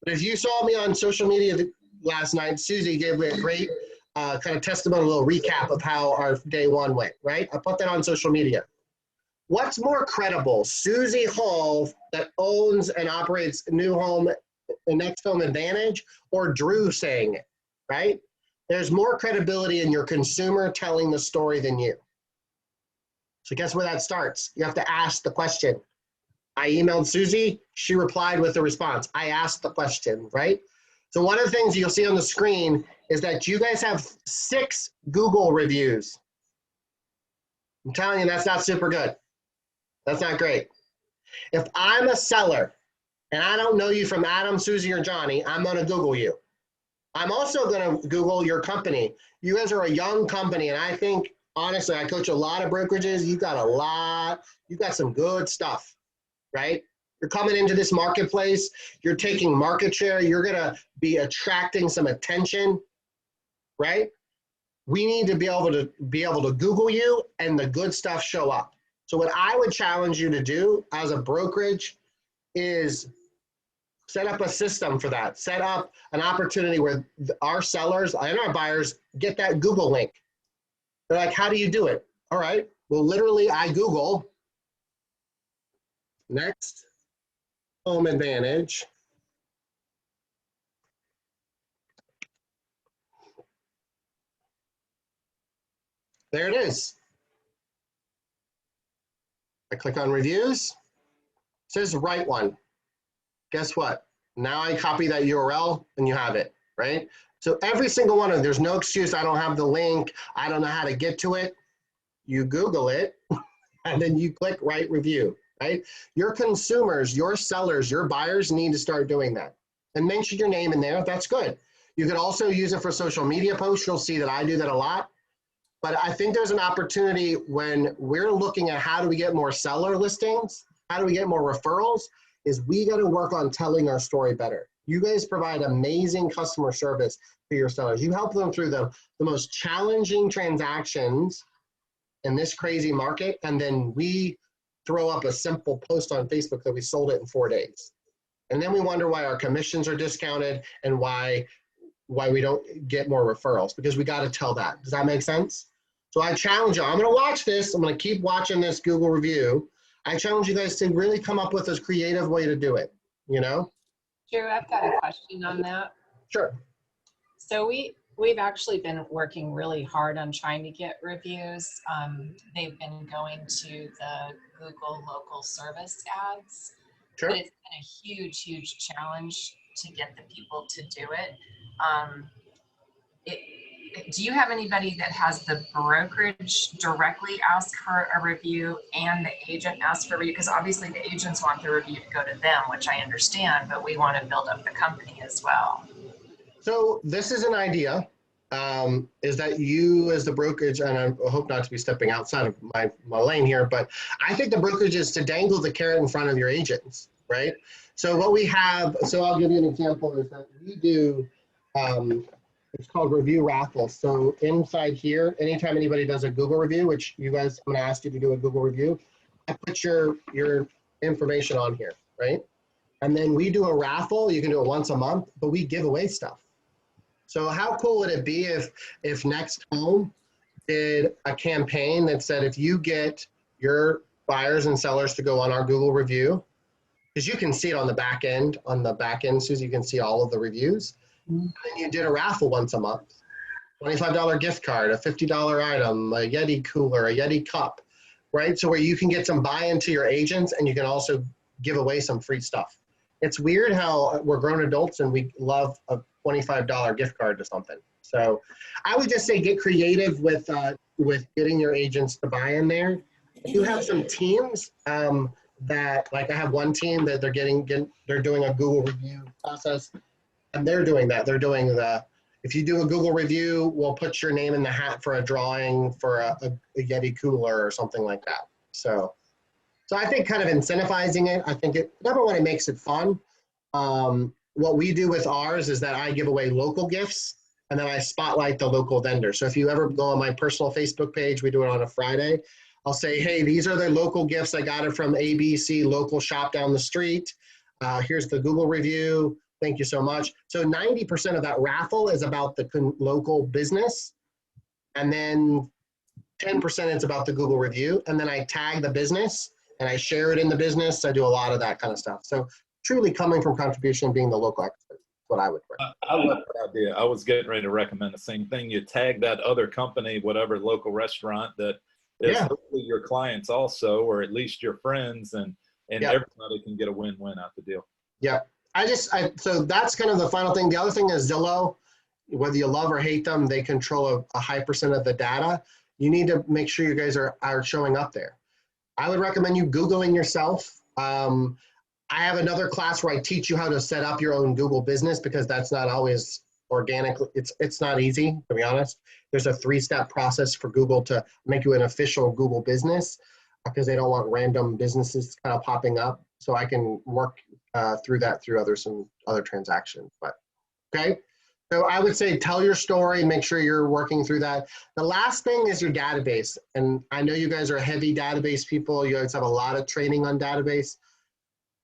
Speaker 1: But if you saw me on social media last night, Susie gave me a great kind of testimonial, little recap of how our day one went, right? I put that on social media. What's more credible, Susie Hall that owns and operates New Home, the Next Home Advantage, or Drew saying it, right? There's more credibility in your consumer telling the story than you. So guess where that starts? You have to ask the question. I emailed Susie, she replied with a response. I asked the question, right? So one of the things you'll see on the screen is that you guys have 6 Google reviews. I'm telling you, that's not super good. That's not great. If I'm a seller and I don't know you from Adam, Susie, or Johnny, I'm gonna Google you. I'm also gonna Google your company. You guys are a young company, and I think, honestly, I coach a lot of brokerages. You got some good stuff, right? You're coming into this marketplace, you're taking market share, you're gonna be attracting some attention, right? We need to be able to Google you and the good stuff show up. So what I would challenge you to do as a brokerage is set up a system for that. Set up an opportunity where our sellers and our buyers get that Google link. They're like, how do you do it? All right, well, literally I Google Next Home Advantage. There it is. I click on reviews. It says write one. Guess what? Now I copy that URL and you have it, right? So every single one of them, there's no excuse. I don't have the link. I don't know how to get to it. You Google it and then you click write review, right? Your consumers, your sellers, your buyers need to start doing that. And mention your name in there. That's good. You could also use it for social media posts. You'll see that I do that a lot. But I think there's an opportunity when we're looking at how do we get more seller listings, how do we get more referrals, is we got to work on telling our story better. You guys provide amazing customer service for your sellers. You help them through the most challenging transactions in this crazy market, and then we throw up a simple post on Facebook that we sold it in 4 days. And then we wonder why our commissions are discounted and why we don't get more referrals, because we got to tell that. Does that make sense? So I challenge you. I'm going to watch this. I'm going to keep watching this Google review. I challenge you guys to really come up with a creative way to do it, you know?
Speaker 10: Drew, I've got a question on that.
Speaker 1: Sure.
Speaker 10: So we've actually been working really hard on trying to get reviews. They've been going to the Google local service ads.
Speaker 1: Sure.
Speaker 10: But it's been a huge, huge challenge to get the people to do it. Do you have anybody that has the brokerage directly ask for a review and the agent ask for a review? Because obviously the agents want the review to go to them, which I understand, but we want to build up the company as well.
Speaker 1: So this is an idea, is that you as the brokerage, and I hope not to be stepping outside of my lane here, but I think the brokerage is to dangle the carrot in front of your agents, right? So what we have, so I'll give you an example, is that we do, it's called review raffles. So inside here, anytime anybody does a Google review, which you guys, I'm gonna ask you to do a Google review, I put your information on here, right? And then we do a raffle. You can do it once a month, but we give away stuff. So how cool would it be if Next Home did a campaign that said, if you get your buyers and sellers to go on our Google review, because you can see it on the back end, Susie, you can see all of the reviews. And you did a raffle once a month, $25 gift card, a $50 item, a Yeti cooler, a Yeti cup, right? So where you can get some buy-in to your agents and you can also give away some free stuff. It's weird how we're grown adults and we love a $25 gift card to something. So I would just say get creative with getting your agents to buy in there. You have some teams that, like I have one team that they're doing a Google review process. And they're doing that. They're doing if you do a Google review, we'll put your name in the hat for a drawing for a Yeti cooler or something like that. So I think kind of incentivizing it, I think number one, it makes it fun. What we do with ours is that I give away local gifts and then I spotlight the local vendor. So if you ever go on my personal Facebook page, we do it on a Friday. I'll say, hey, these are the local gifts. I got it from ABC local shop down the street. Here's the Google review. Thank you so much. So 90% of that raffle is about the local business. And then 10% is about the Google review. And then I tag the business and I share it in the business. I do a lot of that kind of stuff. So truly coming from contribution, being the local expert, is what I would recommend.
Speaker 8: I love that idea. I was getting ready to recommend the same thing. You tag that other company, whatever local restaurant that is hopefully your clients also, or at least your friends, and everybody can get a win-win out the deal.
Speaker 1: Yeah. So that's kind of the final thing. The other thing is Zillow, whether you love or hate them, they control a high percent of the data. You need to make sure you guys are showing up there. I would recommend you Googling yourself. I have another class where I teach you how to set up your own Google business, because that's not always organic. It's not easy, to be honest. There's a 3-step process for Google to make you an official Google business, because they don't want random businesses kind of popping up. So I can work through that through some other transactions. But okay. So I would say tell your story, make sure you're working through that. The last thing is your database. And I know you guys are heavy database people. You guys have a lot of training on database.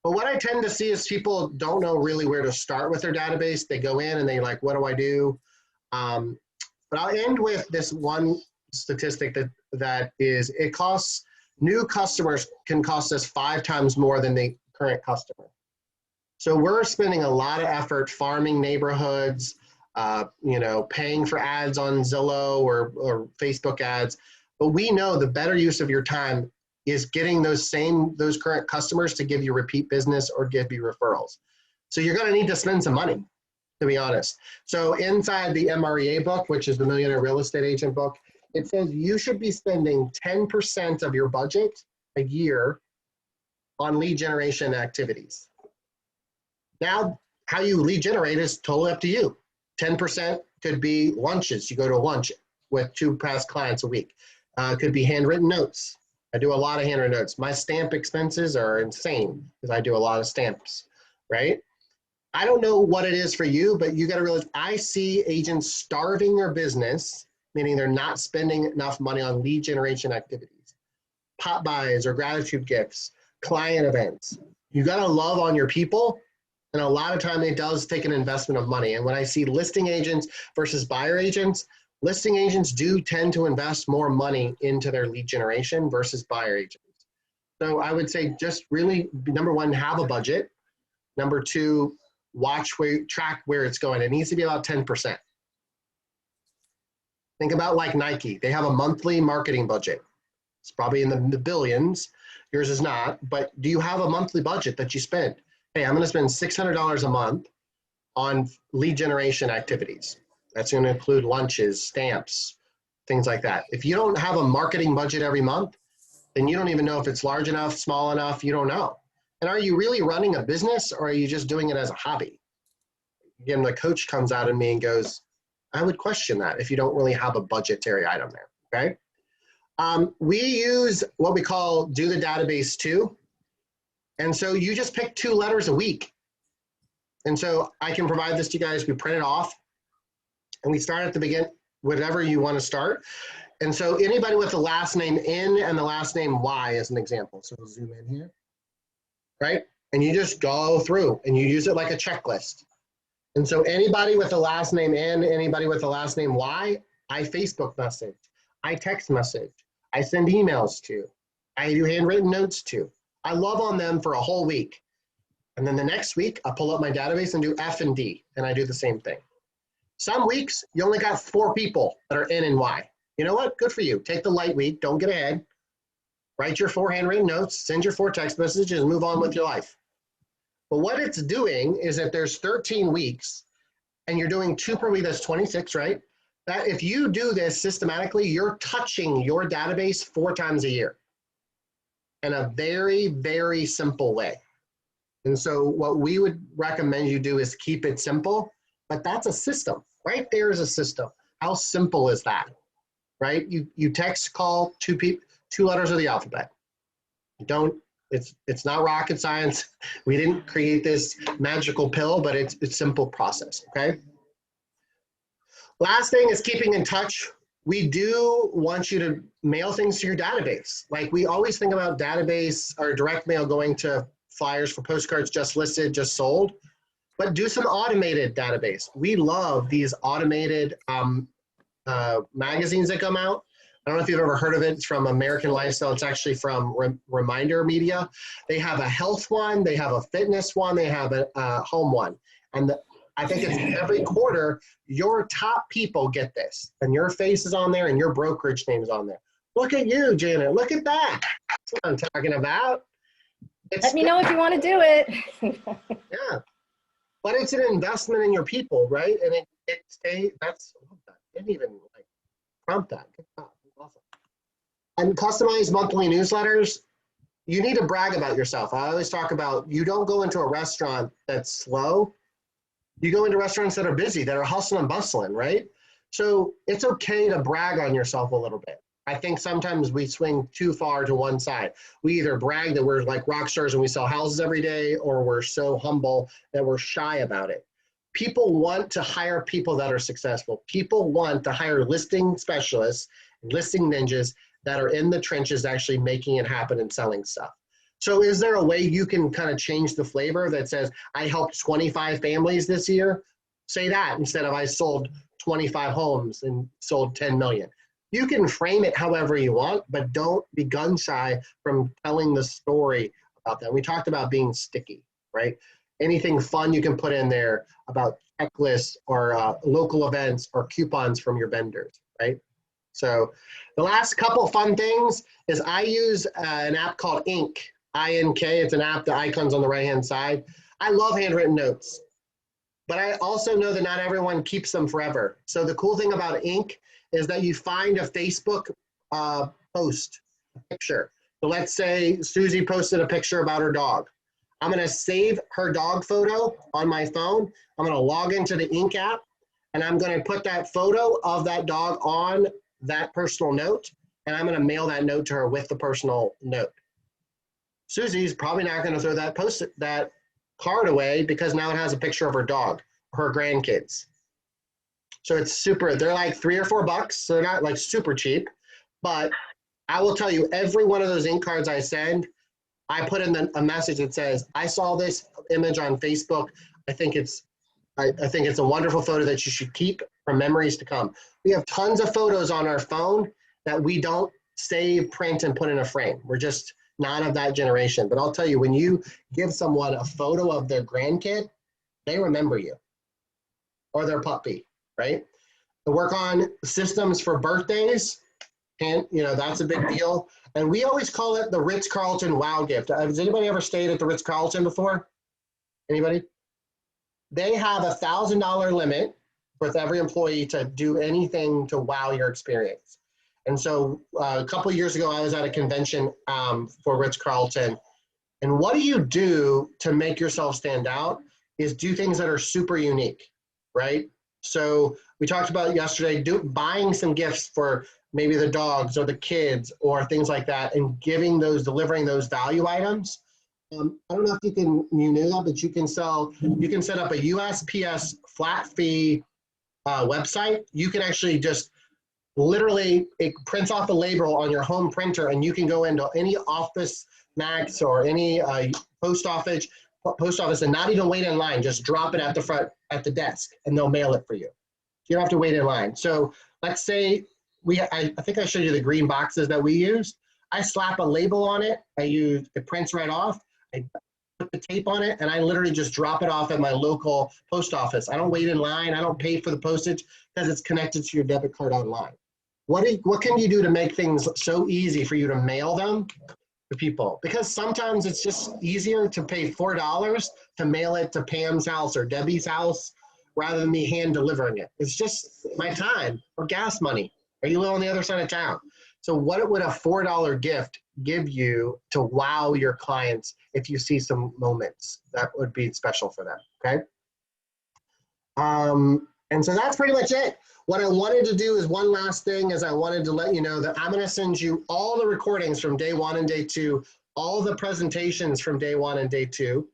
Speaker 1: But what I tend to see is people don't know really where to start with their database. They go in and they're like, what do I do? But I'll end with this one statistic that is, it costs, new customers can cost us 5 times more than the current customer. So we're spending a lot of effort farming neighborhoods, paying for ads on Zillow or Facebook ads. But we know the better use of your time is getting those current customers to give you repeat business or give you referrals. So you're going to need to spend some money, to be honest. So inside the MREA book, which is the Millionaire Real Estate Agent book, it says you should be spending 10% of your budget a year on lead generation activities. Now, how you lead generate is totally up to you. 10% could be lunches. You go to a lunch with 2 past clients a week. Could be handwritten notes. I do a lot of handwritten notes. My stamp expenses are insane because I do a lot of stamps, right? I don't know what it is for you, but you got to realize I see agents starving their business, meaning they're not spending enough money on lead generation activities, pop buys or gratitude gifts, client events. You got to love on your people. And a lot of time it does take an investment of money. And when I see listing agents versus buyer agents, listing agents do tend to invest more money into their lead generation versus buyer agents. So I would say just really, number 1, have a budget. Number 2, track where it's going. It needs to be about 10%. Think about like Nike. They have a monthly marketing budget. It's probably in the billions. Yours is not. But do you have a monthly budget that you spend? Hey, I'm going to spend $600 a month on lead generation activities. That's going to include lunches, stamps, things like that. If you don't have a marketing budget every month, then you don't even know if it's large enough, small enough, you don't know. And are you really running a business, or are you just doing it as a hobby? Again, the coach comes out of me and goes, I would question that if you don't really have a budgetary item there, okay? We use what we call do the database too. And so you just pick 2 letters a week. And so I can provide this to you guys. We print it off and we start at the beginning, whatever you want to start. And so anybody with the last name N and the last name Y as an example. So we'll zoom in here, right? And you just go through and you use it like a checklist. And so anybody with the last name N, anybody with the last name Y, I Facebook message, I text message, I send emails to, I do handwritten notes to. I love on them for a whole week. And then the next week, I pull up my database and do F and D, and I do the same thing. Some weeks, you only got 4 people that are N and Y. You know what? Good for you. Take the light week. Don't get ahead. Write your 4 handwritten notes, send your 4 text messages, and move on with your life. But what it's doing is that there's 13 weeks, and you're doing 2 per week. That's 26, right? That if you do this systematically, you're touching your database 4 times a year in a very, very simple way. And so what we would recommend you do is keep it simple, but that's a system. Right there is a system. How simple is that? Right? You text, call 2 letters of the alphabet. You don't, it's not rocket science. We didn't create this magical pill, but it's a simple process, okay? Last thing is keeping in touch. We do want you to mail things to your database. Like we always think about database or direct mail going to flyers for postcards just listed, just sold. but do some automated database. We love these automated magazines that come out. I don't know if you've ever heard of it. It's from American Lifestyle. It's actually from Reminder Media. They have a health one, they have a fitness one, they have a home one. And I think it's every quarter, your top people get this. And your face is on there and your brokerage name is on there. Look at you, Janet. Look at that. That's what I'm talking about.
Speaker 3: Let me know if you want to do it.
Speaker 1: Yeah. But it's an investment in your people, right? And that's, I didn't even like prompt that. Good job. Awesome. And customized monthly newsletters, you need to brag about yourself. I always talk about, you don't go into a restaurant that's slow. You go into restaurants that are busy, that are hustling and bustling, right? So it's okay to brag on yourself a little bit. I think sometimes we swing too far to one side. We either brag that we're like rock stars and we sell houses every day, or we're so humble that we're shy about it. People want to hire people that are successful. People want to hire listing specialists, listing ninjas that are in the trenches actually making it happen and selling stuff. So is there a way you can kind of change the flavor that says, I helped 25 families this year? Say that instead of I sold 25 homes and sold 10 million. You can frame it however you want, but don't be gun shy from telling the story about that. We talked about being sticky, right? Anything fun you can put in there about checklists or local events or coupons from your vendors, right? So the last couple fun things is I use an app called Ink, I-N-K. It's an app, the icon's on the right-hand side. I love handwritten notes, but I also know that not everyone keeps them forever. So the cool thing about Ink is that you find a Facebook post, a picture. So let's say Susie posted a picture about her dog. I'm gonna save her dog photo on my phone. I'm gonna log into the Ink app, and I'm gonna put that photo of that dog on that personal note, and I'm gonna mail that note to her with the personal note. Susie's probably not gonna throw that card away because now it has a picture of her dog, her grandkids. So it's super, they're like $3 or $4, so they're not like super cheap, but I will tell you, every one of those Ink cards I send, I put in a message that says, I saw this image on Facebook. I think it's a wonderful photo that you should keep for memories to come. We have tons of photos on our phone that we don't save, print, and put in a frame. We're just not of that generation. But I'll tell you, when you give someone a photo of their grandkid, they remember you or their puppy, right? To work on systems for birthdays, and that's a big deal. And we always call it the Ritz-Carlton wow gift. Has anybody ever stayed at the Ritz-Carlton before? Anybody? They have a $1,000 limit with every employee to do anything to wow your experience. And so a couple of years ago, I was at a convention for Ritz-Carlton. And what do you do to make yourself stand out is do things that are super unique, right? So we talked about yesterday, buying some gifts for maybe the dogs or the kids or things like that, and delivering those value items. I don't know if you knew that, but you can set up a USPS flat fee website. You can actually just literally, it prints off a label on your home printer, and you can go into any Office Max or any post office and not even wait in line. Just drop it at the front at the desk, and they'll mail it for you. You don't have to wait in line. So let's say I think I showed you the green boxes that we use. I slap a label on it. It prints right off. I put the tape on it, and I literally just drop it off at my local post office. I don't wait in line. I don't pay for the postage because it's connected to your debit card online. What can you do to make things so easy for you to mail them to people? Because sometimes it's just easier to pay $4 to mail it to Pam's house or Debbie's house rather than me hand delivering it. It's just my time or gas money, or you live on the other side of town. So what would a $4 gift give you to wow your clients if you see some moments that would be special for them, okay? And so that's pretty much it. What I wanted to do is one last thing is I wanted to let you know that I'm gonna send you all the recordings from day 1 and day 2, all the presentations from day 1 and day 2.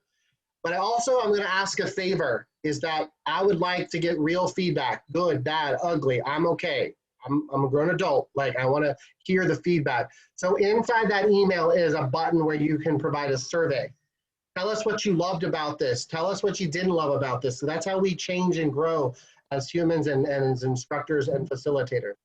Speaker 1: But I'm gonna ask a favor, is that I would like to get real feedback, good, bad, ugly, I'm okay. I'm a grown adult, like I wanna hear the feedback. So inside that email is a button where you can provide a survey. Tell us what you loved about this. Tell us what you didn't love about this. So that's how we change and grow as humans and as instructors and facilitators.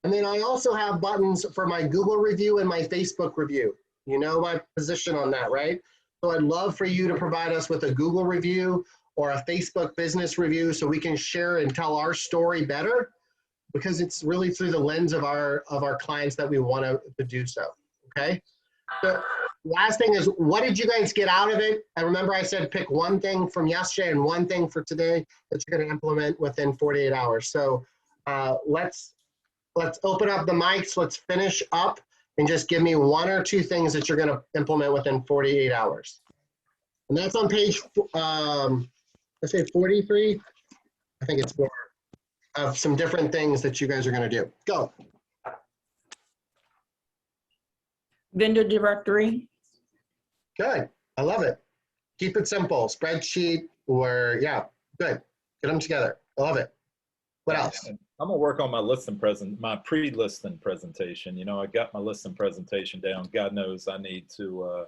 Speaker 1: And then I also have buttons for my Google review and my Facebook review. You know my position on that, right? So I'd love for you to provide us with a Google review or a Facebook business review so we can share and tell our story better, because it's really through the lens of our clients that we want to do so, okay? The last thing is, what did you guys get out of it? And remember I said pick one thing from yesterday and one thing for today that you're going to implement within 48 hours. So let's open up the mics, let's finish up, and just give me one or two things that you're going to implement within 48 hours. And that's on page, let's say 43, I think it's 4, of some different things that you guys are going to do. Go.
Speaker 7: Vendor directory.
Speaker 1: Good. I love it. Keep it simple. Spreadsheet or, yeah, good. Get them together. I love it. What else?
Speaker 8: I'm gonna work on my pre-listing presentation. You know, I got my listing presentation down. God knows I need to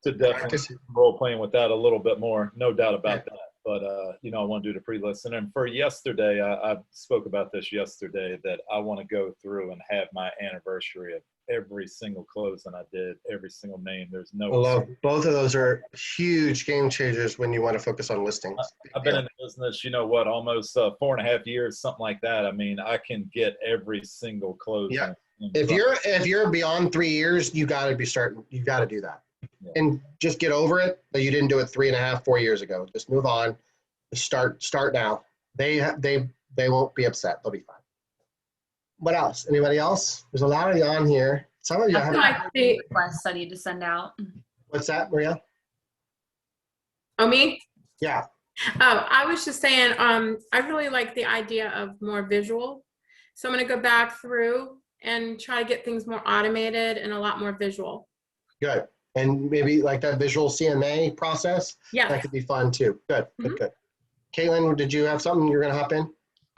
Speaker 8: definitely role playing with that a little bit more. No doubt about that. But you know, I want to do the pre-listing. And for yesterday, I spoke about this yesterday, that I want to go through and have my anniversary of every single closing I did, every single name. There's no.
Speaker 1: I love both of those are huge game changers when you want to focus on listings.
Speaker 8: I've been in the business, you know what, almost 4.5 years, something like that. I mean, I can get every single closing.
Speaker 1: Yeah. If you're beyond 3 years, you got to be starting. You got to do that, and just get over it that you didn't do it 3.5, 4 years ago. Just move on. Start now. They won't be upset. They'll be fine. What else? Anybody else? There's a lot of you on here. Some of you have
Speaker 2: requests I need to send out.
Speaker 1: What's that, Maria?
Speaker 11: Oh, me?
Speaker 1: Yeah.
Speaker 11: Oh, I was just saying, I really like the idea of more visual. So I'm going to go back through and try to get things more automated and a lot more visual.
Speaker 1: Good. And maybe like that visual CMA process?
Speaker 11: Yeah.
Speaker 1: That could be fun too. Good, good. Caitlin, did you have something you're going to hop in?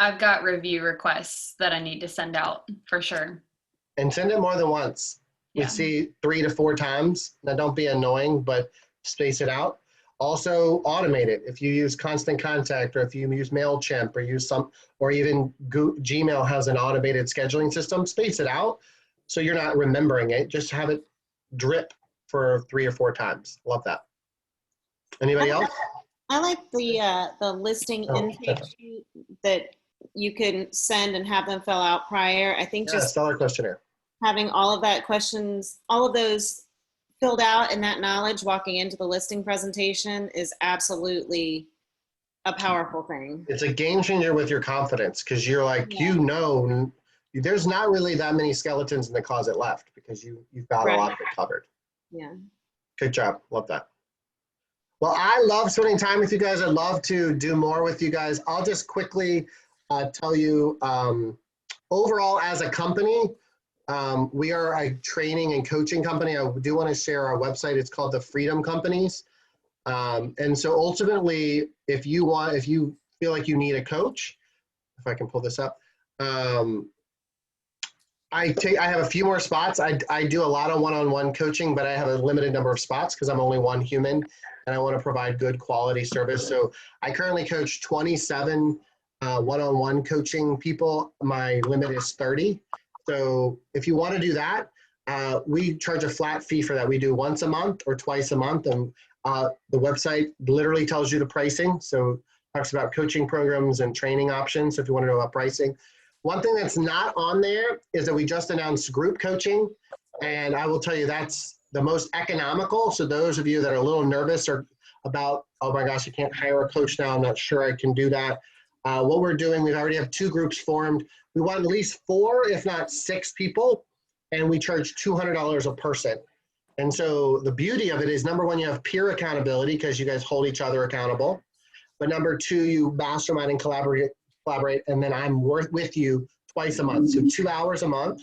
Speaker 2: I've got review requests that I need to send out for sure.
Speaker 1: And send it more than once. We see 3 to 4 times. Now don't be annoying, but space it out. Also automate it. If you use Constant Contact, or if you use MailChimp, or use or even Gmail has an automated scheduling system, space it out so you're not remembering it. Just have it drip for 3 or 4 times. Love that. Anybody else?
Speaker 12: I like the listing intake sheet that you can send and have them fill out prior. I think just
Speaker 1: seller questionnaire.
Speaker 12: Having all of that questions, all of those filled out, and that knowledge walking into the listing presentation is absolutely a powerful thing.
Speaker 1: It's a game changer with your confidence, because you're like, you know, there's not really that many skeletons in the closet left, because you've got a lot of it covered.
Speaker 12: Yeah.
Speaker 1: Good job. Love that. Well, I love spending time with you guys. I'd love to do more with you guys. I'll just quickly tell you, overall as a company, we are a training and coaching company. I do want to share our website. It's called the Freedom Companies. And so ultimately, if you feel like you need a coach, if I can pull this up, I have a few more spots. I do a lot of one-on-one coaching, but I have a limited number of spots because I'm only one human and I want to provide good quality service. So I currently coach 27 one-on-one coaching people. My limit is 30. So if you want to do that, we charge a flat fee for that. We do once a month or twice a month. And the website literally tells you the pricing. So it talks about coaching programs and training options. So if you want to know about pricing. One thing that's not on there is that we just announced group coaching. And I will tell you that's the most economical. So those of you that are a little nervous or about, oh my gosh, I can't hire a coach now, I'm not sure I can do that. What we're doing, we already have 2 groups formed. We want at least 4, if not 6 people, and we charge $200 a person. And so the beauty of it is, number 1, you have peer accountability because you guys hold each other accountable. But number 2, you mastermind and collaborate, and then I'm with you twice a month. So 2 hours a month,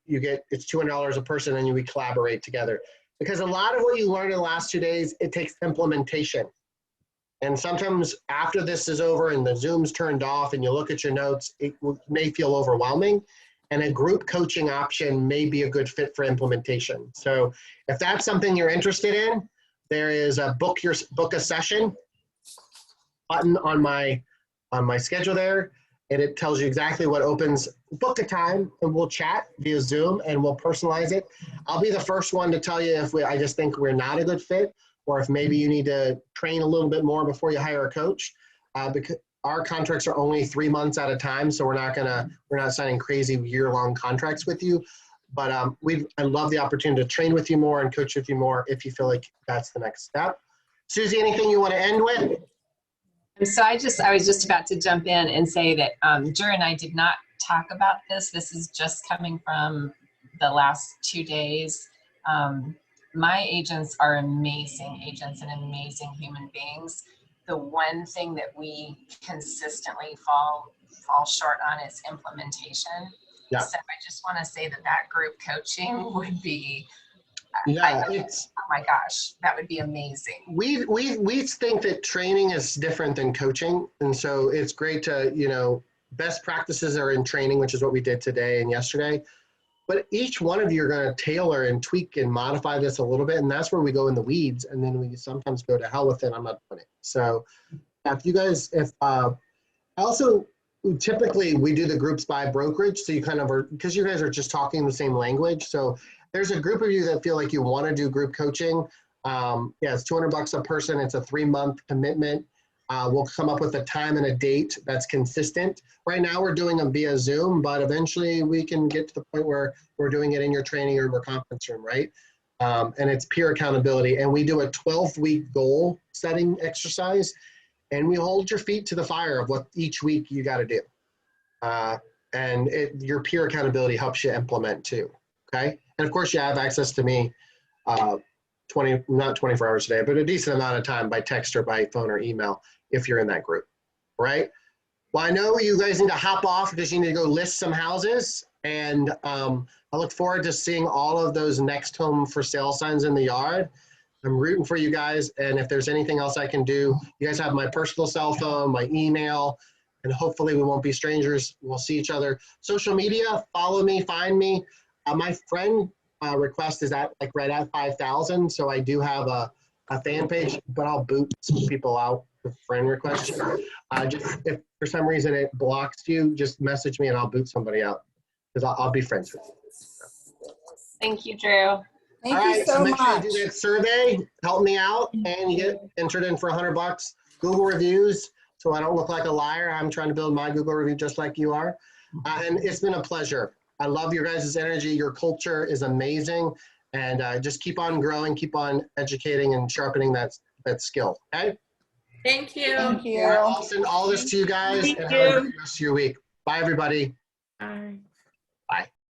Speaker 1: it's $200 a person, and we collaborate together. Because a lot of what you learn in the last 2 days, it takes implementation. And sometimes after this is over and the Zoom's turned off and you look at your notes, it may feel overwhelming. And a group coaching option may be a good fit for implementation. So if that's something you're interested in, there is a book a session button on my schedule there, and it tells you exactly what opens. Book a time, and we'll chat via Zoom, and we'll personalize it. I'll be the first one to tell you if I just think we're not a good fit, or if maybe you need to train a little bit more before you hire a coach. Because our contracts are only 3 months at a time, so we're not signing crazy year-long contracts with you. But I love the opportunity to train with you more and coach with you more if you feel like that's the next step. Susie, anything you want to end with?
Speaker 10: So I was just about to jump in and say that Drew and I did not talk about this. This is just coming from the last 2 days. My agents are amazing agents and amazing human beings. The one thing that we consistently fall short on is implementation.
Speaker 1: Yeah.
Speaker 10: So I just want to say that group coaching would be,
Speaker 1: yeah,
Speaker 10: oh my gosh, that would be amazing.
Speaker 1: We think that training is different than coaching, and so it's great to, best practices are in training, which is what we did today and yesterday. But each one of you are going to tailor and tweak and modify this a little bit, and that's where we go in the weeds, and then we sometimes go to hell with it. I'm not doing it. So if you guys, also typically we do the groups by brokerage, so you kind of are, because you guys are just talking the same language. So there's a group of you that feel like you want to do group coaching. It's $200 a person. It's a 3-month commitment. We'll come up with a time and a date that's consistent. Right now we're doing them via Zoom, but eventually we can get to the point where we're doing it in your training room or conference room, right? And it's peer accountability. And we do a 12-week goal setting exercise, and we hold your feet to the fire of what each week you got to do. And your peer accountability helps you implement too, okay? And of course you have access to me not 24 hours a day, but a decent amount of time by text or by phone or email if you're in that group, right? Well, I know you guys need to hop off because you need to go list some houses, and I look forward to seeing all of those next home for sale signs in the yard. I'm rooting for you guys, and if there's anything else I can do, you guys have my personal cell phone, my email, and hopefully we won't be strangers. We'll see each other. Social media, follow me, find me. My friend request is right at 5,000, so I do have a fan page, but I'll boot some people out with friend requests. Just if for some reason it blocks you, just message me and I'll boot somebody out, because I'll be friends with you.
Speaker 10: Thank you, Drew.
Speaker 9: Thank you so
Speaker 1: make sure
Speaker 9: much.
Speaker 1: you do that survey, help me out, and you get entered in for $100. Google reviews, so I don't look like a liar. I'm trying to build my Google review just like you are. And it's been a pleasure. I love your guys' energy. Your culture is amazing. And just keep on growing, keep on educating and sharpening that skill, okay?
Speaker 11: Thank you.
Speaker 9: Thank you.
Speaker 1: I'll send all this to you guys, and have a great rest of your week. Bye, everybody.
Speaker 11: Bye.
Speaker 1: Bye.